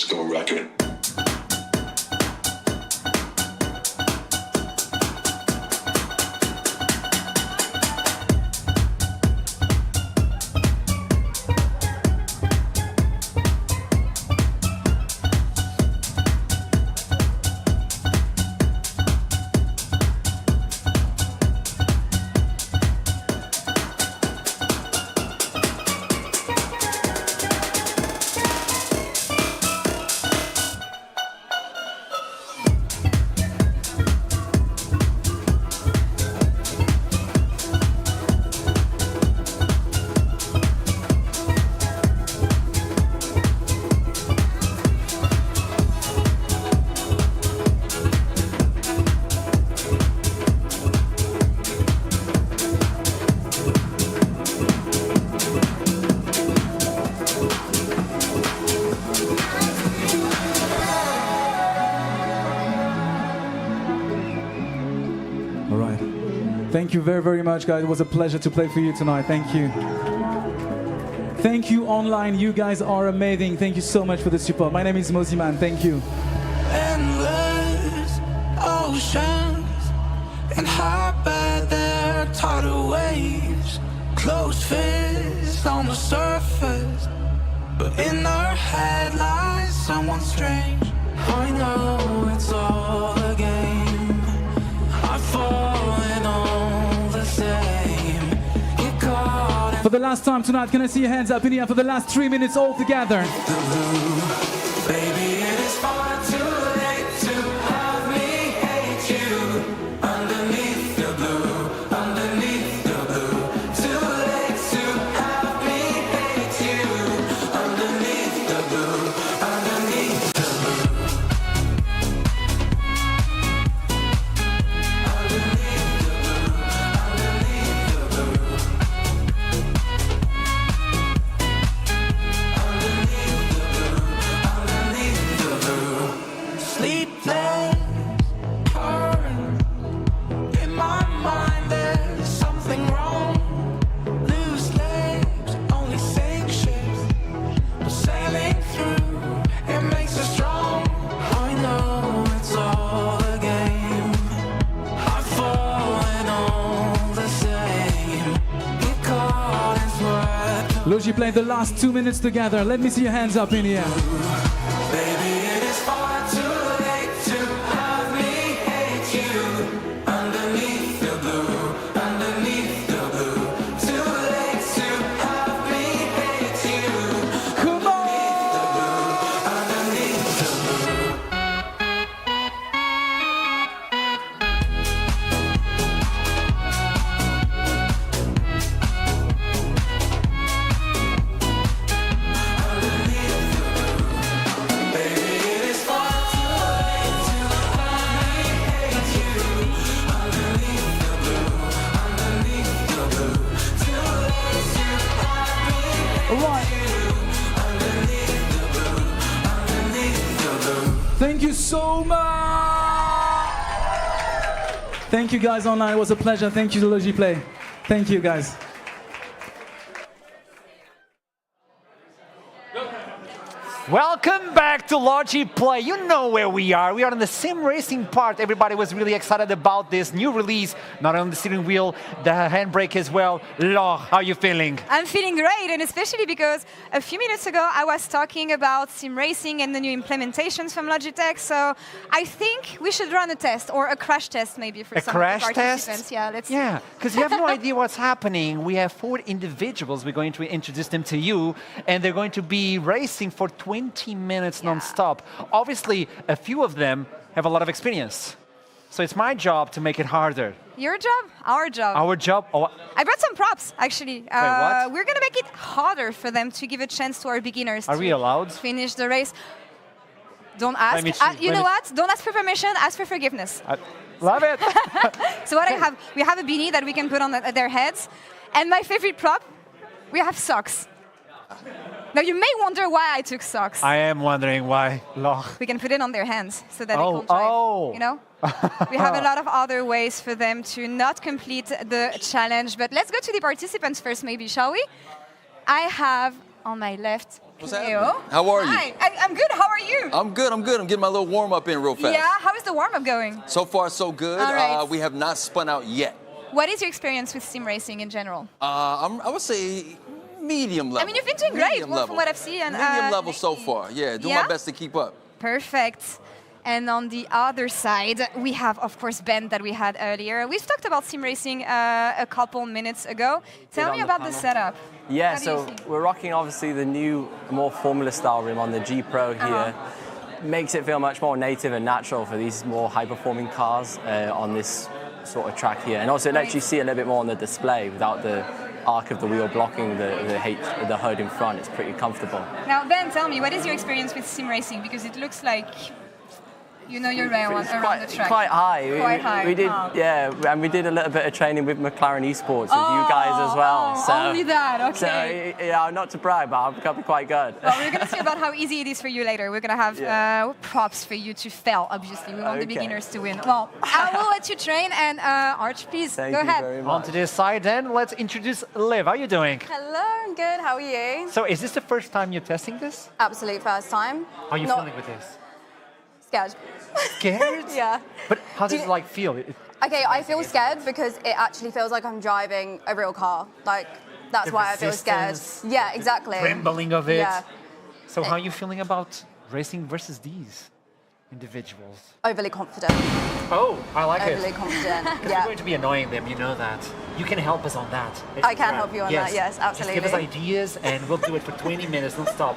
disco record. Thank you very, very much, guys. It was a pleasure to play for you tonight. Thank you. Thank you, online. You guys are amazing. Thank you so much for the support. My name is Moziman. Thank you. Endless oceans and high by their tidal waves. Closed fists on the surface, but in their head lies someone strange. I know it's all a game. I've fallen all the same. Get caught in For the last time tonight, can I see your hands up in the air for the last 3 minutes all together? the blue. Baby, it is far too late to have me hate you. Underneath the blue, underneath the blue. Too late to have me hate you. Underneath the blue, underneath the blue. Sleepless, current. In my mind there's something wrong. Loose legs, only sink ships. But sailing through, it makes us strong. I know it's all a game. I've fallen all the same. Get caught in sweat. Logi played the last 2 minutes together. Let me see your hands up in the air. Baby, it is far too late to have me hate you. Underneath the blue, underneath the blue. Too late to have me hate you. Come Underneath the blue, underneath the blue. Baby, it is far too late to have me hate you. Underneath the blue, underneath the blue. Too late to have me hate you. Underneath the blue, underneath the blue. Thank you so much. Thank you guys online. It was a pleasure. Thank you to Logi Play. Thank you guys. Welcome back to Logi Play. You know where we are. We are in the sim racing part. Everybody was really excited about this new release. Not only the steering wheel, the handbrake as well. Laure, how are you feeling? I'm feeling great, and especially because a few minutes ago I was talking about sim racing and the new implementations from Logitech. So I think we should run a test or a crash test maybe for some crash of the test? participants. Yeah, let's. Yeah, because you have no idea what's happening. We have 4 individuals. We're going to introduce them to you, and they're going to be racing for 20 minutes non-stop. Obviously, a few of them have a lot of experience. So it's my job to make it harder. Your job? Our job. Our job? Oh, I brought some props, actually. what? We're going to make it harder for them to give a chance to our beginners are to we allowed? finish the race. Don't ask. Let me You know what? Don't ask for permission, ask for forgiveness. Love it. So what I have, we have a beanie that we can put on their heads. And my favorite prop, we have socks. Now you may wonder why I took socks. I am wondering why, Laure. We can put it on their hands so that they can't drive, you know? We have a lot of other ways for them to not complete the challenge. But let's go to the participants first, maybe, shall we? I have on my left What's Cleo. How are you? Hi, I'm good. How are you? I'm good. I'm getting my little warm up in real fast. Yeah, how is the warm-up going? So far, so good. All right. We have not spun out yet. What is your experience with sim racing in general? I would say medium level. I mean, you've been doing great Medium from level. what I've seen. And, Medium level so far. Yeah, doing yeah? my best to keep up. Perfect. And on the other side, we have, of course, Ben that we had earlier. We've talked about sim racing a couple minutes ago. Tell me about the setup. Yeah, How do you so see? we're rocking obviously the new, more Formula style rim on the G Pro here. Makes it feel much more native and natural for these more high-performing cars on this sort of track here. And also it lets you see a little bit more on the display without the arc of the wheel blocking the hood in front. It's pretty comfortable. Now, Ben, tell me, what is your experience with sim racing? Because it looks like you know your way around the track. Quite high. Quite high. We did, yeah, and we did a little bit of training with McLaren Esports with you guys as well. So, only that, okay. So, yeah, not to brag, but I've become quite good. Well, we're going to see about how easy it is for you later. We're going to have props for you to fail, obviously. We want the beginners to win. Well, I will let you train, and Arch, please, go ahead. On to this side then, let's introduce Liv. How are you doing? Hello, I'm good. How are you? So is this the first time you're testing this? Absolute first time. How are you feeling with this? Scared. Scared? Yeah. But how does it feel? Okay, I feel scared because it actually feels like I'm driving a real car. Like, that's why I feel scared. Yeah, exactly. Trembling of it. Yeah. So how are you feeling about racing versus these individuals? Overly confident. Oh, I like it. Overly confident. Because we're going to be annoying them, you know that. You can help us on that. I can help you on that, yes, absolutely. Just give us ideas and we'll do it for 20 minutes, non-stop.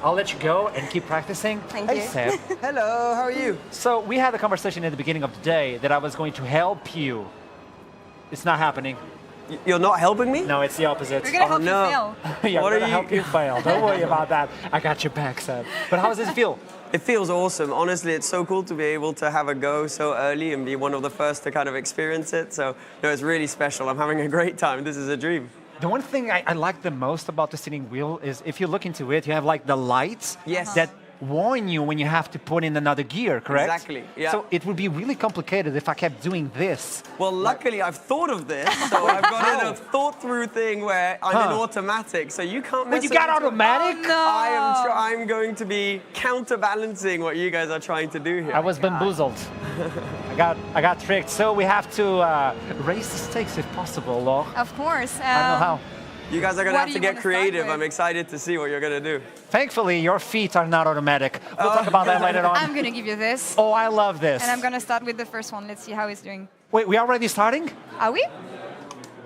I'll let you go and keep practicing. Thank Hey, you. Seb. Hello, how are you? So we had a conversation at the beginning of the day that I was going to help you. It's not happening. You're not helping me? No, it's the opposite. We're going to help you fail. Yeah, What I'm are gonna you- help you fail. Don't worry about that. I got your back, Seb. But how does this feel? It feels awesome. Honestly, it's so cool to be able to have a go so early and be one of the first to kind of experience it. So, no, it's really special. I'm having a great time. This is a dream. The one thing I like the most about the steering wheel is if you look into it, you have like the lights that warn you when you have to put in another gear, correct? Exactly, yeah. So it would be really complicated if I kept doing this. Well, luckily, I've thought of this. So I've got in a thought-through thing where I'm in automatic, so you can't mess But you got with it. automatic? Oh, no. I'm going to be counterbalancing what you guys are trying to do here. I was bamboozled. I got tricked. So we have to raise the stakes if possible, Laure. Of course. I don't know how. You guys are going to What have do to you get wanna start creative. with? I'm excited to see what you're going to do. Thankfully, your feet are not automatic. We'll talk about that later on. I'm going to give you this. Oh, I love this. And I'm going to start with the first one. Let's see how he's doing. Wait, we already starting? Are we?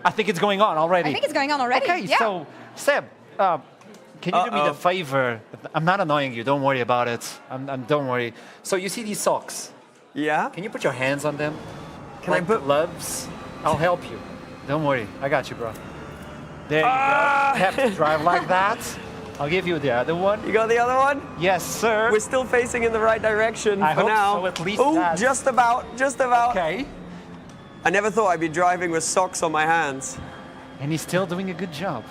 I think it's going on already. I think it's going on already. Okay, yeah. so, Seb, can you do me the favor? I'm not annoying you. Don't worry about it. Don't worry. So you see these socks? Yeah? Can you put your hands on them? Can I put gloves? I'll help you. Don't worry. I got you, bro. There you go. You have to drive like that. I'll give you the other one. You got the other one? Yes, sir. We're still facing in the right direction I for hope now. so, at least oh, that. just about, just about. Okay. I never thought I'd be driving with socks on my hands. And he's still doing a good job.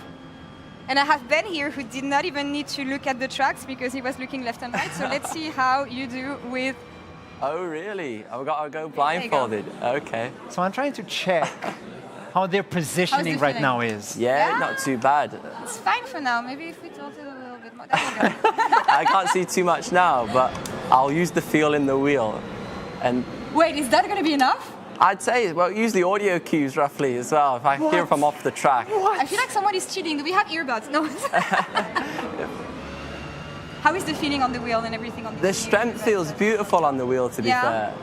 And I have Ben here who did not even need to look at the tracks because he was looking left and right. So let's see how you do with... Oh, really? I've got to go blindfolded. Okay. So I'm trying to check how their positioning right feeling? now is. Yeah, not too bad. It's fine for now. Maybe if we tilt it a little bit more. There you go. I can't see too much now, but I'll use the feel in the wheel. And Wait, is that going to be enough? I'd say, well, use the audio cues roughly as well, if I hear if I'm off the track. I feel like someone is cheating. Do we have earbuds? No. How is the feeling on the wheel and everything on the The strength feels beautiful on the wheel, to be fair.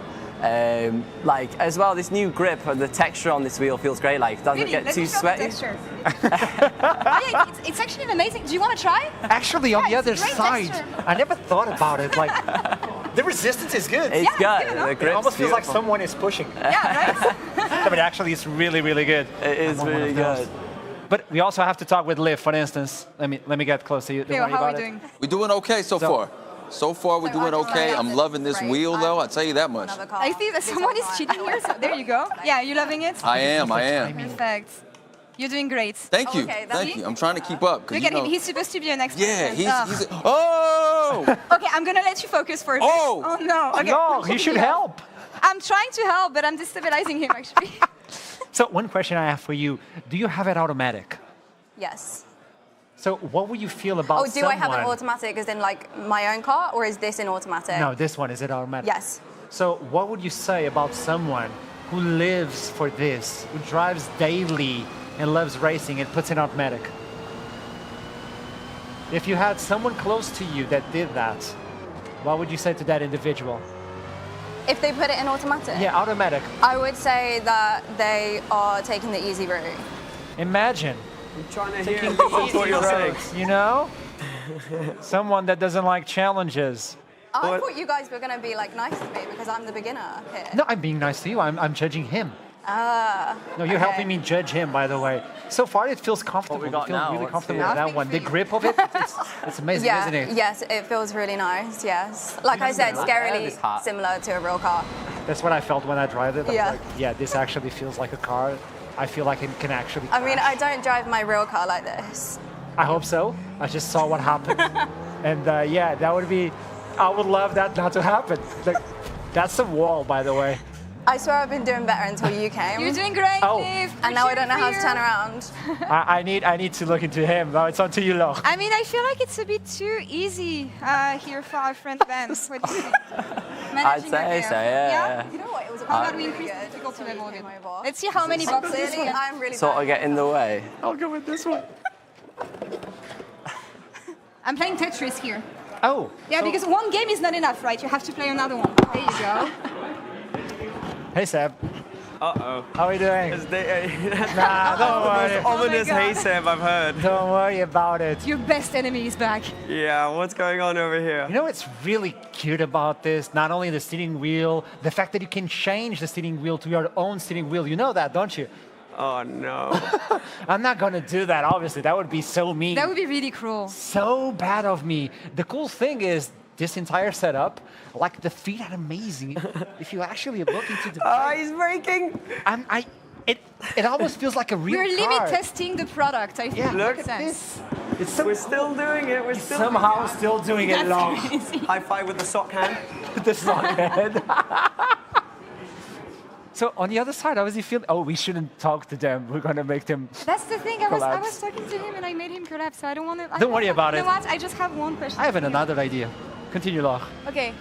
Like, as well, this new grip, the texture on this wheel feels great. Like, doesn't Really? get Let too me show sweaty. The texture. Yeah, it's actually amazing. Do you want to try? Actually, on the it's other a great side, texture. I never thought about it. Like, the resistance is good. It's good. The It grip's almost feels like beautiful. someone is pushing. Yeah, right? I mean, actually, it's really, really good. It is really good. But we also have to talk with Liv, for instance. Let me get close to you. Don't Leo, worry how are about we it. doing? We're doing okay so far. So far, we're doing okay. I'm loving this wheel, though. I'll tell you that much. I see that someone is cheating here. So there you go. Yeah, you loving it? I am. Perfect. You're doing great. Thank you. Thank you. I'm trying to keep up. 'cause, Look you at him. know- He's supposed to be an expert. Yeah, he's. Ugh. Oh! Okay, I'm gonna let you focus for a bit. Oh no. Okay. No, you should help. I'm trying to help, but I'm destabilizing him actually. So one question I have for you: do you have it automatic? Yes. So what would you feel about Oh, do I have an automatic as in like my own car, or is this an automatic? No, this one, is it automatic? Yes. So what would you say about someone who lives for this, who drives daily and loves racing and puts in automatic? If you had someone close to you that did that, what would you say to that individual? If they put it in automatic? Yeah, automatic. I would say that they are taking the easy route. Imagine I'm trying to taking hear the easy what you're saying. roads, you know? Someone that doesn't like challenges. I thought you guys were going to be like nice to me because I'm the beginner here. No, I'm being nice to you. I'm judging him. No, you're helping me judge him, by the way. So far, it feels comfortable. What we got I feel now, really let's comfortable see. with that one. The grip of it, it's amazing, Yeah, isn't it? yes, it feels really nice, yes. Like I said, scarily similar to a real car. That's what I felt when I drive it. I was Yeah. like, yeah, this actually feels like a car. I feel like it can actually I mean, crash. I don't drive my real car like this. I hope so. I just saw what happened. And yeah, that would be, I would love that not to happen. Like, that's a wall, by the way. I swear I've been doing better until you came. You're doing great, Oh. Liv. And now I don't know how to turn around. I need to look into him. No, it's on to you, Laure. I mean, I feel like it's a bit too easy here for our friend Ben. What do you think? I'd say so, yeah. You know what? It was How about we increase the difficulty level a bit? Let's see how many boxes. I'm really Sort bad. of get in the way. I'll go with this one. I'm playing Tetris here. Oh. Yeah, because one game is not enough, right? You have to play another one. There you go. Hey, Seb. Uh-oh. How are you doing? Nah, don't worry. Ominous Oh my hey God. Seb, I've heard. Don't worry about it. Your best enemy is back. Yeah, what's going on over here? You know what's really cute about this? Not only the steering wheel, the fact that you can change the steering wheel to your own steering wheel. You know that, don't you? Oh, no. I'm not gonna do that, obviously. That would be so mean. That would be really cruel. So bad of me. The cool thing is, this entire setup, like the feet are amazing. If you actually look into the... He's braking! It almost feels like a real We're car. limit testing the product, I think. Yeah, look Makes at sense. It's so We're still doing it. We're still somehow still doing it long. High five with the sock hand. The sock hand. So on the other side, how does he feel? Oh, we shouldn't talk to them. We're gonna make them. That's the thing. I was collapse. talking to him and I made him collapse. So I don't want to. Don't worry about You it. know what? I just have one question. I have for you. another idea. Continue, Laure. Okay.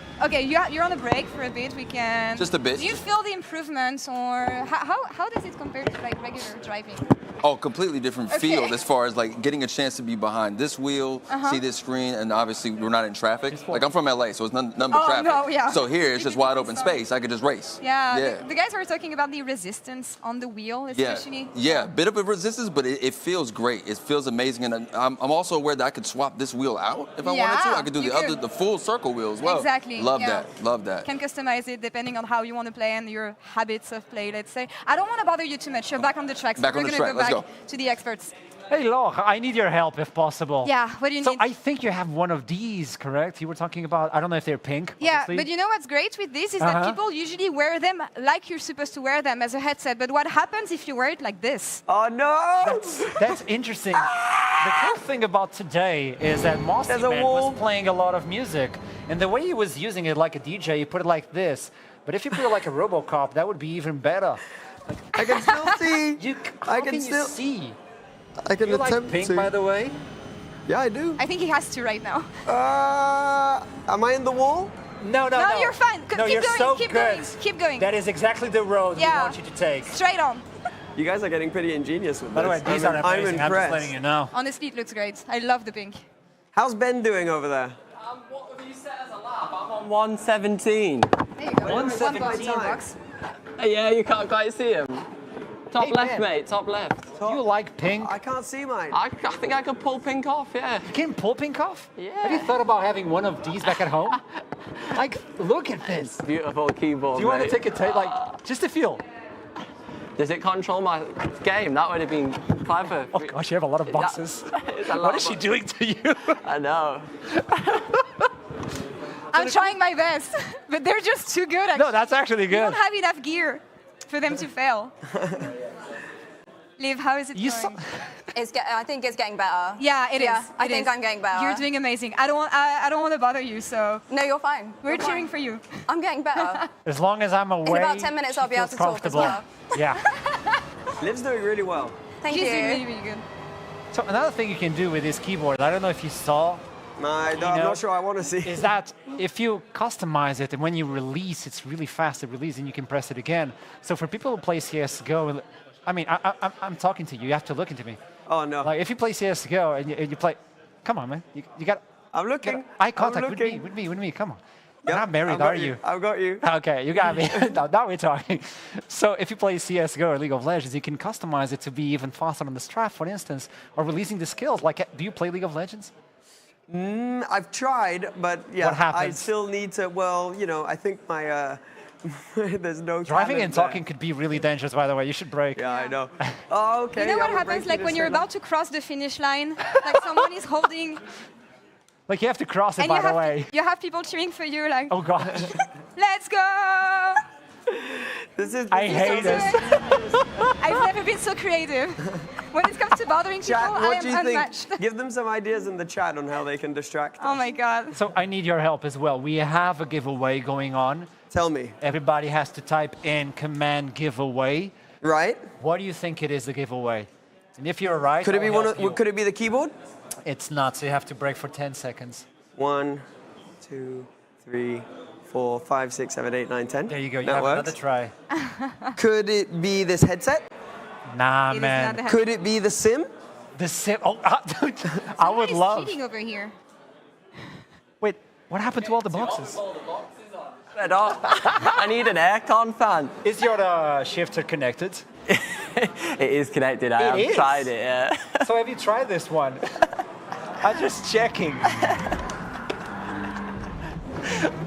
You're on a break for a bit. We can. Just a bit. Do you feel the improvements, or how does it compare to like regular driving? Oh, completely different Okay. field as far as like getting a chance to be behind this wheel, see this screen, and obviously we're not in traffic. Like I'm from LA, so it's none but Oh, traffic. no, yeah. So here it's just wide open space. I could just race. Yeah. The guys were talking about the resistance on the wheel, especially. Yeah, bit of a resistance, but it feels great. It feels amazing, and I'm also aware that I could swap this wheel out if I wanted to. I could do you the full circle wheel as well. Exactly. Love yeah. that. Love that. Can customize it depending on how you want to play and your habits of play. Let's say. I don't want to bother you too much. You're back on the track. So Back we're on the gonna track. go Let's back go. to the experts. Hey, Laure, I need your help if possible. Yeah. What do you So need? I think you have one of these, correct? You were talking about. I don't know if they're pink. Yeah, obviously. but you know what's great with this is that people usually wear them like you're supposed to wear them as a headset. But what happens if you wear it like this? Oh, no! That's interesting. The cool thing about today is that Mossy Man was playing a lot of music, and the way he was using it like a DJ, he put it like this. But if you put it like a RoboCop, that would be even better. Like, I can still see. I can still see. I can you like attempt pink, to. by the way? Yeah, I do. I think he has to right now. Am I in the wall? No, No, you're fine. No, keep you're going. so keep good. going. Keep going. That is exactly the road we Yeah. want you to take. Straight on. You guys are getting pretty ingenious with By the way, this. these are I'm amazing. I'm just impressed. letting you know. Honestly, it looks great. I love the pink. How's Ben doing over there? What have you set as a lap? I'm on 117. There you go. 117 bucks. Yeah, you can't quite see him. Top Hey, left, Ben. mate. Top left. You like pink? I can't see mine. I think I could pull pink off, yeah. You can pull pink off? Yeah. Have you thought about having one of these back at home? Like, look at this. Beautiful keyboard, Do you want to mate. take a tape, like, just to feel? Does it control my game? That would have been clever. Oh gosh, you have a lot of boxes. It's a lot What is she of- doing to you? I know. I'm trying my best, but they're just too good. No, that's actually You good. don't have enough gear for them to fail. Liv, how is it going? I think it's getting better. Yeah, it is. I It think is. I'm getting better. You're doing amazing. I don't want to bother you, so. No, you're fine. We're You're cheering fine. for you. I'm getting better. As long as I'm away. In about 10 minutes, I'll be able to talk as well. Yeah. Liv's doing really well. Thank She's you. doing really, really good. So another thing you can do with this keyboard, I don't know if you saw. I'm not sure I want to see. Is that if you customize it and when you release, it's really fast to release and you can press it again. So for people who play CSGO, I mean, I'm talking to you. You have to look into me. Oh no! Like if you play CSGO and you play, come on, man. You got. I'm looking. Eye contact with me. Come on. You're not married, are you? I've got you. Okay, you got me. now we're talking. So if you play CSGO or League of Legends, you can customize it to be even faster on the strat, for instance, or releasing the skills. Like, do you play League of Legends? I've tried, but yeah, What happens? I still need to. Well, you know, I think my there's no Driving and talent talking could be really dangerous, by the way. You should brake. Yeah, I know. Oh, okay. You know yeah, what we're happens breaking like this when you're right now. about to cross the finish line, like someone is holding, Like you have to cross it, and by the way. you have people cheering for you, like, Oh god. let's go! I hate this. I've never been so creative. When it comes to bothering people, Chat, I what am do you unmatched. think? Give them some ideas in the chat on how they can distract. Oh my god. So I need your help as well. We have a giveaway going on. Tell me. Everybody has to type in command giveaway. Right. What do you think it is, the giveaway? And if you're right, Could it be I'll one? help you. Could it be the keyboard? It's not, so you have to break for 10 seconds. 1, 2, 3, 4, 5, 6, 7, 8, 9, 10. There you go, you That have works. another try. Could it be this headset? Nah, It is man. not the Could it be the sim? The sim, oh, dude, I would Somebody's love. cheating over here. Wait, what happened to all the boxes? I need an aircon fan. Is your shifter connected? It is connected. I It have is? tried it. Yeah. So have you tried this one? I'm just checking.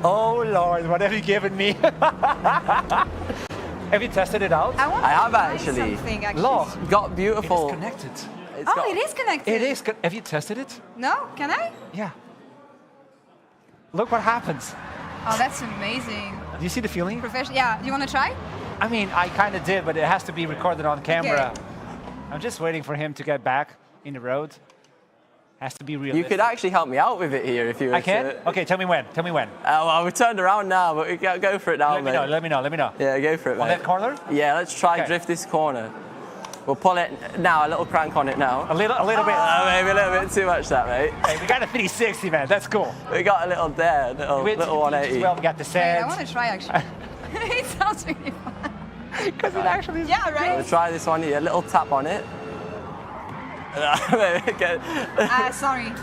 Oh Lord, what have you given me? Have you tested it out? I want I to have try actually. something, actually. Look, Got beautiful. it's connected. It's Oh, got- it is connected. It is. Have you tested it? No? Can I? Yeah. Look what happens. Oh, that's amazing. Do you see the feeling? Professional. Yeah, you want to try? I mean, I kind of did, but it has to be recorded on camera. Okay. I'm just waiting for him to get back in the road. Has to be real. You could actually help me out with it here if you were I can? to- Okay, tell me when. Tell me when. Well, we turned around now, but we can go for it now, Let me mate. know, let me know, let me know. Yeah, go for it, On mate. that corner? Yeah, let's try Okay. drift this corner. We'll pull it now, a little crank on it now. A little bit. Maybe a little bit too much that, mate. Hey, we got a 360, man. That's cool. We got a little there, little 180. Well, we got the Wait, sand. I want to try, actually. It sounds really fun. Because it actually is. Yeah, right? We'll try this one here, a little tap on it. Okay. Sorry.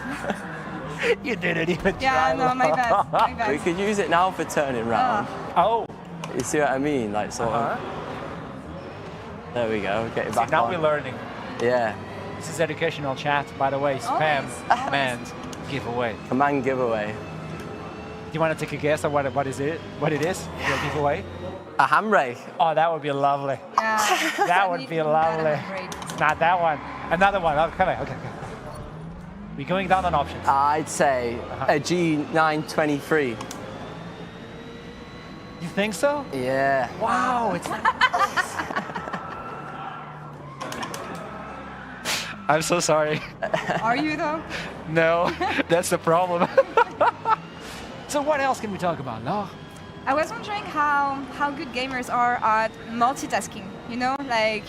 You didn't even Yeah, try. no, my bad. My bad. We could use it now for turning round. Oh. You see what I mean? Like sort of. There we go, get it See, back now on. we're learning. Yeah. This is educational chat, by the way. Spam, command, giveaway. Command giveaway. Do you want to take a guess on what it is? Your giveaway? A handbrake. Oh, that would be lovely. Yeah. That would be lovely. It's not that one. Another one. Oh, come on. Okay. We're going down on options. I'd say a G923. You think so? Yeah. Wow. It's. I'm so sorry. Are you, though? No, that's the problem. So what else can we talk about? No. I was wondering how good gamers are at multitasking, you know, like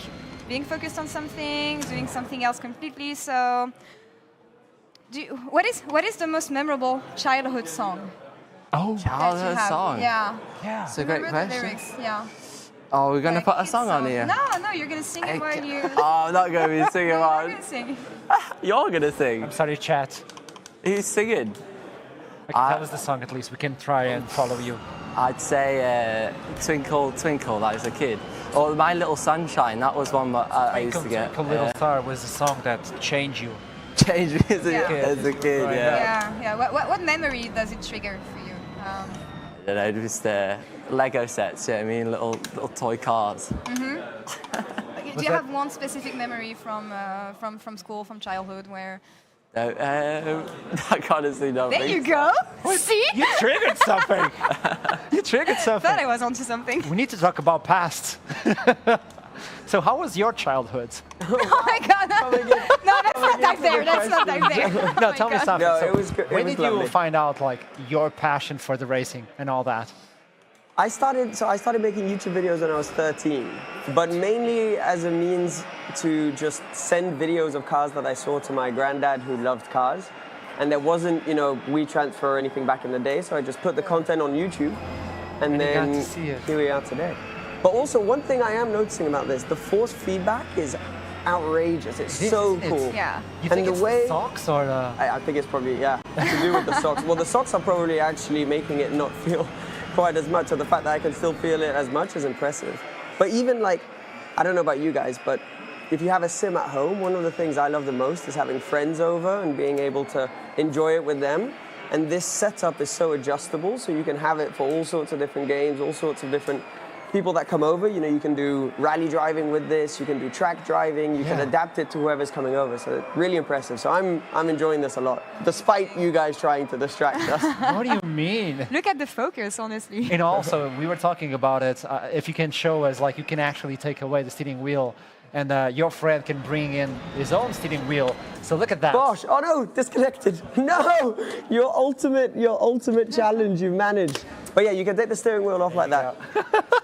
being focused on something, doing something else completely. So, what is the most memorable childhood song? Oh, childhood song. Yeah. Yeah. It's a great Remember the question. lyrics? Yeah. Oh, we're gonna Like, put a it's song on here. No, you're gonna sing it while you. Oh, I'm not gonna be singing You're one. gonna sing. You're gonna sing. I'm sorry, chat. Who's singing? Okay, tell us the song at least. We can try and follow you. I'd say Twinkle, Twinkle, that was a kid. Or My Little Sunshine, that was one that I used to get. Twinkle Little Star was a song that changed you. Changed me as Yeah. a kid, Right. yeah. Yeah. What memory does it trigger for you? I don't know, just Lego sets, you know what I mean? Little toy cars. Do you have one specific memory from school, from childhood, where? No, I honestly don't There think you go. See? You triggered something. You triggered something. Thought I was onto something. We need to talk about past. So how was your childhood? Oh my God! No, that's not dive there. That's not dive there. No, Oh tell my me God. something. No, So it was good. when did you find out like your passion for the racing and all that? I started making YouTube videos when I was 13, but mainly as a means to just send videos of cars that I saw to my granddad who loved cars. And there wasn't, WeTransfer or anything back in the day, so I just put the content on YouTube, and then here we are today. But also, one thing I am noticing about this, the force feedback is outrageous. It's so cool. Yeah. You think it's the socks or the... I think it's probably, to do with the socks. Well, the socks are probably actually making it not feel quite as much, or the fact that I can still feel it as much is impressive. But even like, I don't know about you guys, but if you have a sim at home, one of the things I love the most is having friends over and being able to enjoy it with them. And this setup is so adjustable, so you can have it for all sorts of different games, all sorts of different people that come over. You can do rally driving with this, you can do track driving, you can adapt it to whoever's coming over. So really impressive. So I'm enjoying this a lot, despite you guys trying to distract us. What do you mean? Look at the focus, honestly. And also, we were talking about it, if you can show us, like, you can actually take away the steering wheel, and your friend can bring in his own steering wheel. So look at that. Gosh, oh no, disconnected. No, your ultimate challenge you've managed. But yeah, you can take the steering wheel off like that.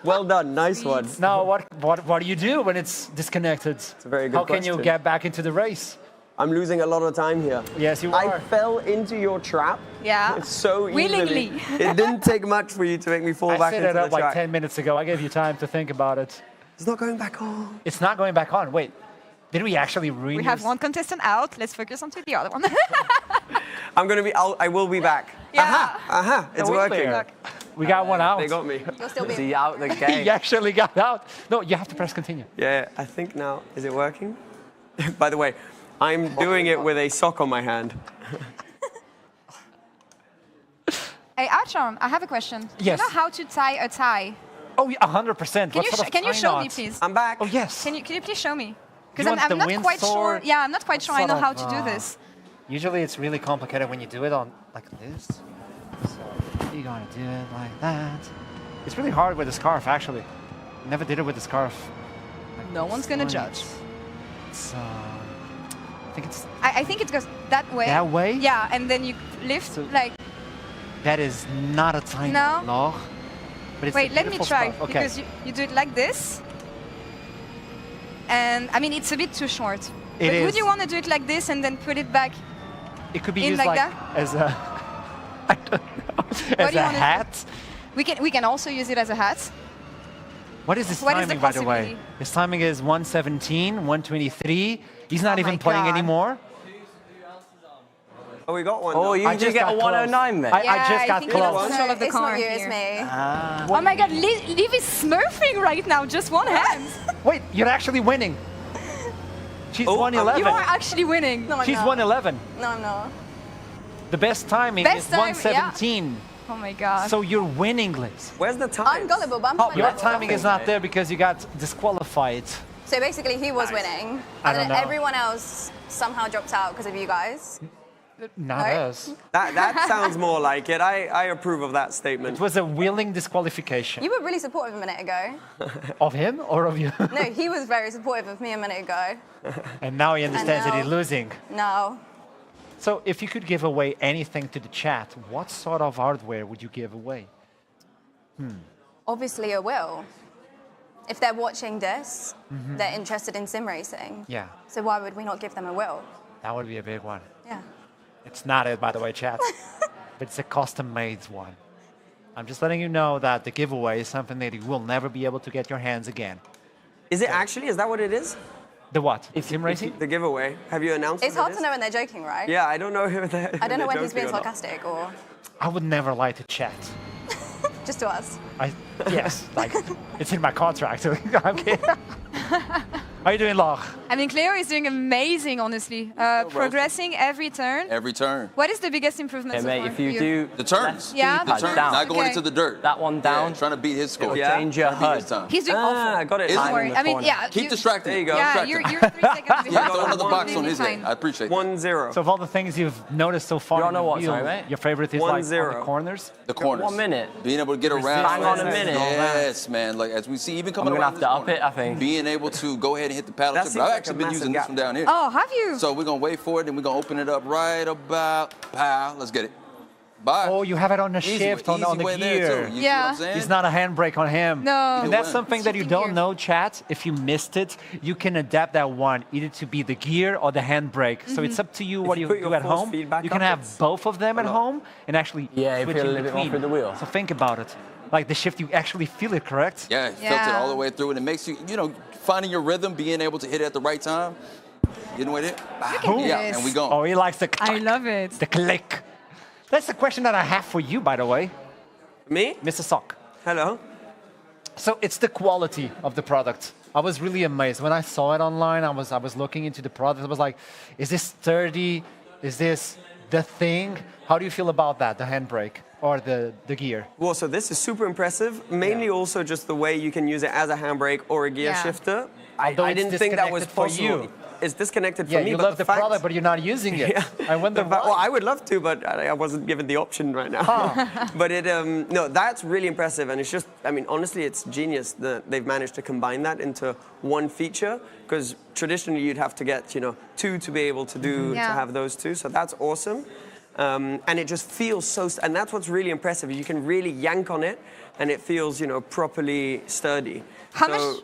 Well done, nice one. Now, what do you do when it's disconnected? It's a very good question. How can you get back into the race? I'm losing a lot of time here. Yes, you are. I fell into your trap. Yeah. It's so easily. Willingly. It didn't take much for you to make me fall back into the track. I set it up like 10 minutes ago. I gave you time to think about it. It's not going back on. It's not going back on. Wait, did we actually renew? We have one contestant out. Let's focus on to the other one. I will be back. Yeah. Aha, it's working. We got one out. They got me. You'll still be. Is he out the game? He actually got out. No, you have to press continue. Yeah, I think now, is it working? By the way, I'm doing it with a sock on my hand. Hey, Archon, I have a question. Yes. Do you know how to tie a tie? Oh, 100%. Can you show me, please? I'm back. Oh, yes. Can you please show me? You Because want I'm the not quite sure. Windsor? Yeah, I'm not quite sure I know how to do this. Usually it's really complicated when you do it on like this. So you're gonna do it like that. It's really hard with the scarf, actually. Never did it with the scarf. Like No one's gonna judge. So I think it's I think it goes that way. That way? Yeah, and then you lift like. that is not a tiny No. law. But it's Wait, a let me beautiful try scarf. Okay. because you do it like this. And I mean, it's a bit too short. It But is. would you want to do it like this and then put it back? It could be in used like like that? as a I don't know, as do you a wanna do? hat. We can also use it as a hat. What is his What is the timing, by the way? possibility? His timing is 1:17, 1:23. He's not Oh even my playing God. anymore. Oh, we got one. Oh, now. you just get got a close. 109, mate. I just got think he close. lost control of the It's car not you, here. it's me. Oh my God, Liv is smurfing right now, just one hand. Wait, you're actually winning. She's Oh, 1:11. You are actually winning. No, I'm She's not. 1:11. No, I'm not. The best timing Best is time, 1:17. Oh my God. So you're winning, Liz. Where's the time? I'm gullible, but I'm Oh, fine. Your timing is not there because you got disqualified. So basically, he was winning, I and don't then know. everyone else somehow dropped out because of you guys. Not Right? us. That sounds more like it. I approve of that statement. It was a willing disqualification. You were really supportive a minute ago. Of him or of you? No, he was very supportive of me a minute ago. And now he understands that know. he's losing. No. So if you could give away anything to the chat, what sort of hardware would you give away? Obviously, I will. If they're watching this, they're interested in sim racing. Yeah, So why would we not give them a will? that would be a big one. Yeah. It's not it, by the way, chat. But it's a custom-made one. I'm just letting you know that the giveaway is something that you will never be able to get your hands again. Is it actually? Is that what it is? The what? Sim racing? The giveaway. Have you announced It's what hard it to is? know when they're joking, right? Yeah, I don't know if they're. I don't know when he's being joking or not. sarcastic or I would never lie to chat. just to us. Yes, like it's in my contract. Okay. How are you doing, Log? I mean, Cleo is doing amazing, honestly. Progressing every turn. Every turn. What is the biggest improvement so mate, far if for you you? do The turns. Yeah? The turns. down. Not going Okay. into the dirt. that one down, Yeah, trying to beat his score. Yeah. change your Trying to beat his HUD. time. He's doing Ah, awful. got it. Is Don't it? worry. I mean, yeah. Keep distracting. There you go. Yeah, Distract you're him. 3 seconds behind. Yeah, throw another box on Completely his fine. head. I appreciate that. 1-0. So of all the things you've noticed so far, You're in on a the what, wheel, sorry, mate? your favorite is like on 1-0. the corners? The corners. 1 minute. Being able to get around. Bang on a minute. Yes, man. Like as we see, even coming I'm gonna around have this to up corner, it, I think. Being able to go ahead and hit the paddle That shift. seems I've like actually a been massive using this gap. from down here. Oh, have you? So we're gonna wait for it, and we're gonna open it up right about pow. Let's get it. Bye. Oh, you have it on the shift, on the way there, gear. too. You see what I'm saying? It's not a handbrake on him. No. And that's something that you don't know, chat. If you missed it, you can adapt that one either to be the gear or the handbrake. So it's up to you what you do at home. You can have both of them at home and actually you switch feel a in little bit more between. through the wheel. So think about it. Like the shift, you actually feel it, correct? Yeah, it felt it all the way through, and it makes you, finding your rhythm, being able to hit it at the right time. Getting with it. Yeah, and we go. Oh, he likes the I love it. The click. That's the question that I have for you, by the way. Me? Mr. Sock. Hello. So it's the quality of the product. I was really amazed. When I saw it online, I was looking into the product. I was like, is this sturdy? Is this the thing? How do you feel about that, the handbrake or the gear? Well, so this is super impressive. Mainly also just the way you can use it as a handbrake or a gear shifter. I didn't think that was possible. It's disconnected for me. You but love the product, but you're not using it. I wonder why. Well, I would love to, but I wasn't given the option right now. But no, that's really impressive, and it's just, honestly, it's genius that they've managed to combine that into one feature. Because traditionally, you'd have to get two to be able to do to have those two. So that's awesome, and it just feels so. And that's what's really impressive. You can really yank on it, and it feels properly sturdy.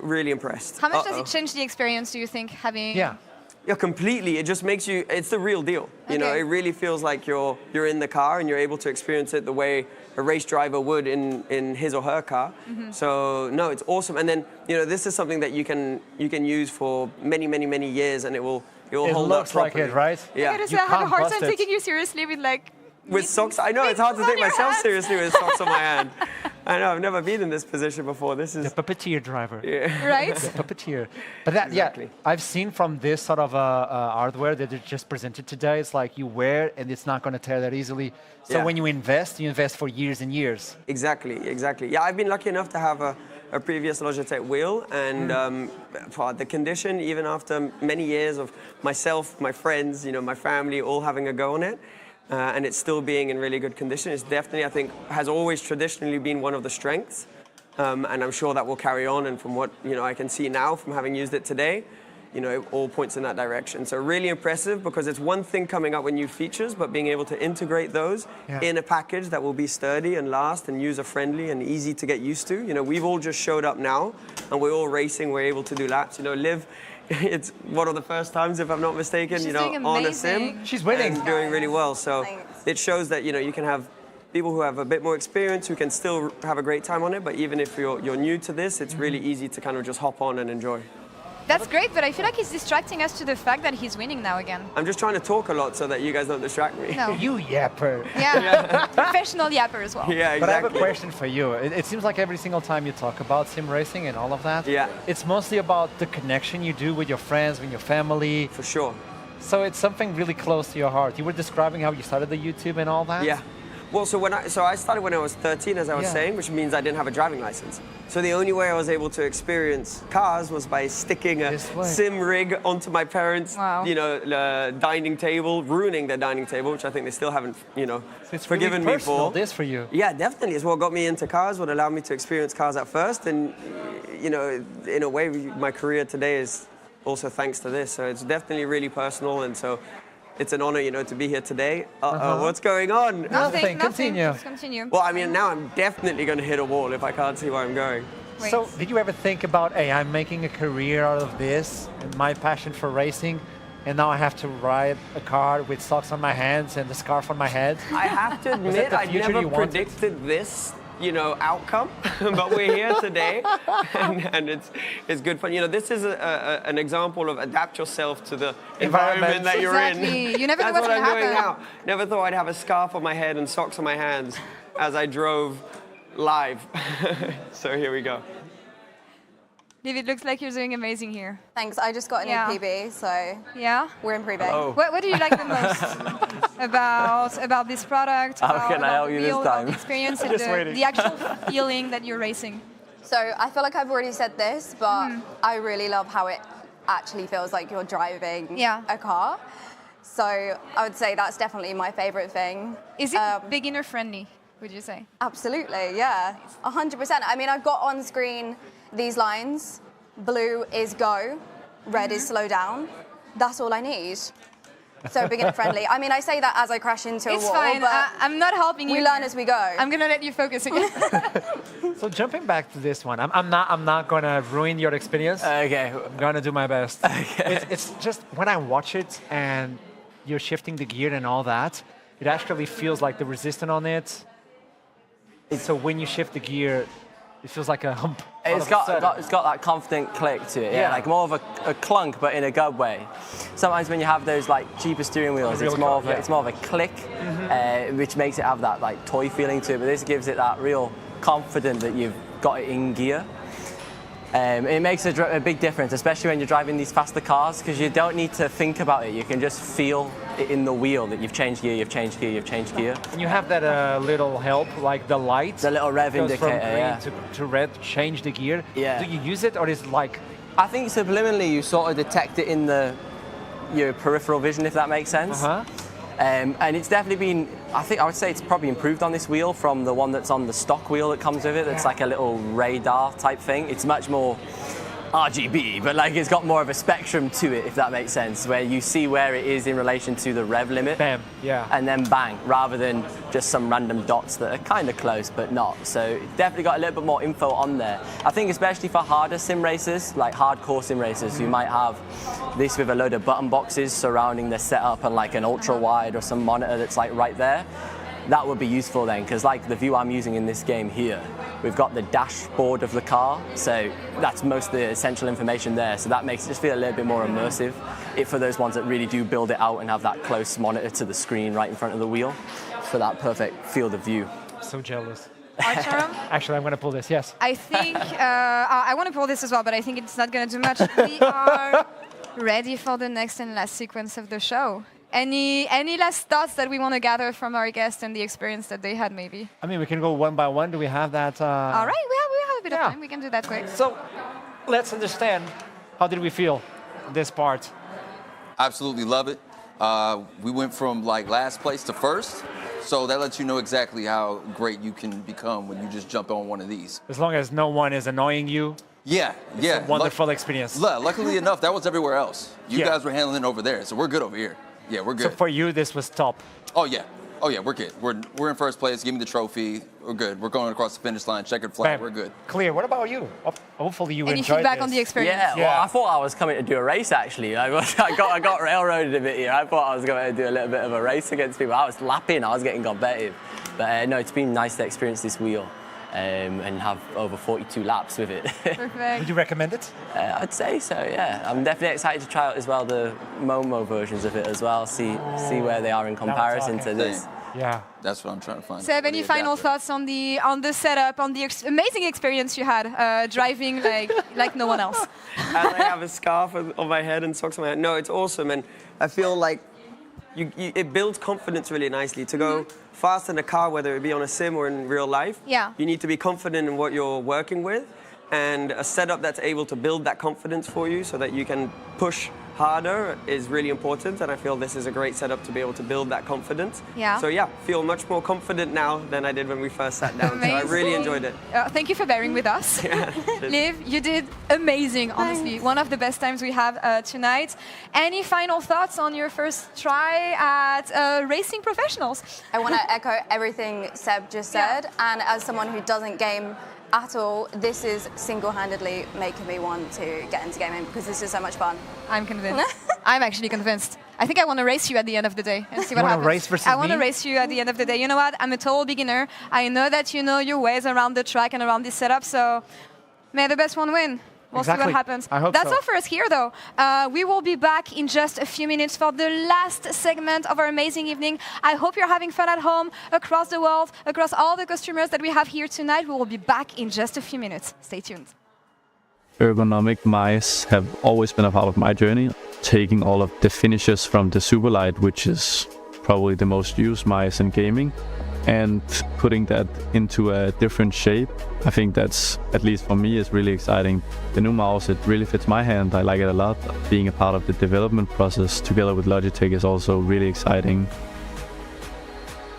Really impressed. How much does it change the experience, do you think, having... Yeah, completely. It just makes you, it's the real deal. It really feels like you're in the car and you're able to experience it the way a race driver would in his or her car. So no, it's awesome. And then, this is something that you can use for many, many, many years, and it will hold up properly. It, right? Yeah. I have a hard time taking you seriously with socks. I know, it's hard to take myself seriously with socks on my hand. I know, I've never been in this position before. This is the puppeteer driver. Yeah. Right? The puppeteer. But that, I've seen from this sort of hardware that they just presented today, it's like you wear it and it's not going to tear that easily. So when you invest for years and years. Exactly. Yeah, I've been lucky enough to have a previous Logitech wheel, and the condition, even after many years of myself, my friends, my family, all having a go on it, and it's still being in really good condition. It's definitely, I think, has always traditionally been one of the strengths, and I'm sure that will carry on. And from what I can see now, from having used it today, it all points in that direction. So really impressive, because it's one thing coming up with new features, but being able to integrate those in a package that will be sturdy and last and user-friendly and easy to get used to. We've all just showed up now, and we're all racing. We're able to do laps. Liv, it's one of the first times, if I'm not mistaken, on a sim. She's winning. And doing really well. So it shows that, you can have people who have a bit more experience who can still have a great time on it, but even if you're new to this, it's really easy to kind of just hop on and enjoy. That's great, but I feel like he's distracting us to the fact that he's winning now again. I'm just trying to talk a lot so that you guys don't distract me. No. You yapper. Yeah, professional yapper as well. Yeah, exactly. But I have a question for you. It seems like every single time you talk about sim racing and all of that, it's mostly about the connection you do with your friends, with your family. For sure. So it's something really close to your heart. You were describing how you started the YouTube and all that? Yeah. Well, so I started when I was 13, as I was saying, which means I didn't have a driving license. So the only way I was able to experience cars was by sticking a sim rig onto my parents' dining table, ruining their dining table, which I think they still haven't, forgiven really me for. This for you. Yeah, definitely. It's what got me into cars, what allowed me to experience cars at first, and in a way, my career today is also thanks to this. So it's definitely really personal, and so. It's an honor, to be here today. What's going on? Nothing. Continue. Just continue. Well, now I'm definitely going to hit a wall if I can't see where I'm going. Wait. So did you ever think about, hey, I'm making a career out of this, and my passion for racing, and now I have to ride a car with socks on my hands and the scarf on my head? I have to admit, I never predicted this, outcome, but we're here today, and it's good fun. This is an example of adapt yourself to the environment that you're in. You never know what's going to happen. Doing now. Never thought I'd have a scarf on my head and socks on my hands as I drove live. So here we go. Liv, it looks like you're doing amazing here. Thanks. I just got a new PB, so we're in pre-bay. What do you like the most about this product? How can I help you this time? The experience and the actual feeling that you're racing. So I feel like I've already said this, but I really love how it actually feels like you're driving a car. So I would say that's definitely my favorite thing. Is it beginner friendly, would you say? Absolutely, yeah. 100%. I've got on screen these lines. Blue is go, red is slow down. That's all I need. so beginner friendly. I mean, I say that as I crash into a wall. It's fine. But I'm not helping you. We learn as we go. I'm gonna let you focus again. So jumping back to this one, I'm not gonna ruin your experience. Okay. I'm gonna do my best. Okay. It's just when I watch it and you're shifting the gear and all that, it actually feels like the resistance on it. So when you shift the gear, it feels like a hump. It's got that confident click to it, yeah. Like more of a clunk, but in a good way. Sometimes when you have those like cheaper steering wheels, it's more of a click, which makes it have that like toy feeling to it. But this gives it that real confidence that you've got it in gear. It makes a big difference, especially when you're driving these faster cars, because you don't need to think about it. You can just feel it in the wheel that you've changed gear, you've changed gear, you've changed gear. And you have that little help, like the light. The little rev indicator, from green to red, change the gear. Yeah. Do you use it, or is it like? I think subliminally you sort of detect it in your peripheral vision, if that makes sense. And it's definitely been, I would say it's probably improved on this wheel from the one that's on the stock wheel that comes with it. That's like a little radar type thing. It's much more RGB, but like it's got more of a spectrum to it, if that makes sense, where you see where it is in relation to the rev limit. Bam, yeah. And then bang, rather than just some random dots that are kind of close, but not. So it's definitely got a little bit more info on there. I think especially for harder sim racers, like hardcore sim racers, you might have this with a load of button boxes surrounding the setup and like an ultra wide or some monitor that's like right there. That would be useful then, because like the view I'm using in this game here, we've got the dashboard of the car, so that's most of the essential information there, so that makes it just feel a little bit more immersive for those ones that really do build it out and have that close monitor to the screen right in front of the wheel for that perfect field of view. So jealous. Archerum? Actually, I'm going to pull this, yes. I think, I want to pull this as well, but I think it's not going to do much. We are ready for the next and last sequence of the show. Any last thoughts that we want to gather from our guests and the experience that they had, maybe? I mean, we can go one by one. Do we have that? All right, we have a bit of time. We can do that quick. So let's understand, how did we feel this part? Absolutely love it. We went from like last place to first. So that lets you know exactly how great you can become when you just jump on one of these. As long as no one is annoying you. Yeah, it's a wonderful experience. Luckily enough, that was everywhere else. You guys were handling it over there, so we're good over here. Yeah, we're good. So for you, this was top. Oh yeah, we're good. We're in first place. Give me the trophy. We're good. We're going across the finish line. Checkered flag. We're good. Clear. What about you? Hopefully you enjoyed this. Any feedback on the experience? Yeah, well, I thought I was coming to do a race actually. I got railroaded a bit here. I thought I was going to do a little bit of a race against people. I was lapping. I was getting competitive. But no, it's been nice to experience this wheel. And have over 42 laps with it. Perfect. Would you recommend it? I'd say so, yeah. I'm definitely excited to try out as well the Momo versions of it as well, see where they are in comparison to this. Yeah. That's what I'm trying to find. Seb, any final thoughts on the setup, on the amazing experience you had driving like no one else? And I have a scarf on my head and socks on my head. No, it's awesome, and I feel like it builds confidence really nicely to go fast in a car, whether it be on a sim or in real life. Yeah. You need to be confident in what you're working with, and a setup that's able to build that confidence for you so that you can push harder is really important, and I feel this is a great setup to be able to build that confidence. Yeah. So yeah, feel much more confident now than I did when we first sat down. So I really enjoyed it. Thank you for bearing with us. Yeah. Liv, you did amazing, honestly. Thanks. One of the best times we have tonight. Any final thoughts on your first try at Racing Professionals? I want to echo everything Seb just said, and as someone who doesn't game at all, this is single-handedly making me want to get into gaming because this is so much fun. I'm convinced. I'm actually convinced. I think I want to race you at the end of the day and see what happens. Race versus I want to race you at the end of the day. You know what? I'm a total beginner. I know that you know your ways around the track and around this setup, so may the best one win. We'll see what happens. I hope That's so. all for us here, though. We will be back in just a few minutes for the last segment of our amazing evening. I hope you're having fun at home, across the world, across all the customers that we have here tonight. We will be back in just a few minutes. Stay tuned. Ergonomic mice have always been a part of my journey, taking all of the finishes from the Superlight, which is probably the most used mice in gaming, and putting that into a different shape. I think that's, at least for me, is really exciting. The new mouse, it really fits my hand. I like it a lot. Being a part of the development process together with Logitech is also really exciting.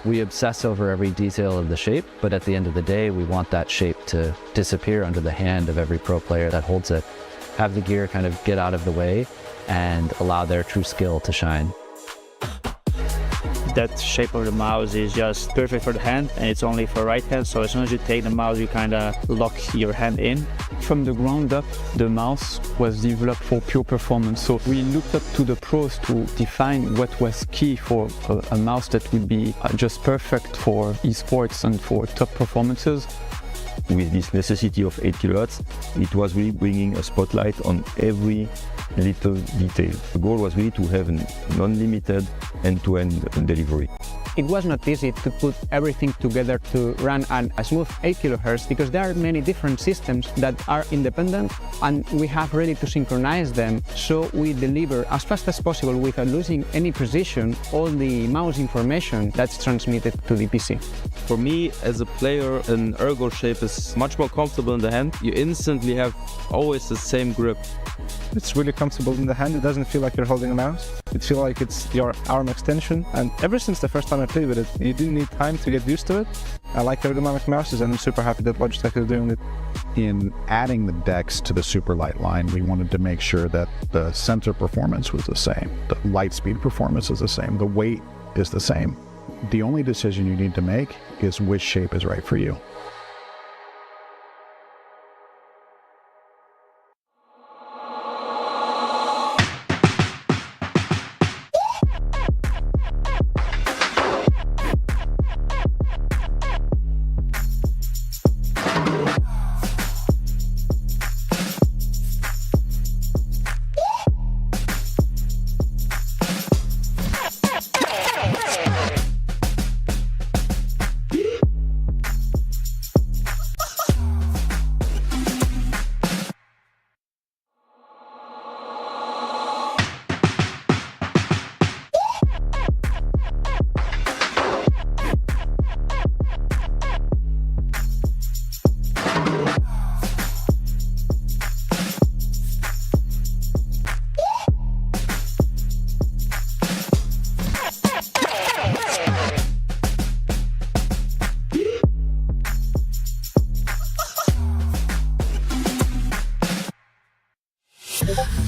We obsess over every detail of the shape, but at the end of the day, we want that shape to disappear under the hand of every pro player that holds it. Have the gear kind of get out of the way and allow their true skill to shine. that shape of the mouse is just perfect for the hand, and it's only for right hand, so as soon as you take the mouse you kind of lock your hand in. From the ground up, the mouse was developed for pure performance, so we looked up to the pros to define what was key for a mouse that would be just perfect for esports and for top performances. With this necessity of 8 kHz, it was really bringing a spotlight on every little detail. The goal was really to have an unlimited end-to-end delivery. It was not easy to put everything together to run on a smooth 8 kHz because there are many different systems that are independent and we have really to synchronize them so we deliver as fast as possible without losing any precision all the mouse information that's transmitted to the PC. For me, as a player, an ergo shape is much more comfortable in the hand. You instantly have always the same grip. It's really comfortable in the hand. It doesn't feel like you're holding a mouse. It feels like it's your arm extension. And ever since the first time I played with it, you didn't need time to get used to it. I like ergonomic mouses and I'm super happy that Logitech is doing it. In adding the decks to the Superlight line, we wanted to make sure that the sensor performance was the same. The light speed performance is the same. The weight is the same. The only decision you need to make is which shape is right for you.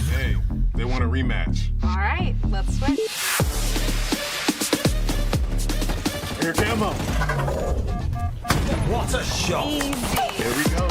Hey, they want a rematch. All right, let's switch. Here, Camo. What a shot. Easy. Here we go.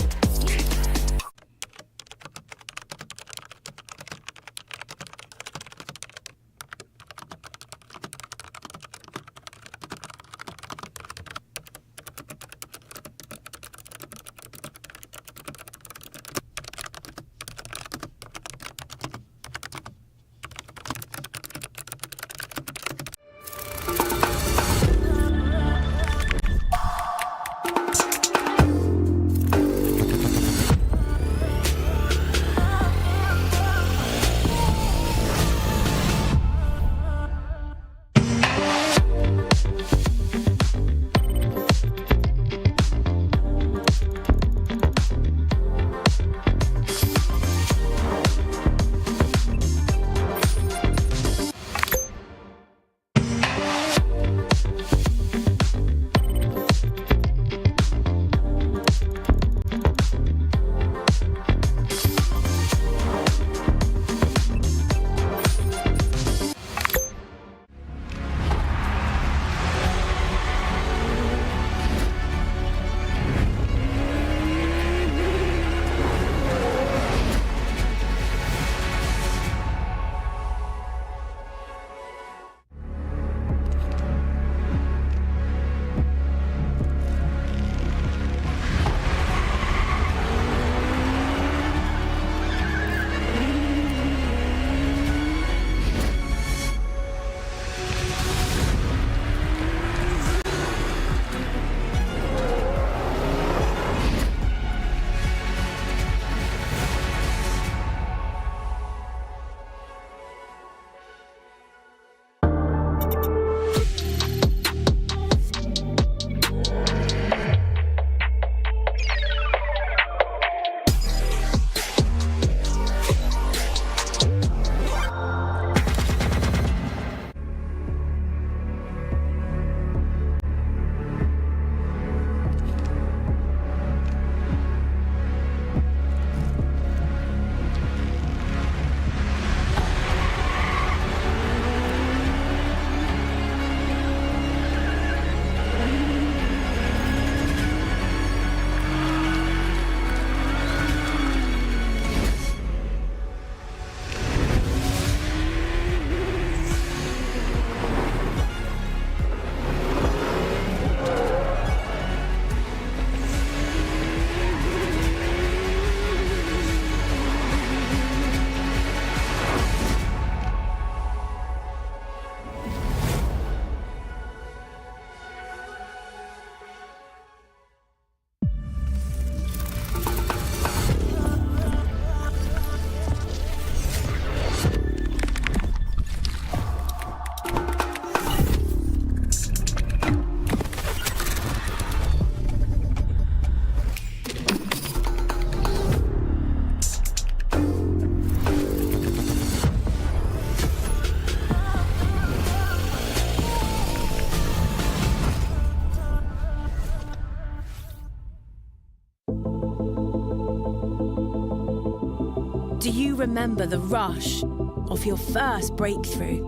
remember the rush of your first breakthrough.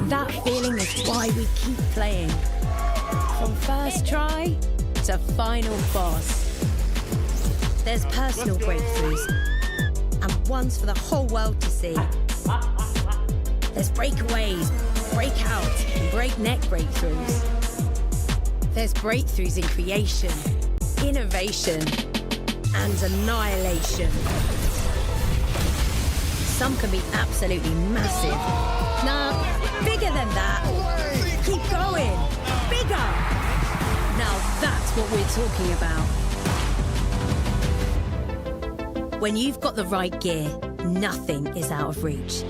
That feeling is why we keep playing. From first try to final boss. There's personal breakthroughs, and ones for the whole world to see. There's breakaways, breakouts, and breakneck breakthroughs. There's breakthroughs in creation, innovation, and annihilation. Some can be absolutely massive. Nah, bigger than that. Keep going. Bigger. Now that's what we're talking about. When you've got the right gear, nothing is out of reach.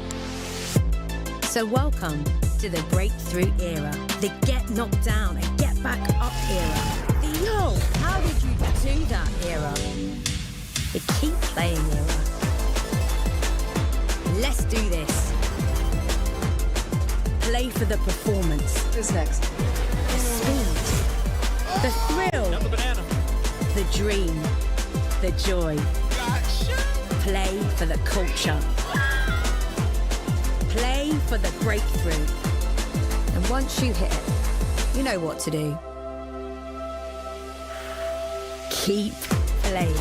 So welcome to the breakthrough era, the get knocked down and get back up era, the yo, how did you do that era, the keep playing era. Let's do this. Play for the performance. Who's next? The speed, the thrill, the dream, the joy. Play for the culture. Play for the breakthrough. And once you hit it, you know what to do. Keep playing.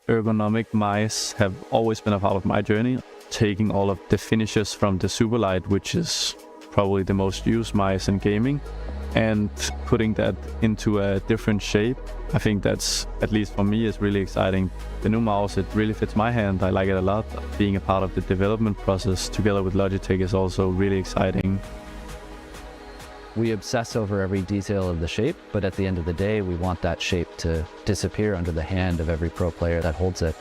Ergonomic mice have always been a part of my journey. Taking all of the finishes from the Superlight, which is probably the most used mice in gaming, and putting that into a different shape. I think that's, at least for me, is really exciting. The new mouse, it really fits my hand. I like it a lot. Being a part of the development process together with Logitech is also really exciting. We obsess over every detail of the shape, but at the end of the day, we want that shape to disappear under the hand of every pro player that holds it.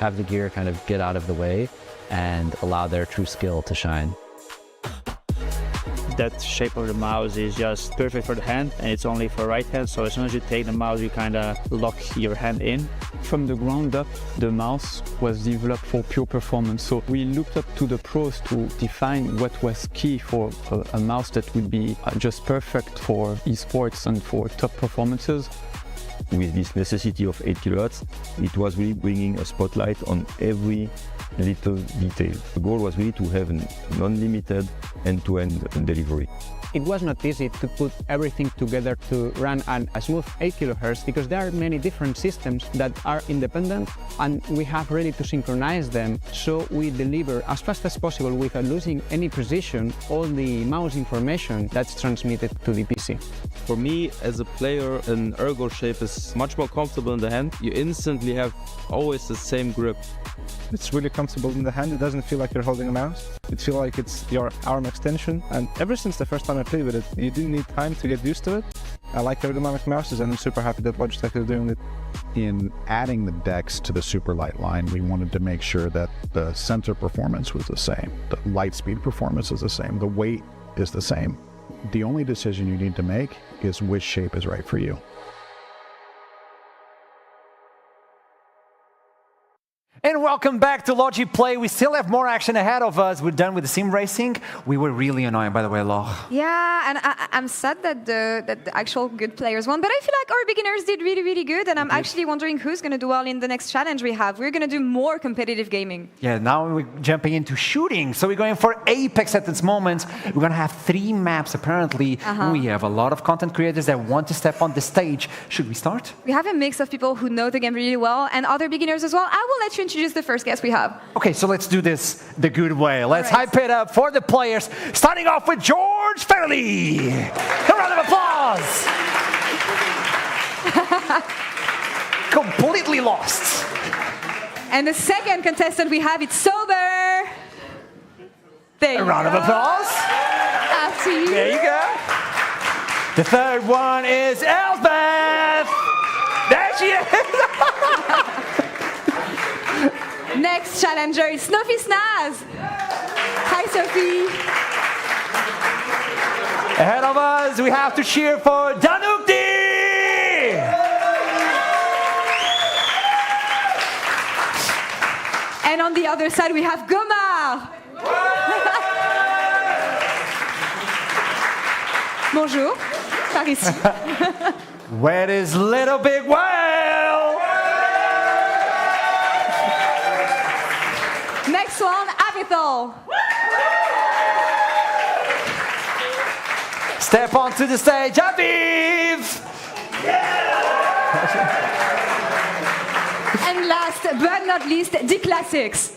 Have the gear kind of get out of the way and allow their true skill to shine. That shape of the mouse is just perfect for the hand, and it's only for right hand, so as soon as you take the mouse, you kind of lock your hand in. From the ground up, the mouse was developed for pure performance. So we looked up to the pros to define what was key for a mouse that would be just perfect for esports and for top performances. With this necessity of 8 kHz, it was really bringing a spotlight on every little detail. The goal was really to have an unlimited end-to-end delivery. It was not easy to put everything together to run a smooth 8 kHz because there are many different systems that are independent, and we have really to synchronize them so we deliver as fast as possible without losing any precision all the mouse information that's transmitted to the PC. For me, as a player, an ergo shape is much more comfortable in the hand. You instantly have always the same grip. It's really comfortable in the hand. It doesn't feel like you're holding a mouse. It feels like it's your arm extension. And ever since the first time I played with it, you didn't need time to get used to it. I like ergonomic mouses, and I'm super happy that Logitech is doing it. In adding the decks to the Superlight line, we wanted to make sure that the sensor performance was the same. The light speed performance is the same. The weight is the same. The only decision you need to make is which shape is right for you. And welcome back to Logi Play. We still have more action ahead of us. We're done with the sim racing. We were really annoying, by the way, Log. Yeah, and I'm sad that the actual good players won, but I feel like our beginners did really, really good, and I'm actually wondering who's going to do well in the next challenge we have. We're going to do more competitive gaming. Yeah, now we're jumping into shooting. So we're going for Apex at this moment. We're going to have 3 maps, apparently. We have a lot of content creators that want to step on the stage. Should we start? We have a mix of people who know the game really well and other beginners as well. I will let you introduce the first guest we have. Okay, so let's do this the good way. Let's hype it up for the players. Starting off with George Fairley. A round of applause. Completely lost. And the second contestant we have, it's Sober. There A round of applause. After you. There you go. The third one is Elspeth. There she is! Next challenger is Snuffy Snaz. Hi, Sophie. Ahead of us, we have to cheer for Danukti! And on the other side, we have Gomar. Bonjour. Par ici. Where is Little Big Whale? Next one, Avithal. Step onto the stage, Aviv! And last but not least, the Classics.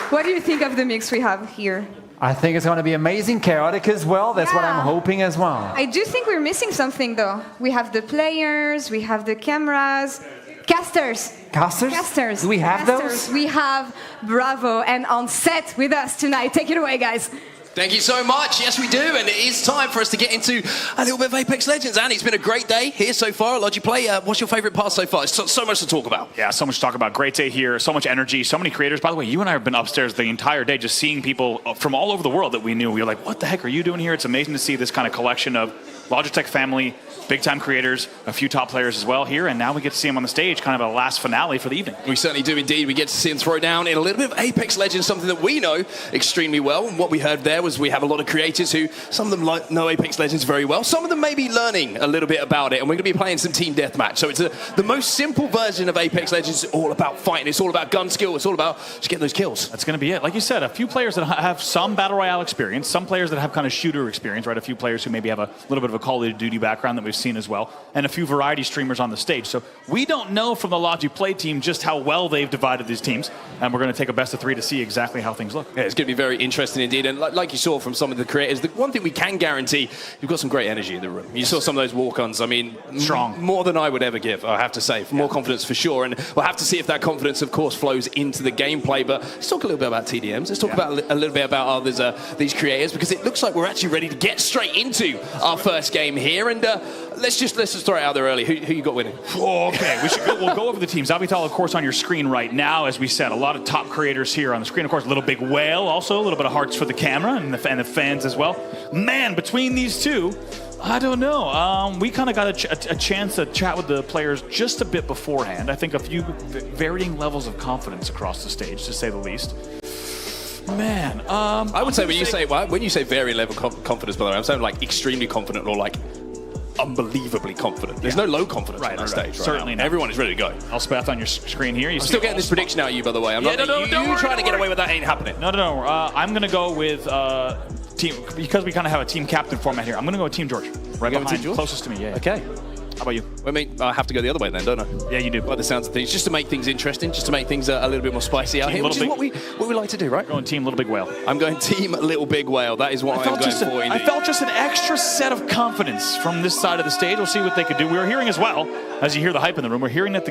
What do you think of the mix we have here? I think it's going to be amazing, chaotic as well. That's what I'm hoping as well. I do think we're missing something though. We have the players, we have the cameras, casters. Casters? Casters. Do we have Casters. those? We have Bravo and on set with us tonight. Take it away, guys. Thank you so much. Yes, we do. And it is time for us to get into a little bit of Apex Legends. And it's been a great day here so far at Logi Play. What's your favorite part so far? It's so much to talk about. Yeah, so much to talk about. Great day here. So much energy. So many creators. By the way, you and I have been upstairs the entire day just seeing people from all over the world that we knew. We were like, what the heck are you doing here? It's amazing to see this kind of collection of Logitech family, big-time creators, a few top players as well here, and now we get to see them on the stage, kind of a last finale for the evening. We certainly do indeed. We get to see them throw down in a little bit of Apex Legends, something that we know extremely well. And what we heard there was we have a lot of creators who, some of them know Apex Legends very well. Some of them may be learning a little bit about it, and we're going to be playing some team deathmatch. So it's the most simple version of Apex Legends. It's all about fighting. It's all about gun skill. It's all about just getting those kills. That's going to be it. Like you said, a few players that have some Battle Royale experience, some players that have kind of shooter experience, right? A few players who maybe have a little bit of a Call of Duty background that we've seen as well, and a few variety streamers on the stage. So we don't know from the Logi Play team just how well they've divided these teams, and we're going to take a best of 3 to see exactly how things look. Yeah, it's going to be very interesting indeed. And like you saw from some of the creators, the one thing we can guarantee, you've got some great energy in the room. You saw some of those walk-ons. I mean, strong. More than I would ever give, I have to say. More confidence for sure. And we'll have to see if that confidence, of course, flows into the gameplay. But let's talk a little bit about TDMs. Let's talk about a little bit about these creators, because it looks like we're actually ready to get straight into our first game here. And let's just throw it out there early. Who you got winning? Oh, okay, we'll go over the teams. Avital, of course, on your screen right now. As we said, a lot of top creators here on the screen. Of course, Little Big Whale, also a little bit of hearts for the camera and the fans as well. Man, between these two, I don't know. We kind of got a chance to chat with the players just a bit beforehand. I think a few varying levels of confidence across the stage, to say the least. Man, I would say when you say varying level confidence, by the way, I'm saying like extremely confident or like unbelievably confident. There's no low confidence on that stage right Certainly now. not. Everyone is ready to go. Elspeth on your screen here. I'm still getting this prediction out of you, by the way. I'm not you trying to get away with that ain't happening. No. I'm going to go with team, because we kind of have a team captain format here. I'm going to go with Team George. Right behind you, closest to me. Yeah. Okay. How about you? I mean, I have to go the other way then, don't I? Yeah, you do. By the sounds of things, just to make things interesting, just to make things a little bit more spicy out here, which is what we like to do, right? Going Team Little Big Whale. I'm going Team Little Big Whale. That is what I'm going for. I felt just an extra set of confidence from this side of the stage. We'll see what they could do. We were hearing as well, as you hear the hype in the room, we're hearing that the